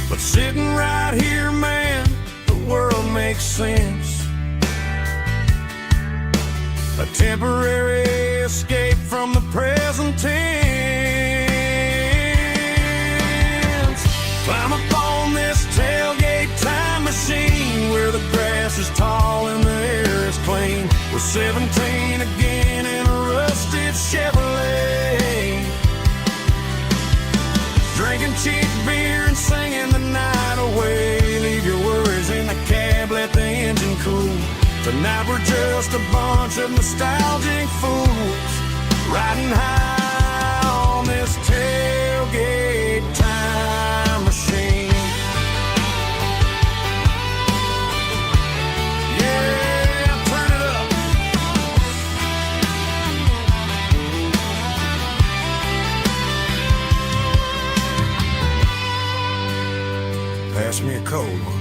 But sitting right here, man, the world makes sense. A temporary escape from the present tense. Climb up on this tailgate time machine, where the grass is tall and the air is clean. We're 17 again in a rusted Chevrolet, drinking cheap beer and singing the night away. Leave your worries in the cab, let the engine cool. Tonight we're just a bunch of nostalgic fools, riding high on this tailgate time machine. Yeah, turn it up. Pass me a cold one.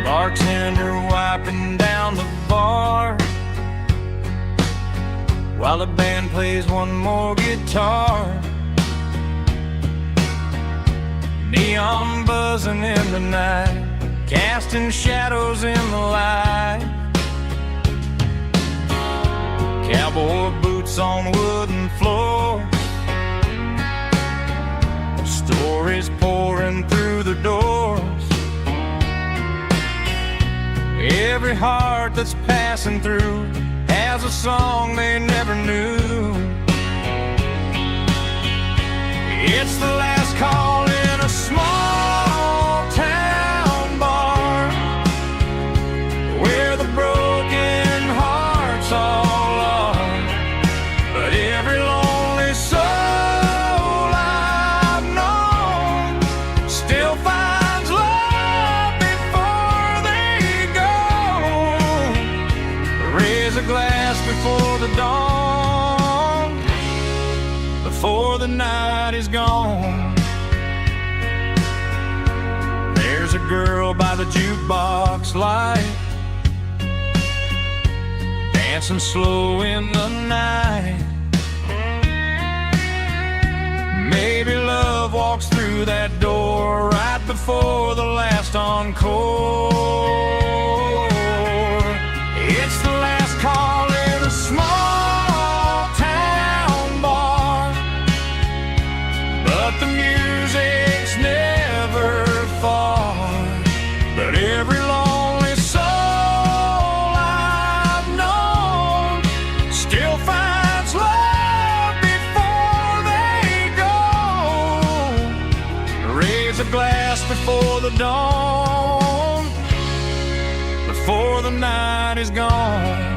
Bartender wiping down the bar while the band plays one more guitar. Neon buzzing in the night, casting shadows in the light. Cowboy boots on wooden floors, stories pouring through the doors. Every heart that's passing through has a song they never knew. It's the last call in a small town bar, where the broken hearts all are. But every lonely soul I've known still finds love before they go. Raise a glass before the dawn, before the night is gone. There's a girl by the jukebox light, dancing slow in the night. Maybe love walks through that door right before the last encore. It's the last call in a small town bar, but the music's never far. But every lonely soul I've known still finds love before they go. Raise a glass before the dawn, before the night is gone.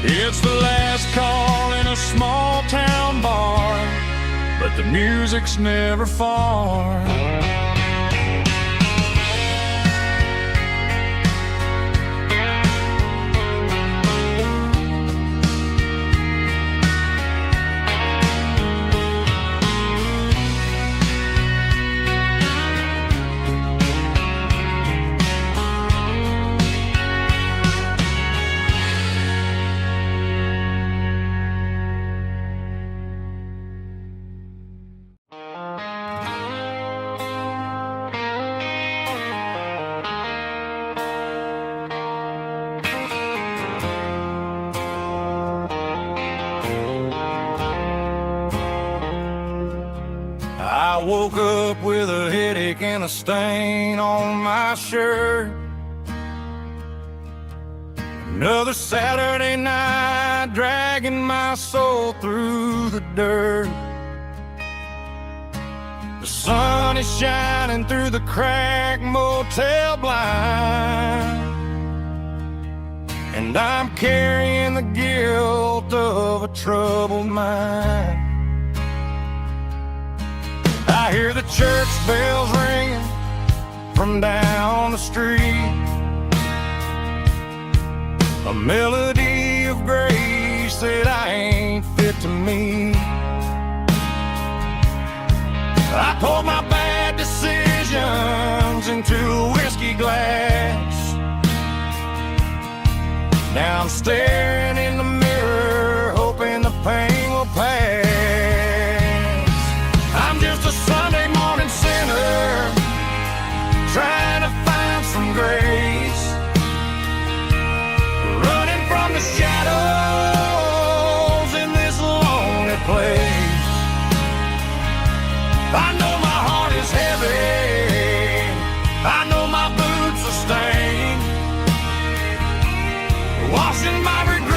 It's the last call in a small town bar, but the music's never far. woke up with a headache and a stain on my shirt. Another Saturday night, dragging my soul through the dirt. The sun is shining through the cracked motel blind, and I'm carrying the guilt of a troubled mind. I hear the church bells ringing from down the street, a melody of grace that I ain't fit to meet. I poured my bad decisions into a whiskey glass. Now I'm staring in the mirror, hoping the pain will pass. I'm just a Sunday morning sinner, trying to find some grace, running from the shadows in this lonely place. I know my heart is heavy, I know my boots are stained, washing my regrets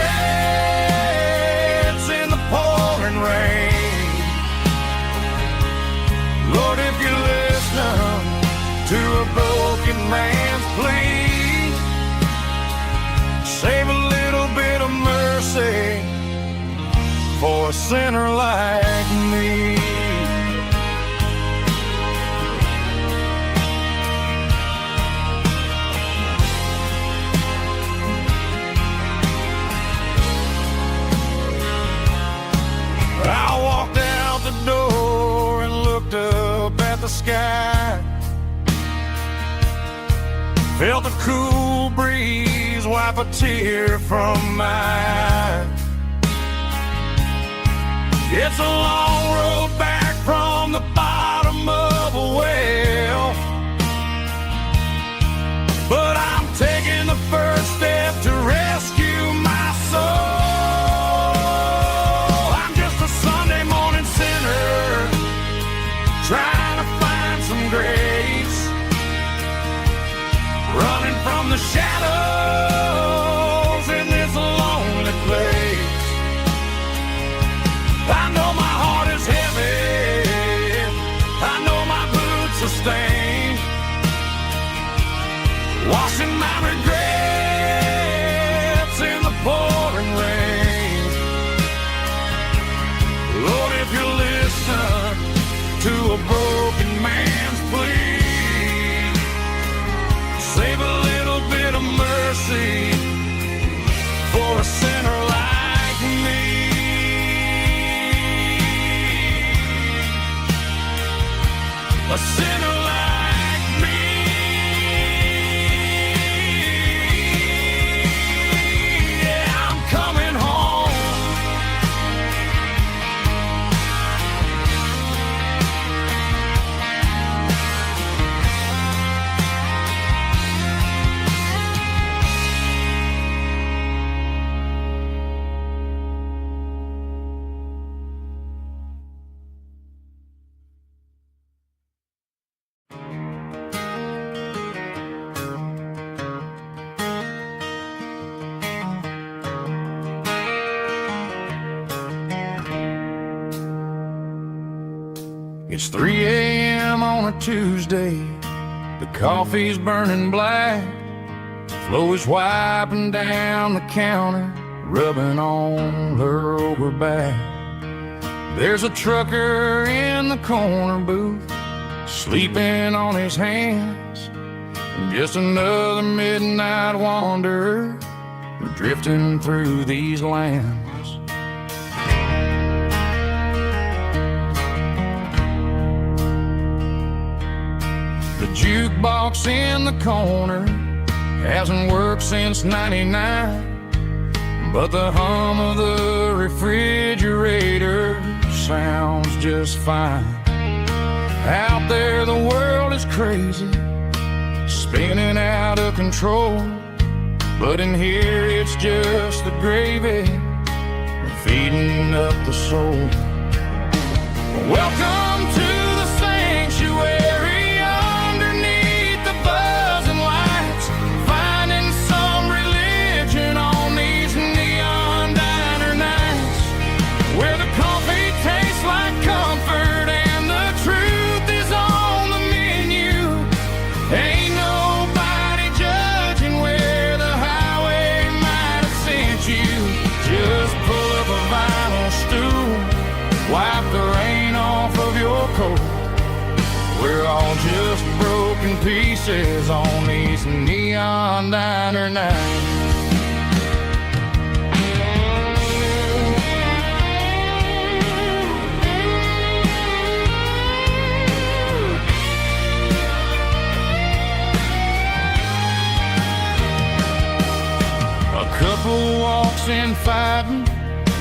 in the pouring rain. Lord, if you listen to a broken man's plea, save a little bit of mercy for a sinner like me. I walked out the door and looked up at the sky, felt the cool breeze wipe a tear from my eye. It's a long road back from the bottom of a well, but I'm taking the first step to rescue my soul. Trying to find some grace, running from the shadows in this lonely place. I know my heart is heavy, I know my boots are stained, washing my regrets in the pouring rain. Lord, if you listen to a broken man's plea, save a little bit of mercy for a sinner like me. A sinner like me. Yeah, I'm coming home. It's 3 a.m. on a Tuesday, the coffee's burning black, Flo is wiping down the counter, rubbing on her over back. There's a trucker in the corner booth, sleeping on his hands, just another midnight wanderer drifting through these lands. The jukebox in the corner hasn't worked since '99, but the hum of the refrigerator sounds just fine. Out there the world is crazy, spinning out of control, but in here it's just the gravy feeding up the soul. Welcome to the sand. pieces on these neon diner nights. Couple walks in fighting,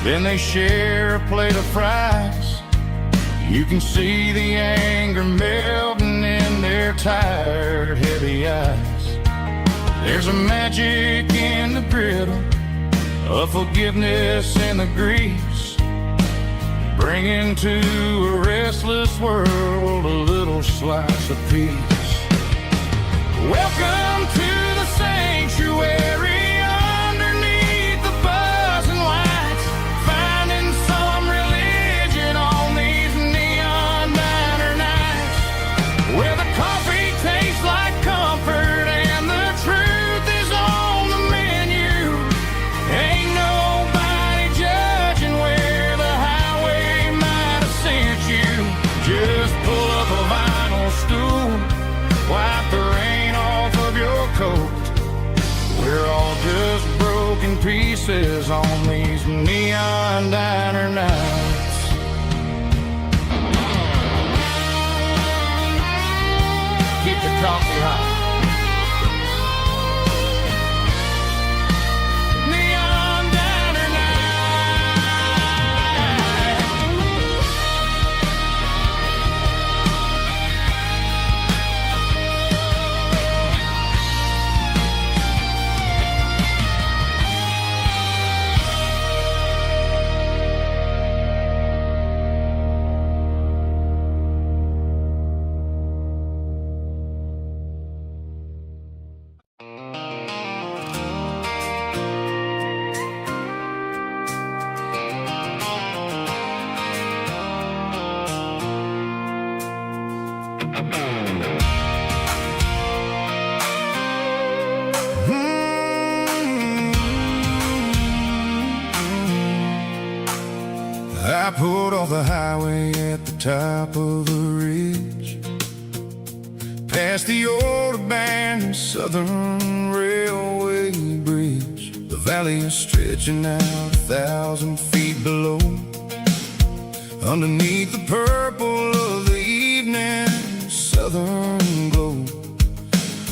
then they share a plate of fries. You can see the anger melting in their tired, heavy eyes. There's a magic in the griddle, a forgiveness in the grease, bringing to a restless world a little slice of peace. Welcome to the sanctuary. Pieces on these neon diner nights. Keep the coffee hot. I pulled off the highway at the top of a ridge, past the old abandoned Southern Railway bridge. The valley is stretching out 1,000 feet below, underneath the purple of the evening southern glow.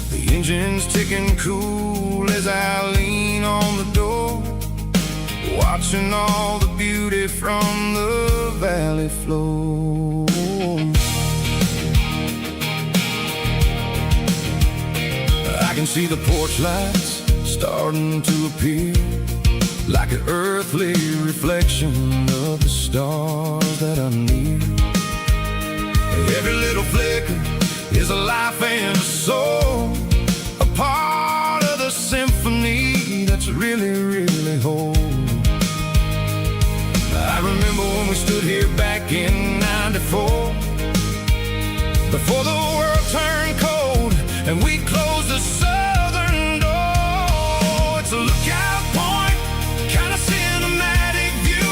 The engine's ticking cool as I lean on the door, watching all the beauty from the valley flow. I can see the porch lights starting to appear, like an earthly reflection of the stars that are near. Every little flicker is a life and a soul, a part of the symphony that's really, really whole. I remember when we stood here back in '94, before the world turned cold and we closed the southern door. It's a lookout point, kind of cinematic view,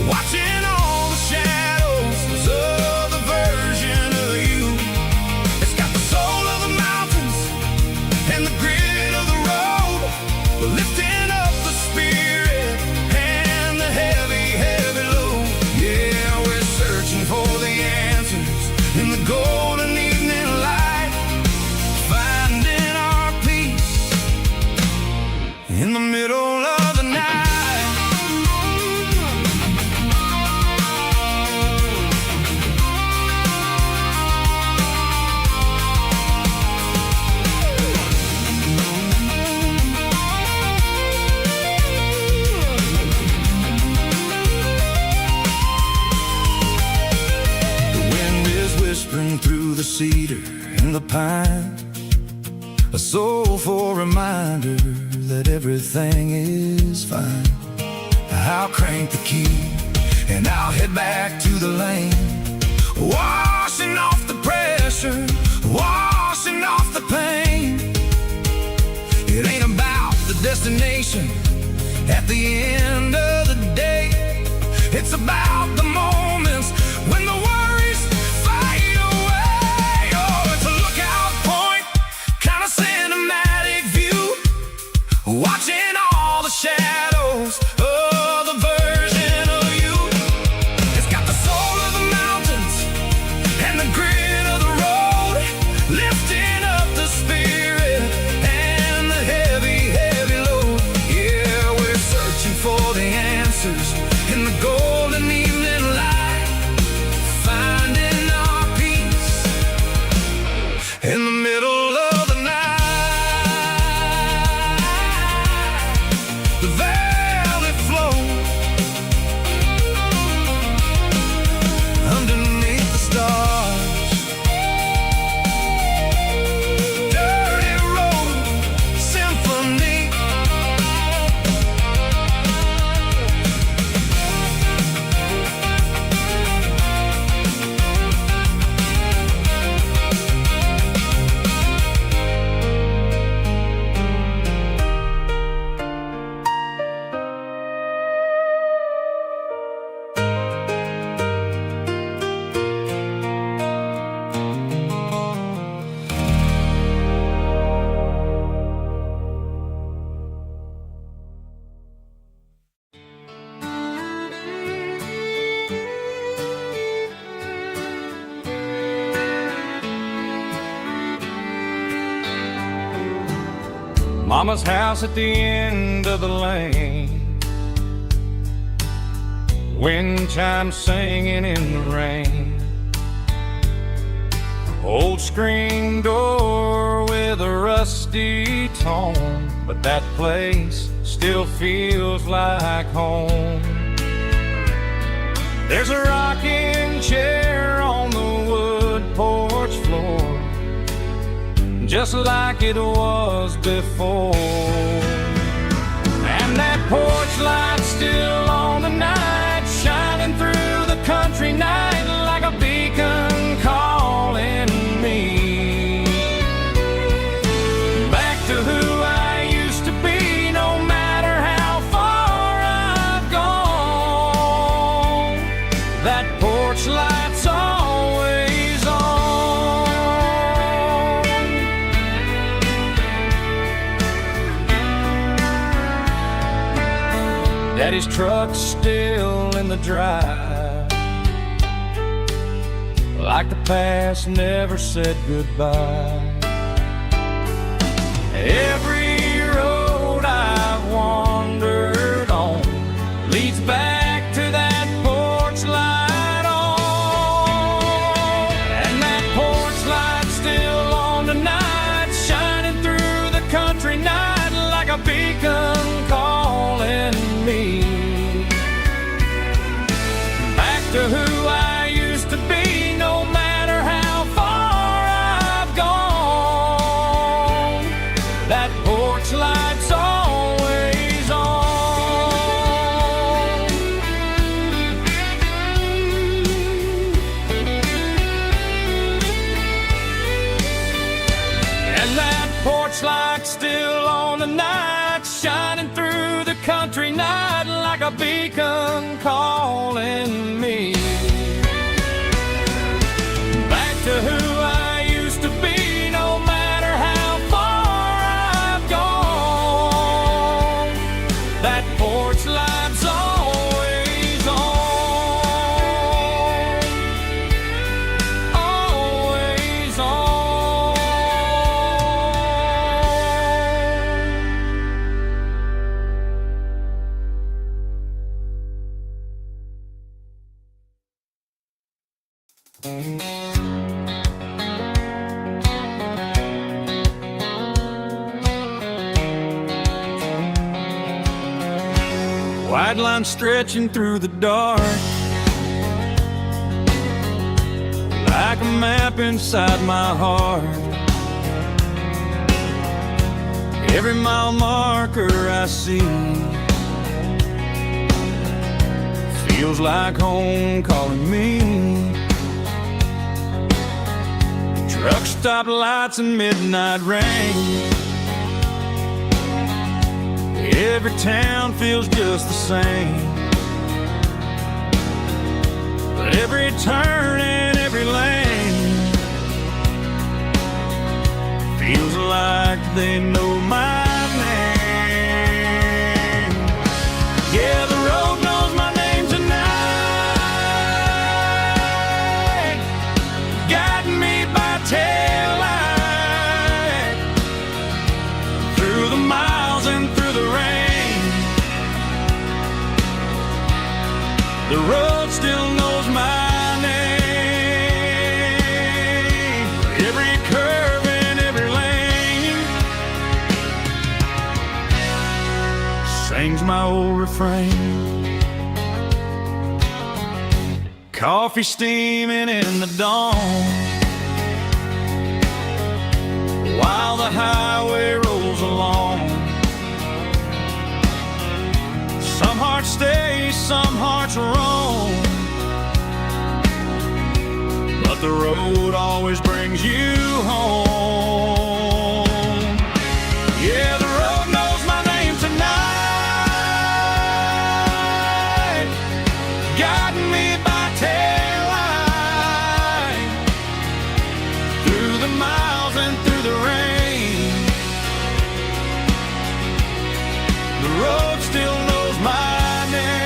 watching all the shadows of the version of you. It's got the soul of the mountains and the grit of the road, lifting up the spirit and the heavy, heavy load. Yeah, we're searching for the answers in the golden evening light, finding our peace in the middle of the night. Whispering through the cedar and the pine, a soulful reminder that everything is fine. I'll crank the key and I'll head back to the lane, washing off the pressure, washing off the pain. It ain't about the destination at the end of the day, it's about the moments when the worries fade away. Oh, it's a lookout point, watching all the shadows of the version of you. It's got the soul of the mountains and the grit of the road, lifting up the spirit and the heavy, heavy load. Yeah, we're searching for the answers in the golden evening light, finding our peace in the middle of the night. The valley flows underneath the stars. Dirty road symphony. Mama's house at the end of the lane, wind chimes singing in the rain. Old screen door with a rusty tone, but that place still feels like home. There's a rocking chair on the wood porch floor, just like it was before. And that porch light's still on tonight, shining through the country night like a beacon calling me back to who I used to be. No matter how far I've gone, that porch light's always on. Daddy's truck's still in the drive, like the past never said goodbye. Every road I've wandered on leads back to that porch light on. And that porch light's still on tonight, shining through the country night like a beacon calling me back to who I used to be. No matter how far I've gone, that porch light's always on. And that porch light's still on tonight, shining through the country night like a beacon calling me back to who I used to be. No matter how far I've gone, that porch light's always on, always on. White line stretching through the dark, like a map inside my heart. Every mile marker I see feels like home calling me. Truck stop lights and midnight rain, every town feels just the same. But every turn and every lane feels like they know my name. The road still knows my name. Every curve and every lane sings my old refrain. Coffee steaming in the dawn, while the highway rolls along. Some hearts stay, some hearts roam, but the road always brings you home. Yeah, the road knows my name tonight, guiding me by taillight, through the miles and through the rain. The road still knows my name.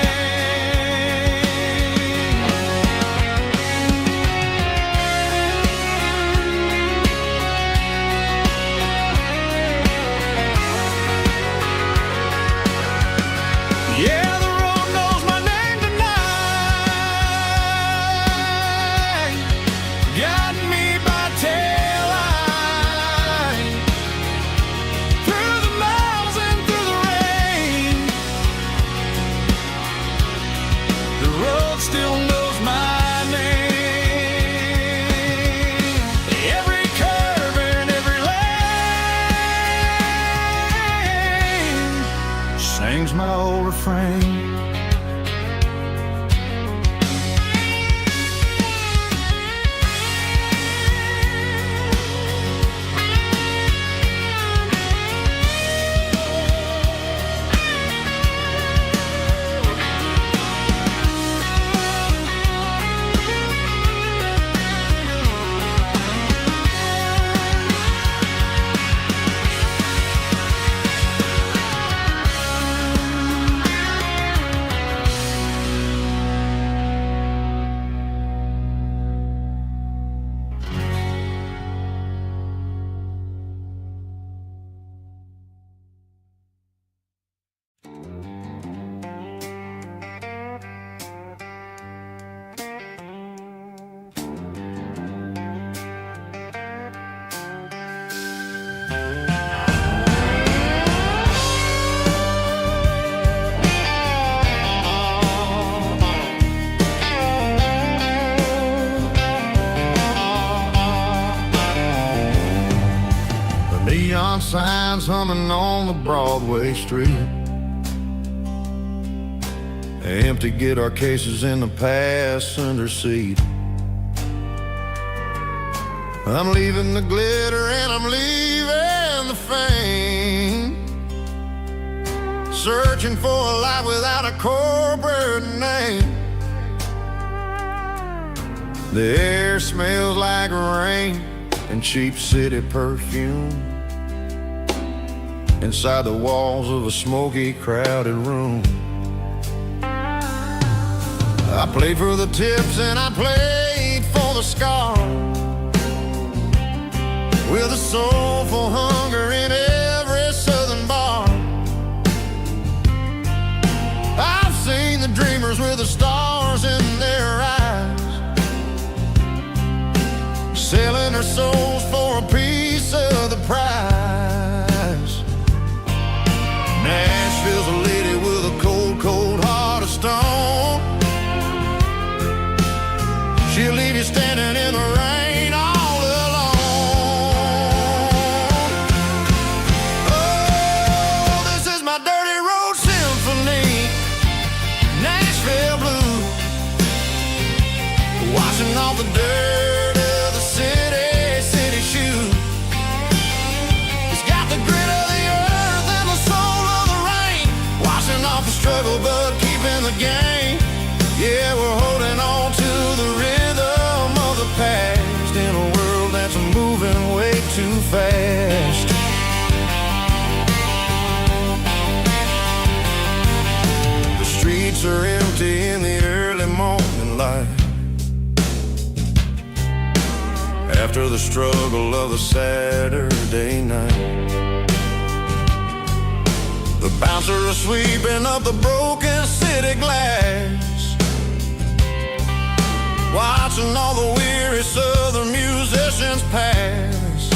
Yeah, the road knows my name tonight, guiding me by taillight, through the miles and through the rain. The road still knows my name. Every curve and every lane sings my old refrain. Neon signs humming on the Broadway street. Empty guitar cases in the passenger seat. I'm leaving the glitter and I'm leaving the fame, searching for a life without a corporate name. The air smells like rain and cheap city perfume inside the walls of a smoky, crowded room. I played for the tips and I played for the scars, with a soulful hunger in every southern bar. I've seen the dreamers with the stars in their eyes, selling their souls for a piece of the prize. Nashville's a lady with a cold, cold heart of stone. She'll leave you standing in the rain all alone. Oh, this is my dirty road symphony, Nashville blues, washing off the dirt of the city shoes. It's got the grit of the earth and the soul of the rain, washing off the struggle but keeping the game. Yeah, we're holding on to the rhythm of the past in a world that's moving way too fast. The streets are empty in the early morning light, after the struggle of the Saturday night. The bouncers are sweeping up the broken city glass, watching all the weary southern musicians pass.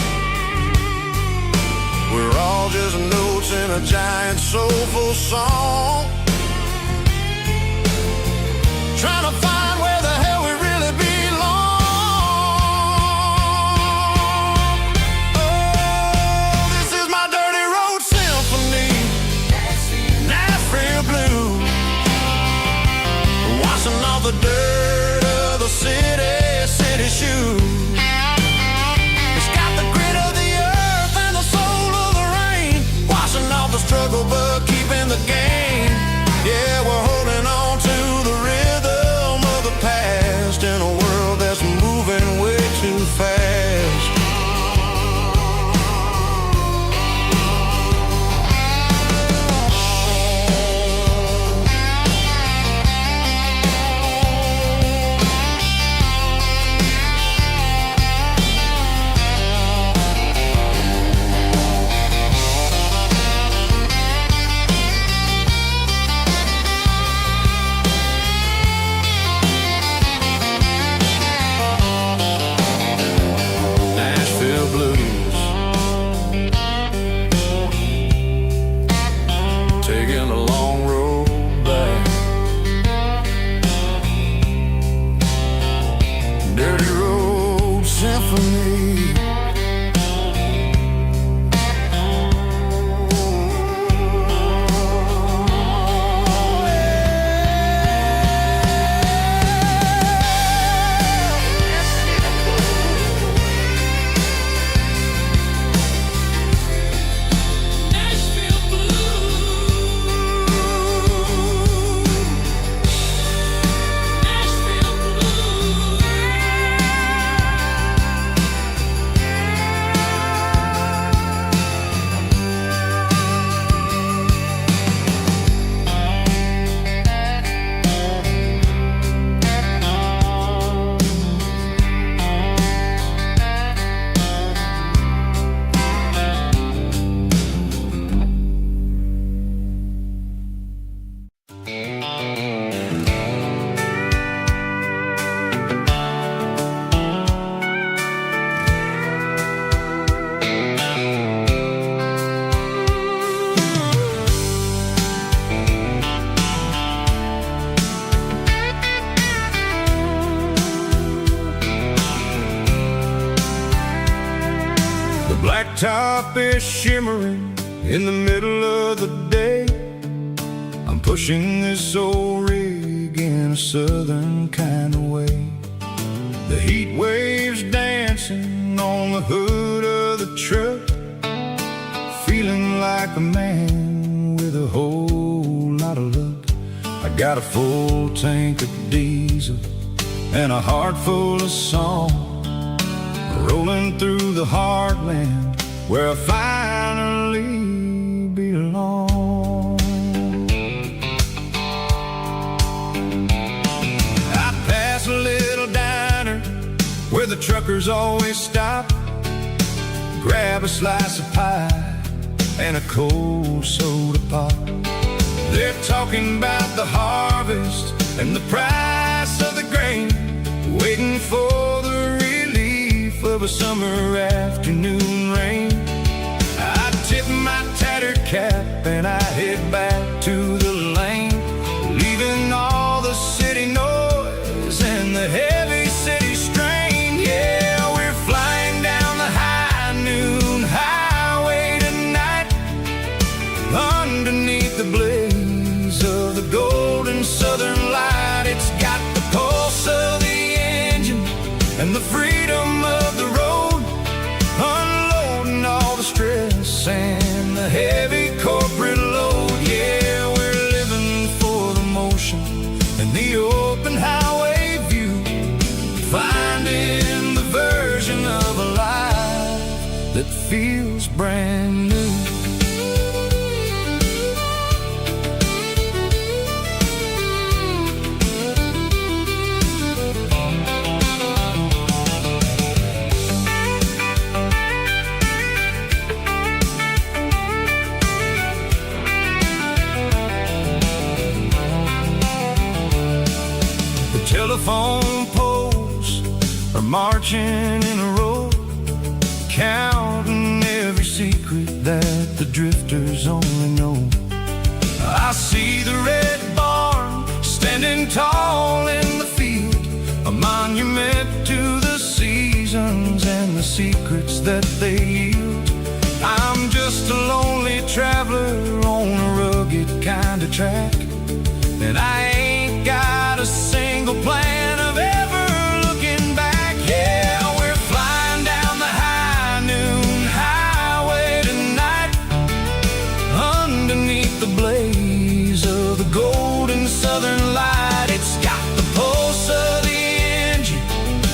We're all just notes in a giant soulful song, trying to find where the hell we really belong. Oh, this is my dirty road symphony, Nashville blues, washing off the dirt of the city shoes. It's got the grit of the earth and the soul of the rain, washing off the struggle but keeping the game. Yeah, we're holding on to the rhythm of the past in a world that's moving way too fast. Taking a long road back, dirty road symphony. Blacktop is shimmering in the middle of the day. I'm pushing this old rig in a southern kind of way. The heat waves dancing on the hood of the truck, feeling like a man with a whole lot of luck. I got a full tank of diesel and a heart full of song, rolling through the heartland where I finally belong. I pass a little diner where the truckers always stop, grab a slice of pie and a cold soda pop. They're talking about the harvest and the price of the grain, waiting for the relief of a summer afternoon rain. I tip my tattered cap and I head back to the lane, leaving all the city noise and the heavy city strain. Yeah, we're flying down the high noon highway tonight, underneath the blaze of the golden southern light. It's got the pulse of the engine and the freedom of the road, unloading all the stress and the heavy corporate load. Yeah, we're living for the motion and the open highway view, finding the version of a life that feels brand new. Telephone pole marching in a row, counting every secret that the drifters only know. I see the red barn standing tall in the field, a monument to the seasons and the secrets that they yield. I'm just a lonely traveler on a rugged kind of track, and I ain't got a single plan of ever looking back. Yeah, we're flying down the high noon highway tonight, underneath the blaze of the golden southern light. It's got the pulse of the engine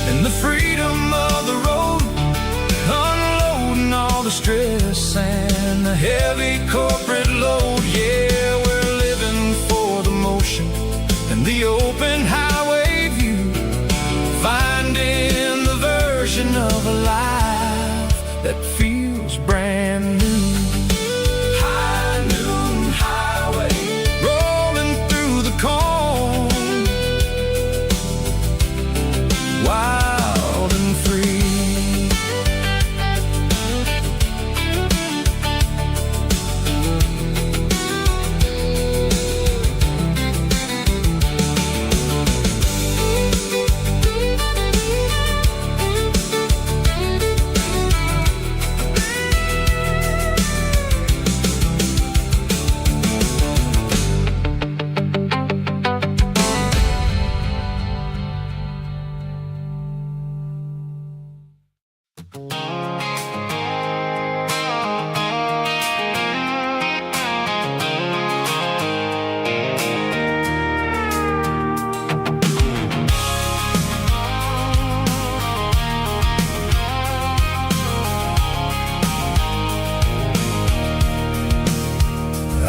and the freedom of the road, unloading all the stress and the heavy corporate load. Yeah, we're living for the motion and the open highway view, finding the version of a life that feels brand new. High noon highway, rolling through the corn, wild and free.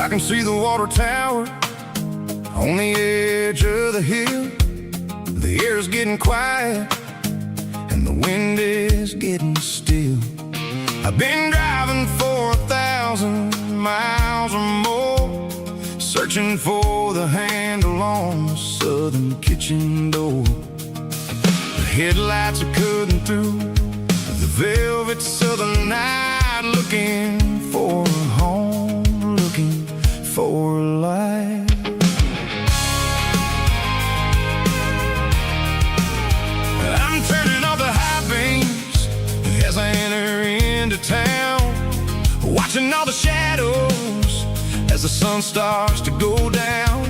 I can see the water tower on the edge of the hill. The air's getting quiet and the wind is getting still. I've been driving for 1,000 miles or more, searching for the handle on the southern kitchen door. The headlights are cutting through the velvet southern night, looking for a home, looking for life. I'm turning off the high beams as I enter into town, watching all the shadows as the sun starts to go down.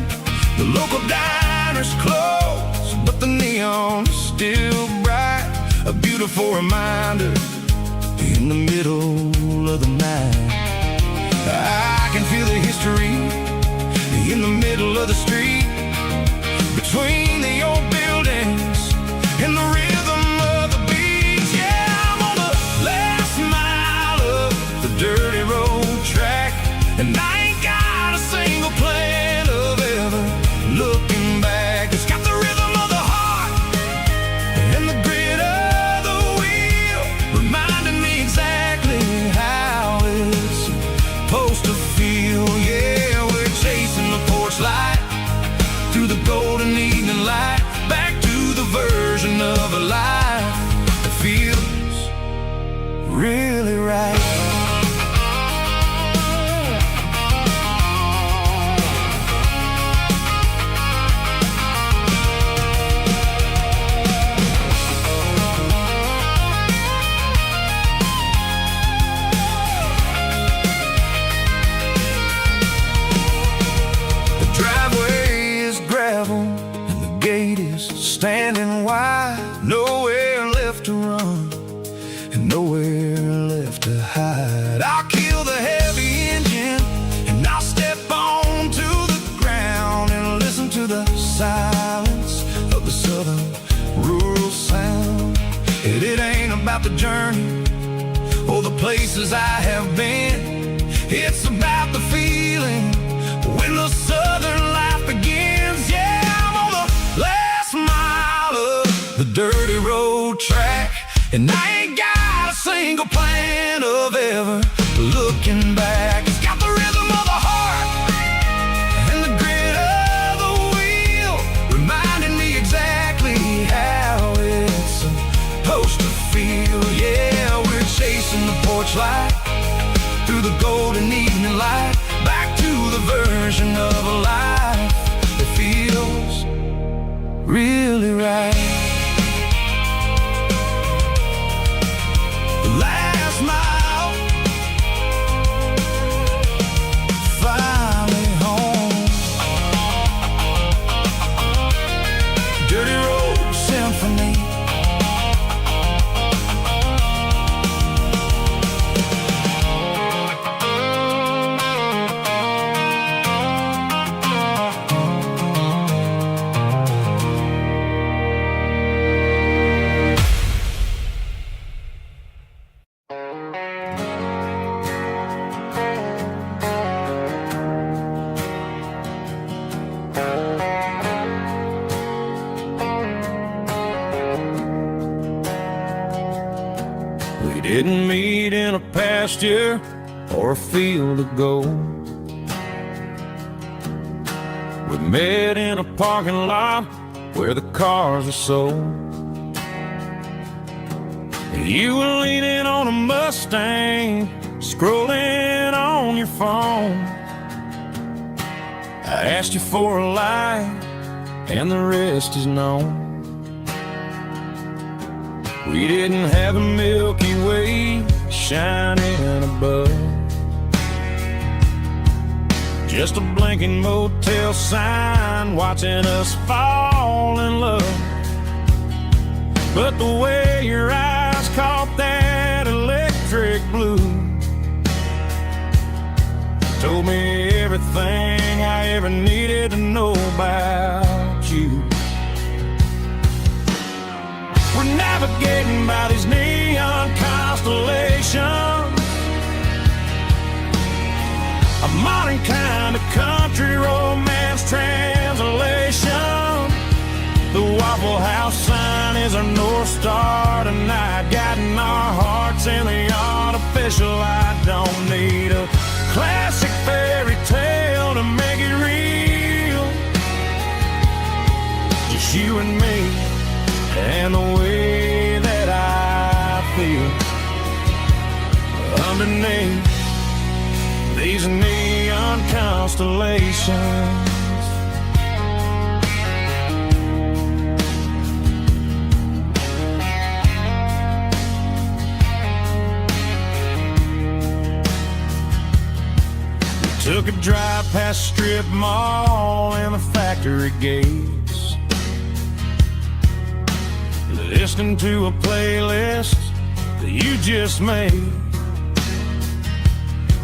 The local diner's closed, but the neon's still bright, a beautiful reminder in the middle of the night. I can feel the history in the middle of the street, between the old buildings and the rhythm of the beats. Yeah, I'm on the last mile of the dirty road track, and I ain't got a single plan of ever looking back. It's got the rhythm of the heart and the grit of the wheel, reminding me exactly how it's supposed to feel. Yeah, we're chasing the porch light through the golden evening light, back to the version of a life that feels really right. Standing wide, nowhere left to run and nowhere left to hide. I'll kill the heavy engine and I'll step onto the ground and listen to the silence of the southern rural sound. It ain't about the journey or the places I have been, it's about the feeling when the southern life begins. Yeah, I'm on the last mile of the dirty road track, and I ain't got a single plan of ever looking back. It's got the rhythm of the heart and the grit of the wheel, reminding me exactly how it's supposed torchlight through the golden evening light, back to the version of a life that feels really right. Last mile, finally home. Dirty road symphony. We didn't meet in a pasture or a field of gold. We met in a parking lot where the cars were sold. You were leaning on a Mustang, scrolling on your phone. I asked you for a light, and the rest is known. We didn't have the Milky Way shining above, just a blinking motel sign watching us fall in love. But the way your eyes caught that electric blue told me everything I ever needed to know about you. We're navigating by these neon constellations, a modern kind of country romance translation. The Waffle House sign is our North Star tonight, guiding our hearts in the artificial light. Don't need a classic fairy tale to make it real, just you and me and the way that I feel underneath these neon constellations. We took a drive past strip mall and the factory gates, listening to a playlist that you just made.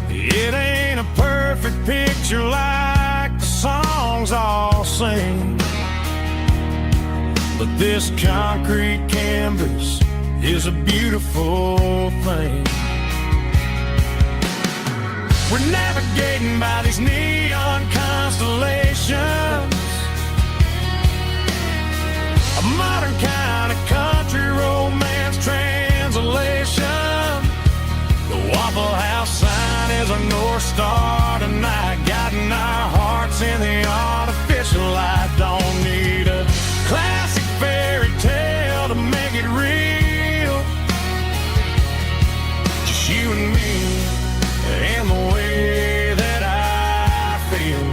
It ain't a perfect picture like the songs all sing, but this concrete canvas is a beautiful thing. We're navigating by these neon constellations, a modern kind of country romance translation. The Waffle House sign is our North Star tonight, guiding our hearts in the artificial light. Don't need a classic fairy tale to make it real, just you and me and the way that I feel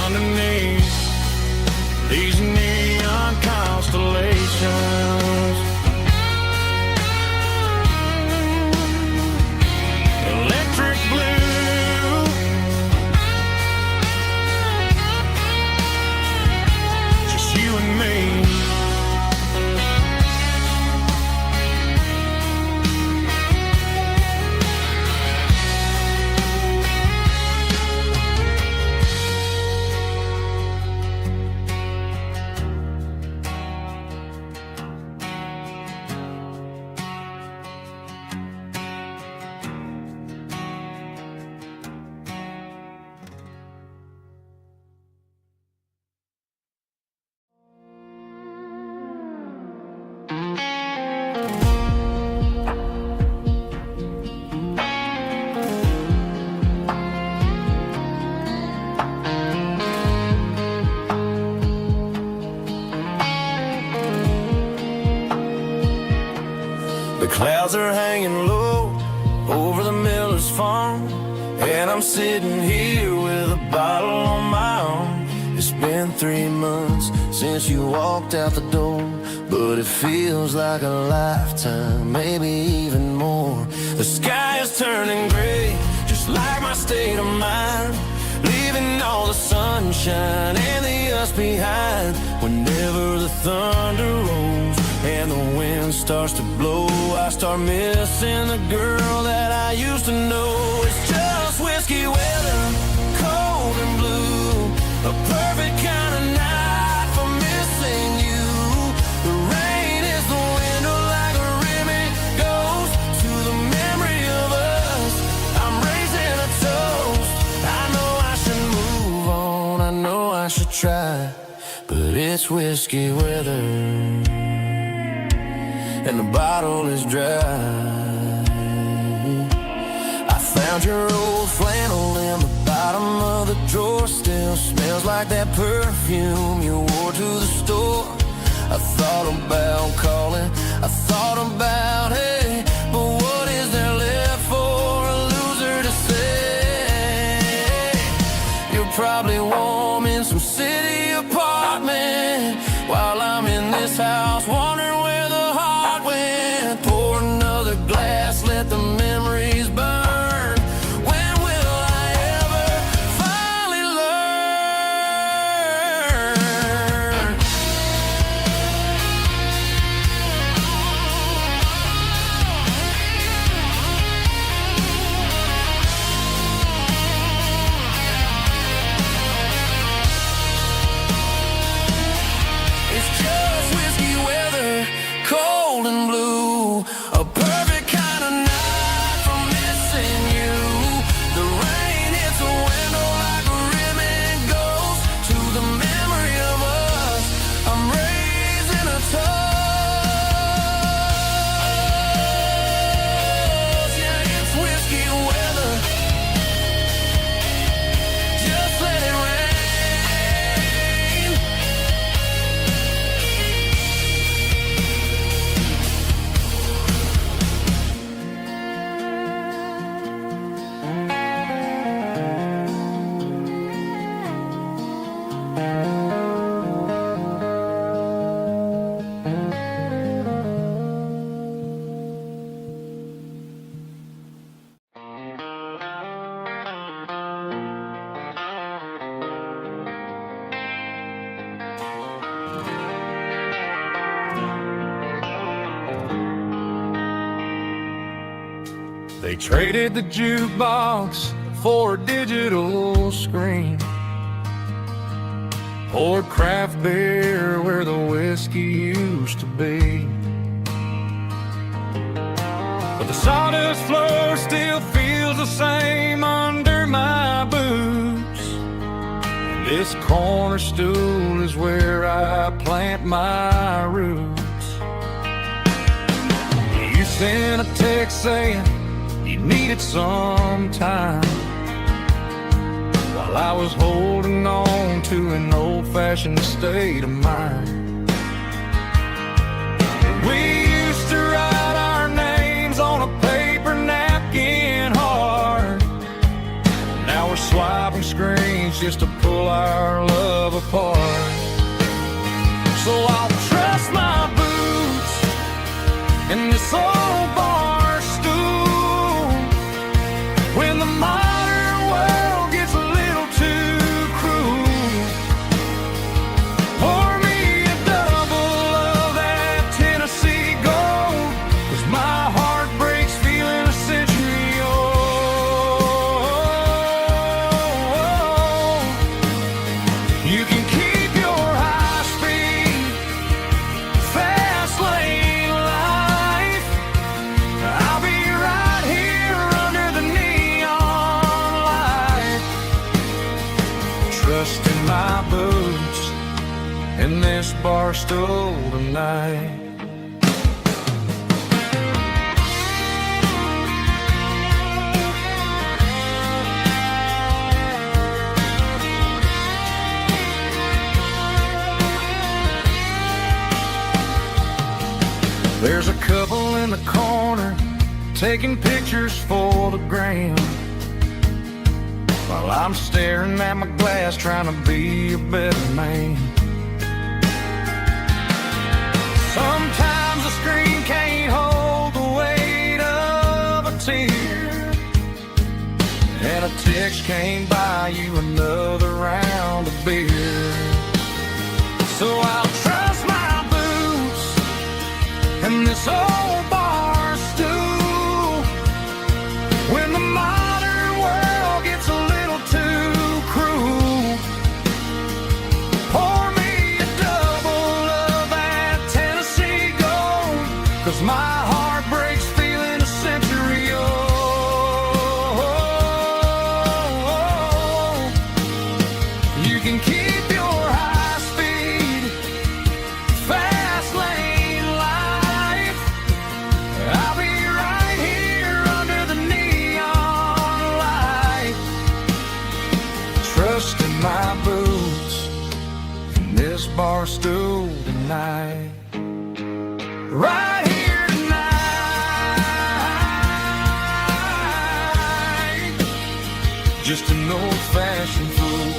underneath these neon constellations. Electric blue, Clouds are hanging low over the miller's farm, and I'm sitting here with a bottle on my arm. It's been 3 months since you walked out the door, but it feels like a lifetime, maybe even more. The sky is turning gray, just like my state of mind, leaving all the sunshine and the us behind. Whenever the thunder rolls and the wind starts to blow, I start missing the girl that I used to know. It's just whiskey weather, cold and blue, a perfect kind of night for missing you. The rain is the window like a ribbon goes to the memory of us. I'm raising a toast. I know I should move on, I know I should try, but it's whiskey weather and the bottle is dry. I found your old flannel in the bottom of the drawer, still smells like that perfume you wore to the store. I thought about calling, I thought about, hey, but what is there left for a loser to say? You're probably warm in some city apartment while I'm in this house wondering where the heart went. Pour another glass, let the memories burn. When will I ever finally learn? It's just whiskey weather, cold and blue, a perfect kind of night for missing you. The rain hits a window like a ribbon goes to the memory of us. I'm raising a toast. Yeah, it's whiskey weather. Just let it rain. They traded the jukebox for a digital screen, poured craft beer where the whiskey used to be. But the sawdust floor still feels the same under my boots. This corner stool is where I plant my roots. You sent a text saying you needed some time, while I was holding on to an old-fashioned state of mind. We used to write our names on a paper napkin hard. Now we're swiping screens just to pull our love apart. So I'll trust my boots in this old bar stool when the modern world gets a little too cruel. Pour me a double of that Tennessee Gold, 'cause my heart breaks feeling a century old. You can keep your high-speed, fast lane life. I'll be right here under the neon light, trusting my boots in this bar stool tonight. There's a couple in the corner taking pictures for the gram, while I'm staring at my glass trying to be a better man. Sometimes the screen can't hold the weight of a tear, and a text can't buy you another round of beer. So I'll trust my boots and this old bar stool when the modern world gets a little too cruel. Pour me a double of that Tennessee Gold, 'cause my heart breaks feeling a century old. You can keep your high speed, fast lane life. I'll be right here under the neon light, trusting my boots in this bar stool tonight. Right here tonight, just an old-fashioned fool.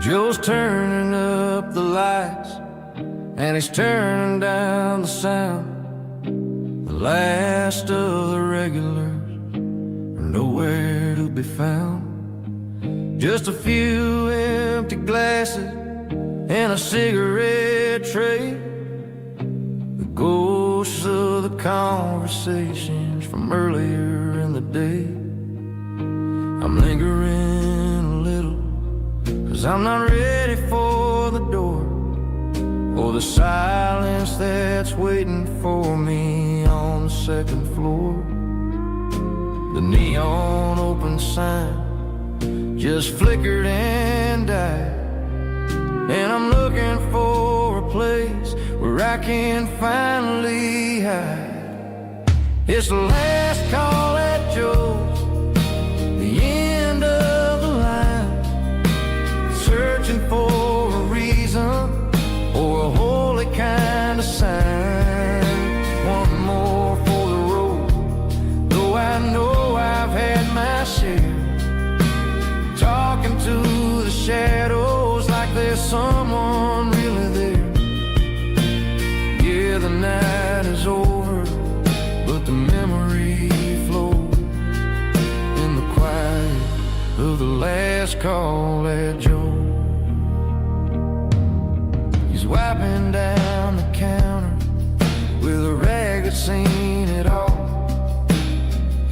Joe's turning up the lights, and he's turning down the sound. The last of the regulars are nowhere to be found. Just a few empty glasses and a cigarette tray, the ghosts of the conversations from earlier in the day. I'm lingering a little, 'cause I'm not ready for the door, or the silence that's waiting for me on the second floor. The neon open sign just flickered and died, and I'm looking for a place where I can finally hide. It's the last call at Joe's, the end of the line, searching for a reason or a holy kind of sign. One more for the road, though I know I've had my share, talking to the shadows like there's someone really there. Yeah, the night is over, but the memory flows in the quiet of the last call at Joe. He's wiping down the counter with a rag that's seen it all.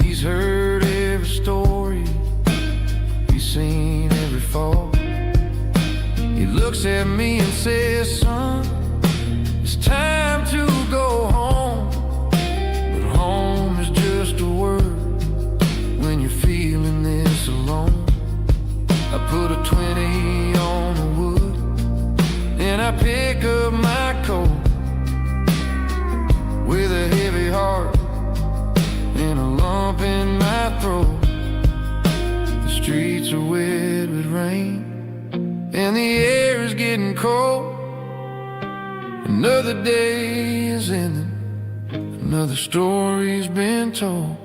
He's heard every story, he's seen every fall. He looks at me and says, "Son, it's time to go home." But home is just a word when you're feeling this alone. I put a 20 on the wood, and I pick up my coat with a heavy heart and a lump in my throat. The streets are wet with rain, and the air is getting cold. Another day is ending, another story's been told.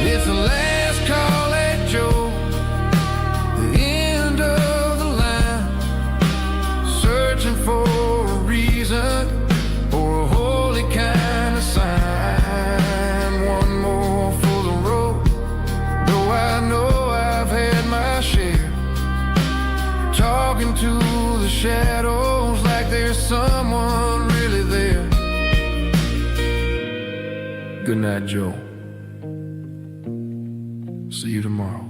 It's the last call at Joe, the end of the line, searching for a reason or a holy kind of sign. One more for the road, though I know I've had my share, talking to the shadows like there's someone Good night, Joe. See you tomorrow.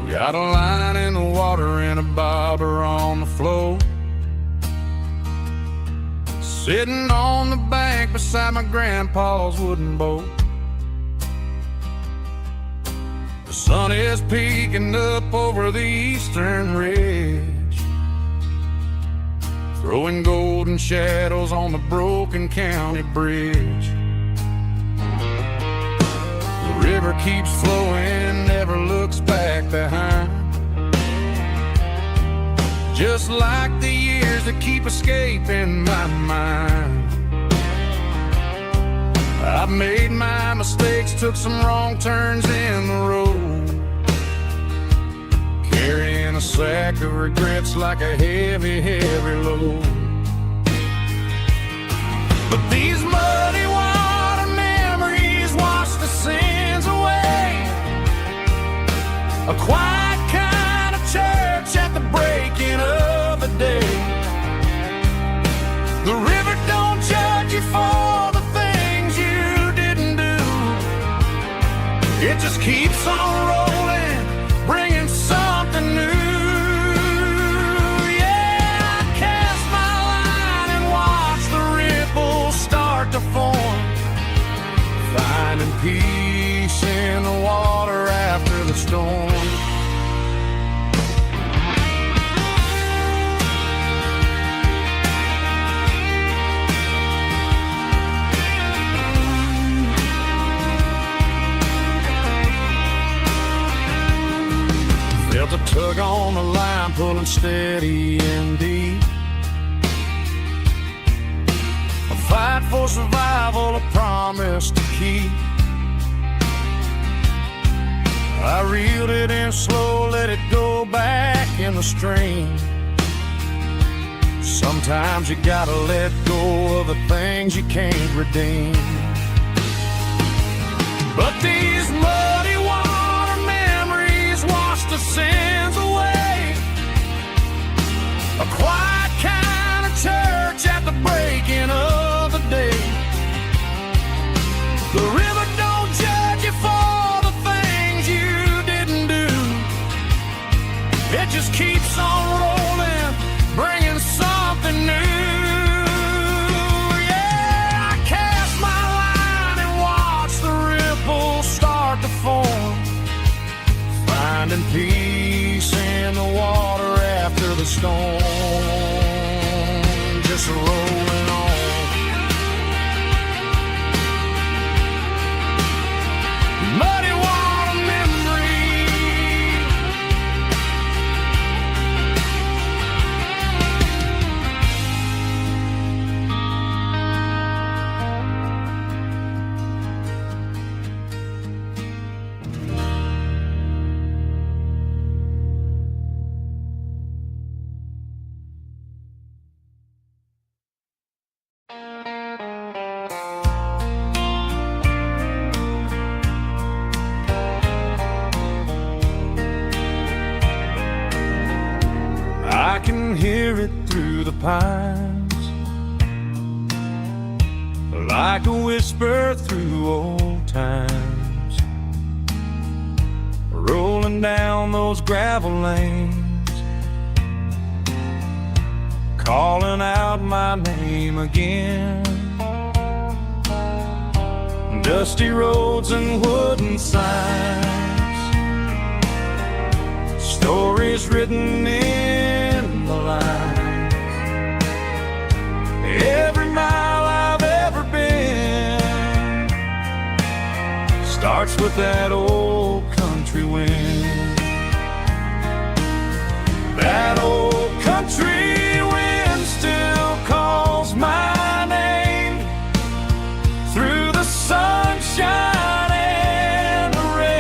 Got a line in the water and a bobber on the floor. Sitting on the bank beside my grandpa's wooden boat. The sun is peeking up over the eastern ridge, throwing golden shadows on the broken county bridge. The river keeps flowing, never looks back behind, just like the years that keep escaping my mind. I've made my mistakes, took some wrong turns in the road, carrying a sack of regrets like a heavy, heavy load. But these muddy water memories wash the sins away. A quiet kind of church at the breaking of the day. The river don't judge you for the things you didn't do. It just keeps on rolling, bringing something new. Yeah, I cast my line and watch the ripples start to form, finding peace in the water after the storm. Felt a tug on the line, pulling steady and deep. A fight for survival, a promise to keep. I reeled it in slow, let it go back in the stream. Sometimes you gotta let go of the things you can't redeem. But these muddy water memories wash the sins away. A quiet kind of church at the breaking of the day. The river don't judge you for the things you didn't do. It just keeps on rolling, bringing something new. Yeah, I cast my line and watch the ripples start to form, finding peace in the water after the storm. Just rolling on. Muddy water memory. I can hear it through the pines, like a whisper through old times, rolling down those gravel lanes, calling out my name again. Dusty roads and wooden signs, stories written in the lines. Every mile I've ever been starts with that old country wind. That old country wind still calls my name through the sunshine and the rain.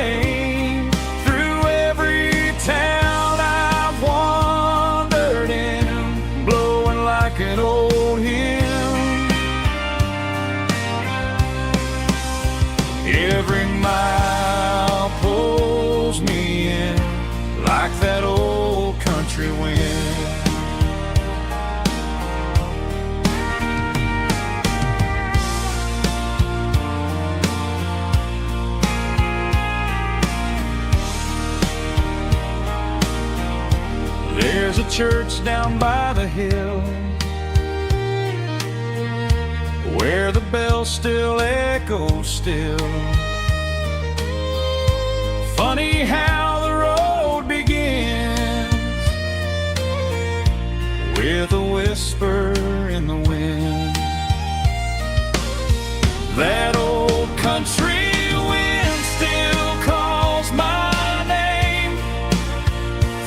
country wind. There's a church down by the hill where the bells still echo still. Funny how the road begins with a whisper in the wind. That old country wind still calls my name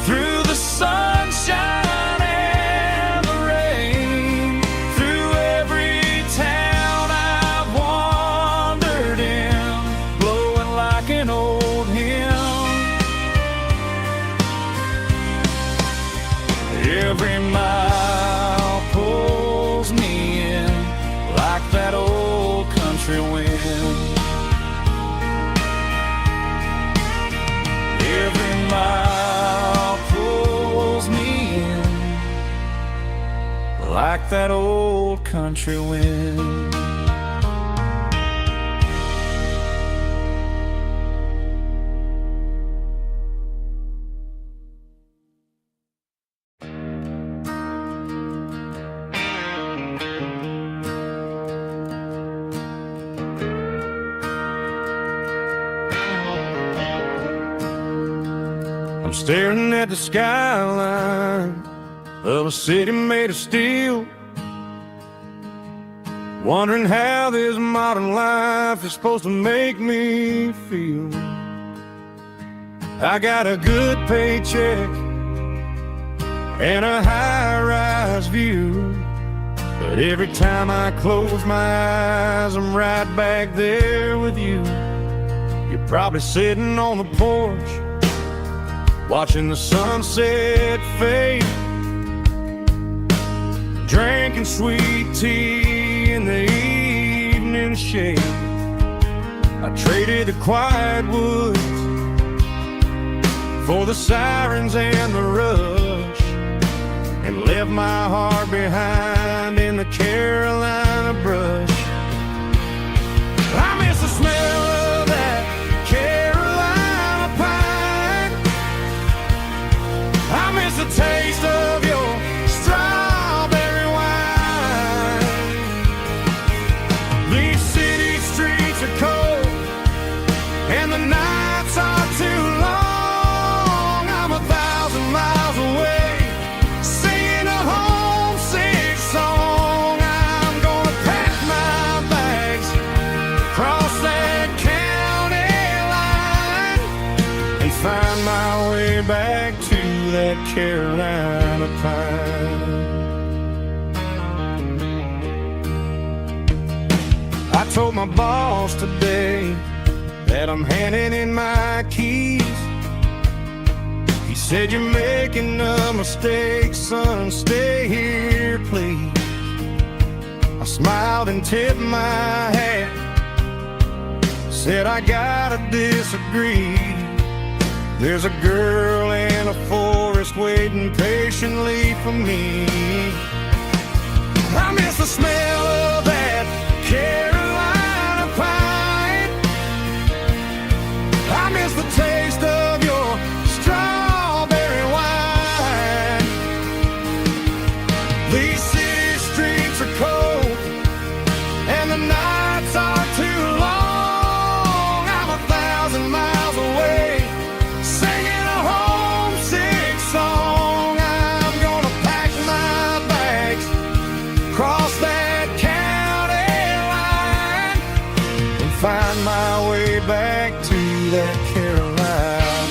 through the sunshine and the rain, through every town I've wandered in, blowing like an old hymn. Every mile pulls me in like that old country wind. Every mile pulls me in like that old country wind. I'm staring at the skyline of a city made of steel, wondering how this modern life is supposed to make me feel. I got a good paycheck and a high-rise view, but every time I close my eyes, I'm right back there with you. You're probably sitting on the porch, watching the sunset fade, drinking sweet tea in the evening shade. I traded the quiet woods for the sirens and the rush, and left my heart behind in the Carolina brush. I miss the smell of that Carolina pine. I miss the taste of your strawberry wine. These city streets are cold and the nights are too long. I'm 1,000 miles away, singing a homesick song. I'm gonna pack my bags, cross that county line, and find my way back to that Carolina pine. I told my boss today that I'm handing in my keys. He said, "You're making a mistake, son, stay here, please." I smiled and tipped my hat, said, "I gotta disagree. There's a girl in a forest waiting patiently for me." I miss the smell of that Carolina pine. I miss the taste of your strawberry wine. These city streets are cold and the nights are too long. I'm 1,000 miles away, singing a homesick song. I'm gonna pack my bags, cross that county line, and find my way back to that Carolina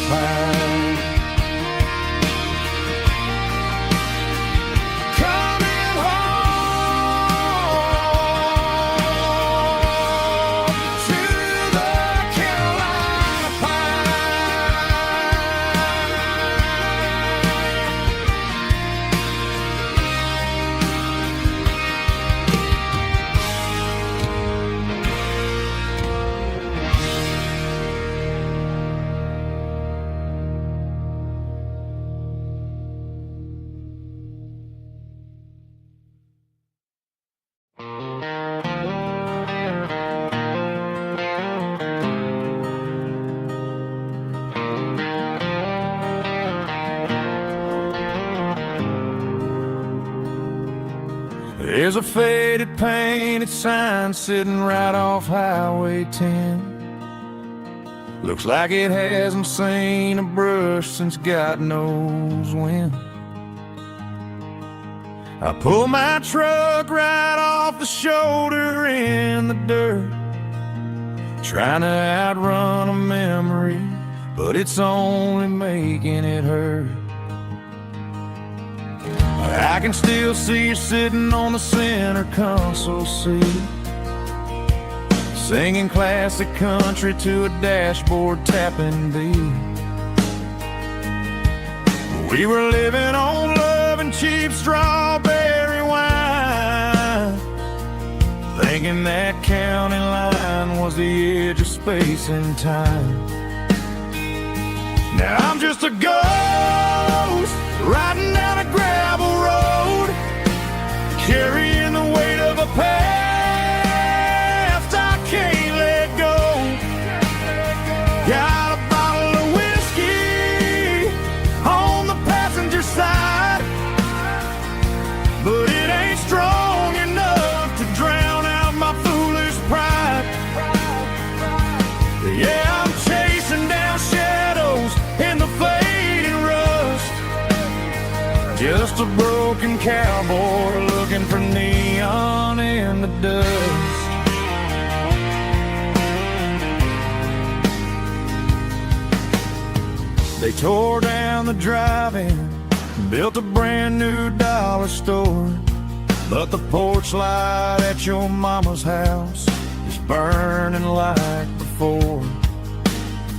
There's a faded painted sign sitting right off Highway 10. Looks like it hasn't seen a brush since God knows when. I pull my truck right off the shoulder in the dirt, trying to outrun a memory, but it's only making it hurt. I can still see you sitting on the center console seat, singing classic country to a dashboard tapping beat. We were living on love and cheap strawberry wine, thinking that county line was the edge of space and time. Now I'm just a ghost riding down a gravel road, carrying the weight of a past I can't let go. Got a bottle of whiskey on the passenger side, but it ain't strong enough to drown out my foolish pride. Yeah, I'm chasing down shadows in the fading rust, just a broken cowboy looking for neon in the dust. They tore down the drive-in, built a brand new dollar store, but the porch light at your mama's house is burning like before.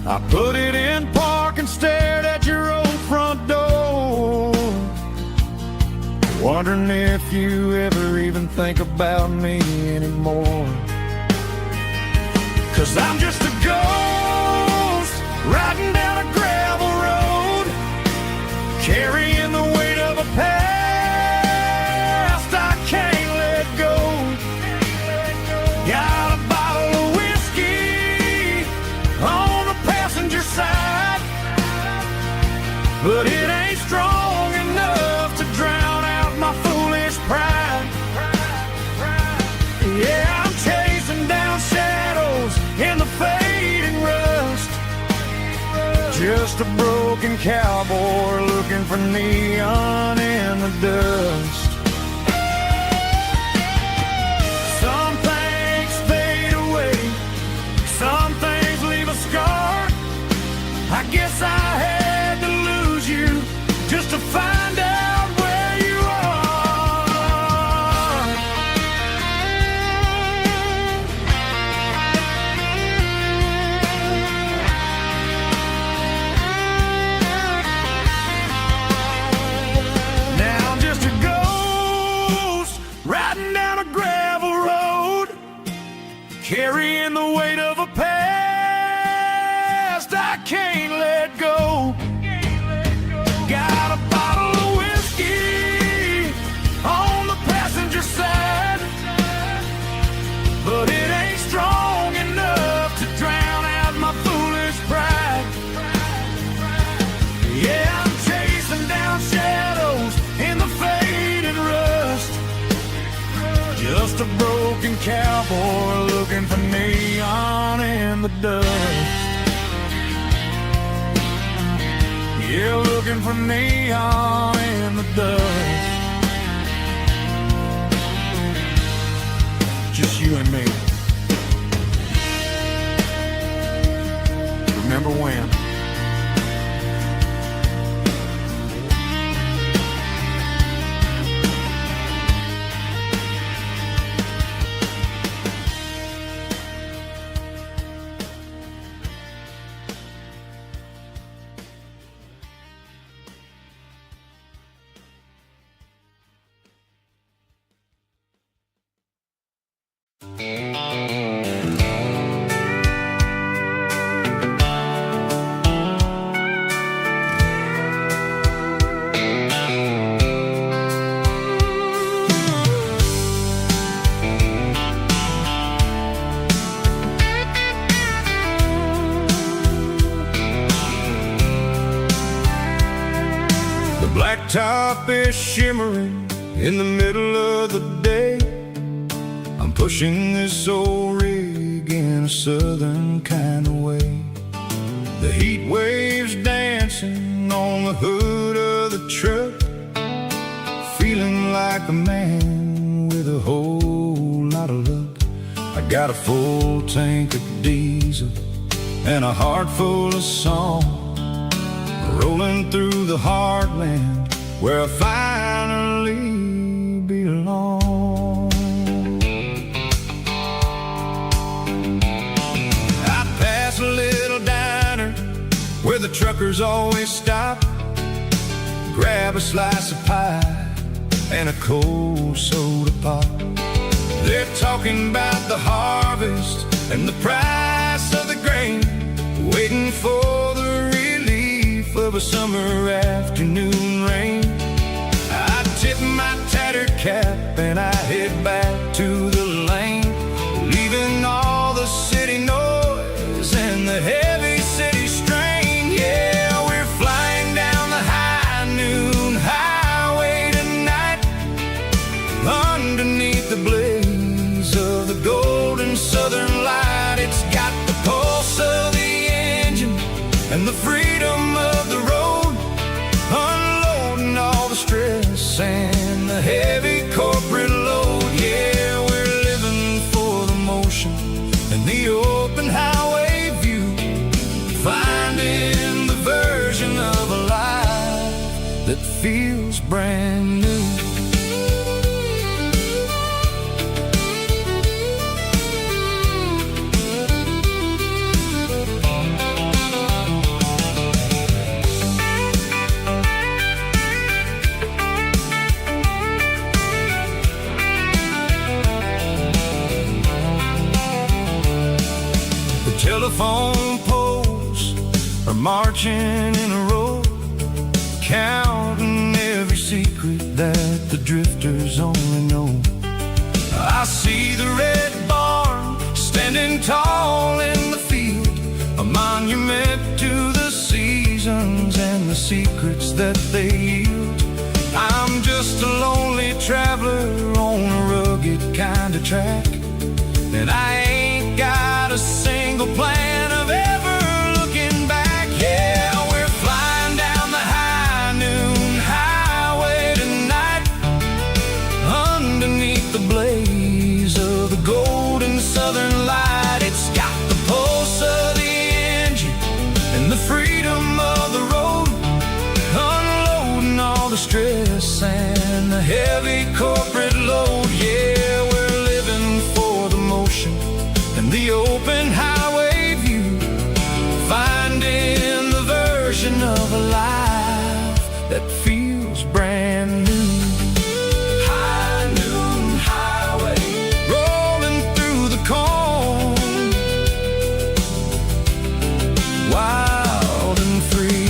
I put it in park and stared at your old front door, wondering if you ever even think about me anymore. 'Cause I'm just a ghost riding down a gravel road, carrying the weight of a past I can't let go. Got a bottle of whiskey on the passenger side, but it ain't strong enough to drown out my foolish pride. Yeah, I'm chasing down shadows in the fading rust, just a broken cowboy looking for neon in the dust. Some things fade away, some things leave a scar. I guess I had to lose you just to find out where you are. Now I'm just a ghost riding down a gravel road, carrying the weight of a past I can't let go. Got a bottle of whiskey on the passenger side, but it ain't strong enough to drown out my foolish pride. Yeah, I'm chasing down shadows in the fading rust, just a broken cowboy looking for neon in the dust. Yeah, looking for neon in the dust. Just you and me. Remember when? Blacktop is shimmering In the middle of the day, I'm pushing this old rig in a southern kind of way. The heat waves dancing on the hood of the truck, feeling like a man with a whole lot of luck. I got a full tank of diesel and a heart full of song, rolling through the heartland where I finally belong. I pass a little diner where the truckers always stop, grab a slice of pie and a cold soda pop. They're talking about the harvest and the price of the grain, waiting for the relief of a summer afternoon rain. I tip my tattered cap and I head back to the lane, leaving all the city noise and the heavy city strain. Yeah, we're flying down the high noon highway tonight, underneath the blaze of the golden southern light. It's got the pulse of the engine and the freedom of the road, unloading all the stress and the heavy corporate load. Yeah, we're living for the motion and the open highway view, finding the version of a life that feels brand new. Telephone poles are marching in a row, counting every secret that the drifters only know. I see the red barn standing tall in the field, a monument to the seasons and the secrets that they yield. I'm just a lonely traveler on a rugged kind of track, and I ain't got a single plan of ever looking back. Yeah, we're flying down the high noon highway tonight, underneath the blaze of the golden southern light. It's got the pulse of the engine and the freedom of the road, unloading all the stress and the heavy corporate load. Yeah, we're living for the motion and the open highway view, finding the version of a life that feels brand new. High noon highway, rolling through the corn, wild and free.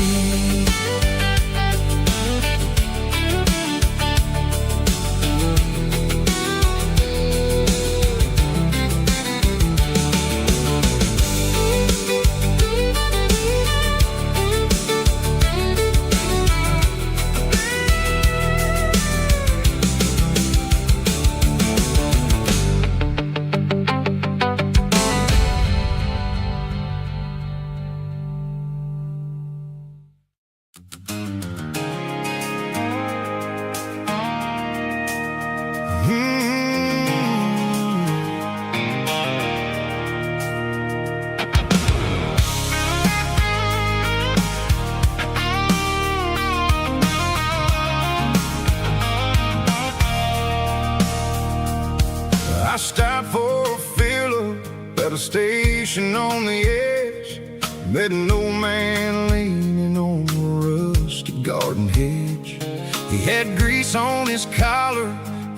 I stopped for a fill-up at a station on the edge, met an old man leaning on a rusty garden hedge. He had grease on his collar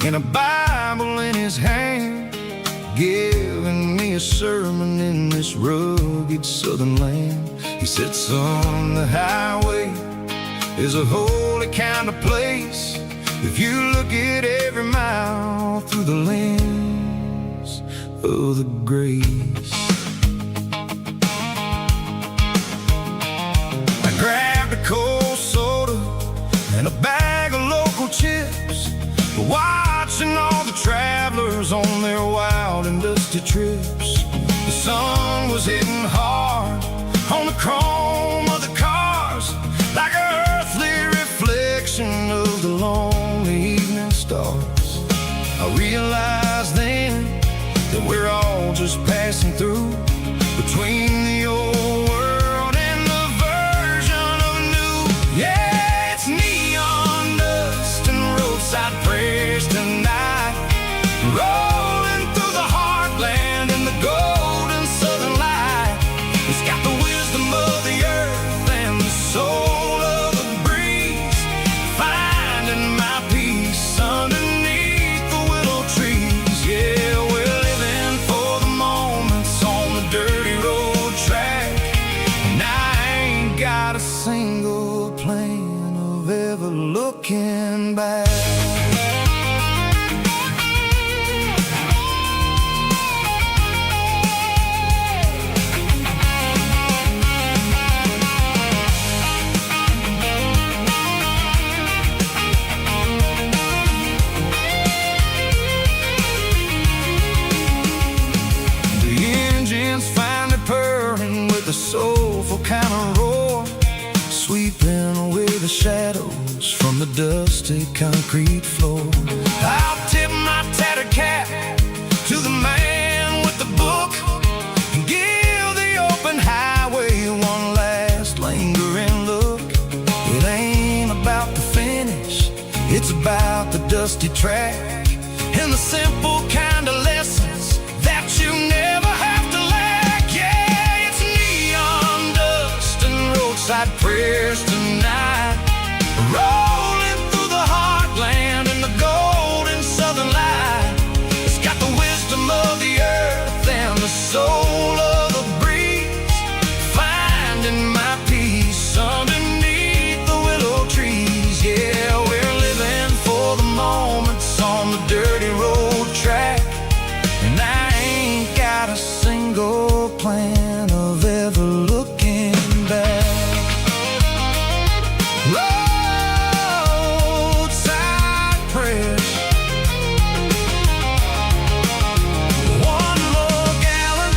and a Bible in his hand, giving me a sermon in this rugged southern land. He said, son, the highway is a holy kind of place if you look at every mile through the lens of the grace. I grabbed a cold soda and a bag of local chips, but stars. I realized then that we're all just passing through between the old world and the version of new. Yeah, it's neon dust and roadside prayers tonight, rolling through the heartland in the golden southern light. It's got the wisdom of the earth and the soul of the breeze, finding my peace underneath the willow trees. Yeah, we're living for the moments on the dirty road track, and I ain't got a single plan of ever looking back. A soulful kind of roar, sweeping away the shadows from the dusty concrete floor. I'll tip my tattered cap to the man with the book and give the open highway one last lingering look. It ain't about the finish, it's about the dusty track and the simple kind of lessons that you never have to lack. Yeah, it's neon dust and roadside prayers tonight, rolling through the heartland in the golden southern light. It's got the wisdom of the earth and the soul of the breeze, finding my peace underneath the willow trees. Yeah, we're living for the moments on the dirty road track, and I ain't got a single plan of ever looking back. Roadside prayers, one more gallon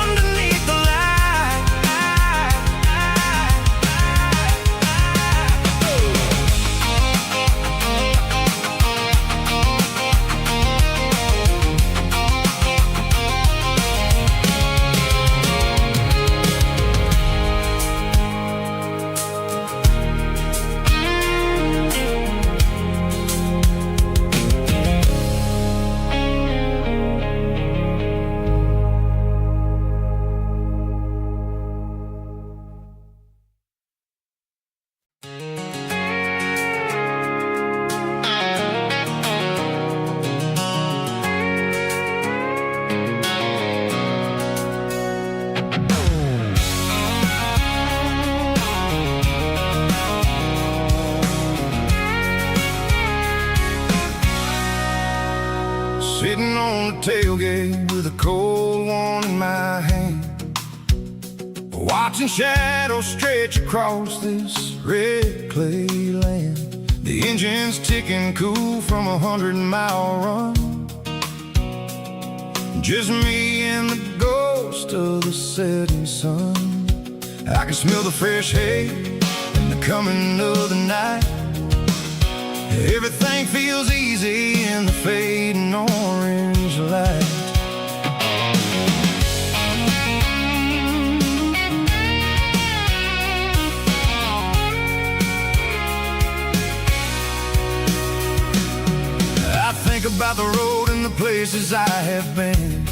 underneath the light. Sitting on the tailgate with a cold one in my hand, watching shadows stretch across this red clay land. The engine's ticking cool from 100-mile run, just me and the ghost of the setting sun. I can smell the fresh hay and the coming of the night. Everything feels easy in the fading orange light. I think about the road and the places I have been,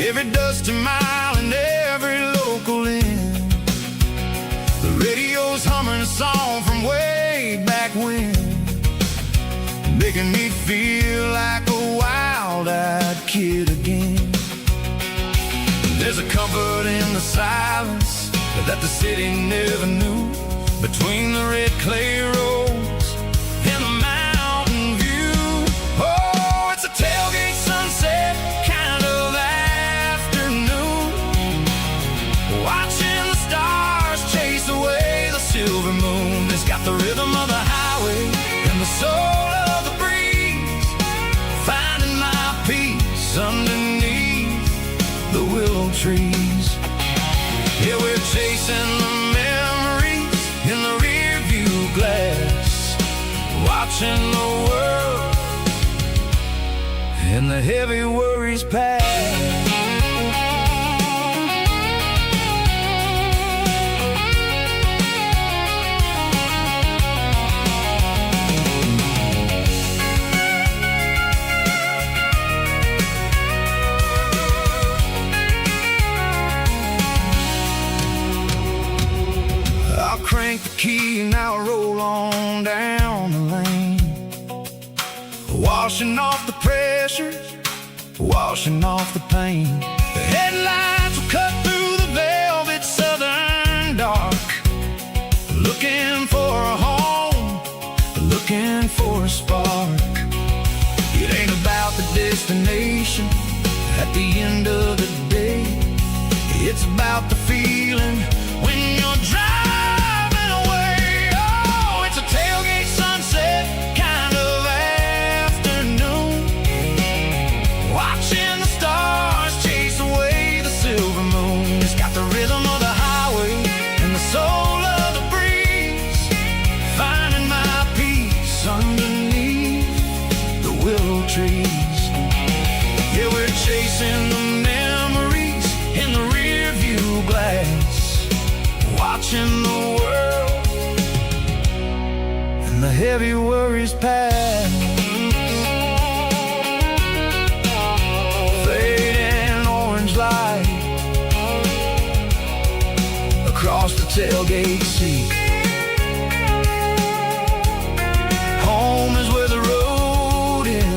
every dusty mile and every local inn. The radio's humming a song from way back when, making me feel like a wild-eyed kid again. There's a comfort in the silence that the city never knew, between the red clay roads and the mountain view. Oh, it's a tailgate sunset kind of afternoon, watching the stars chase away the silver moon. It's got the rhythm of the highway and the soul of the breeze, finding my peace underneath the willow trees. Yeah, we're chasing the memories in the rear view watching the world and the heavy worries pass. Crank the key and I'll roll on down the lane, washing off the pressures, washing off the pain. The headlights will cut through the velvet southern dark, looking for a home, looking for a spark. It ain't about the destination at the end of the day, it's about the feeling when you're driving. Tailgate sunset kind of afternoon, watching the stars chase away the silver moon. It's got the rhythm of the highway and the soul of the breeze, finding my peace underneath the willow trees. Yeah, we're chasing the memories in the rear view glass, watching the world and the heavy worries pass. Fading orange light across the tailgate seat. Home is where the road ends.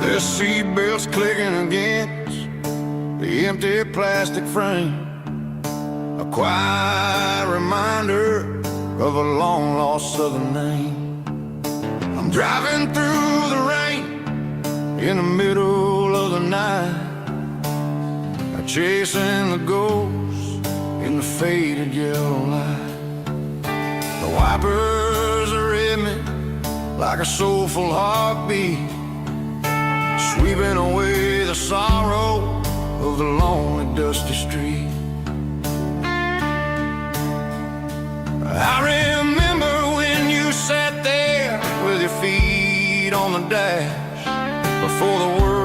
The seatbelt's clicking against the empty plastic frame, a quiet reminder of a long-lost southern name. I'm driving through the rain in the middle of the night, chasing the ghosts in the faded yellow light. The wipers are in me like a soulful heartbeat, sweeping away the sorrow of the lonely, dusty street. I remember when you sat there with your feet on the dash before the world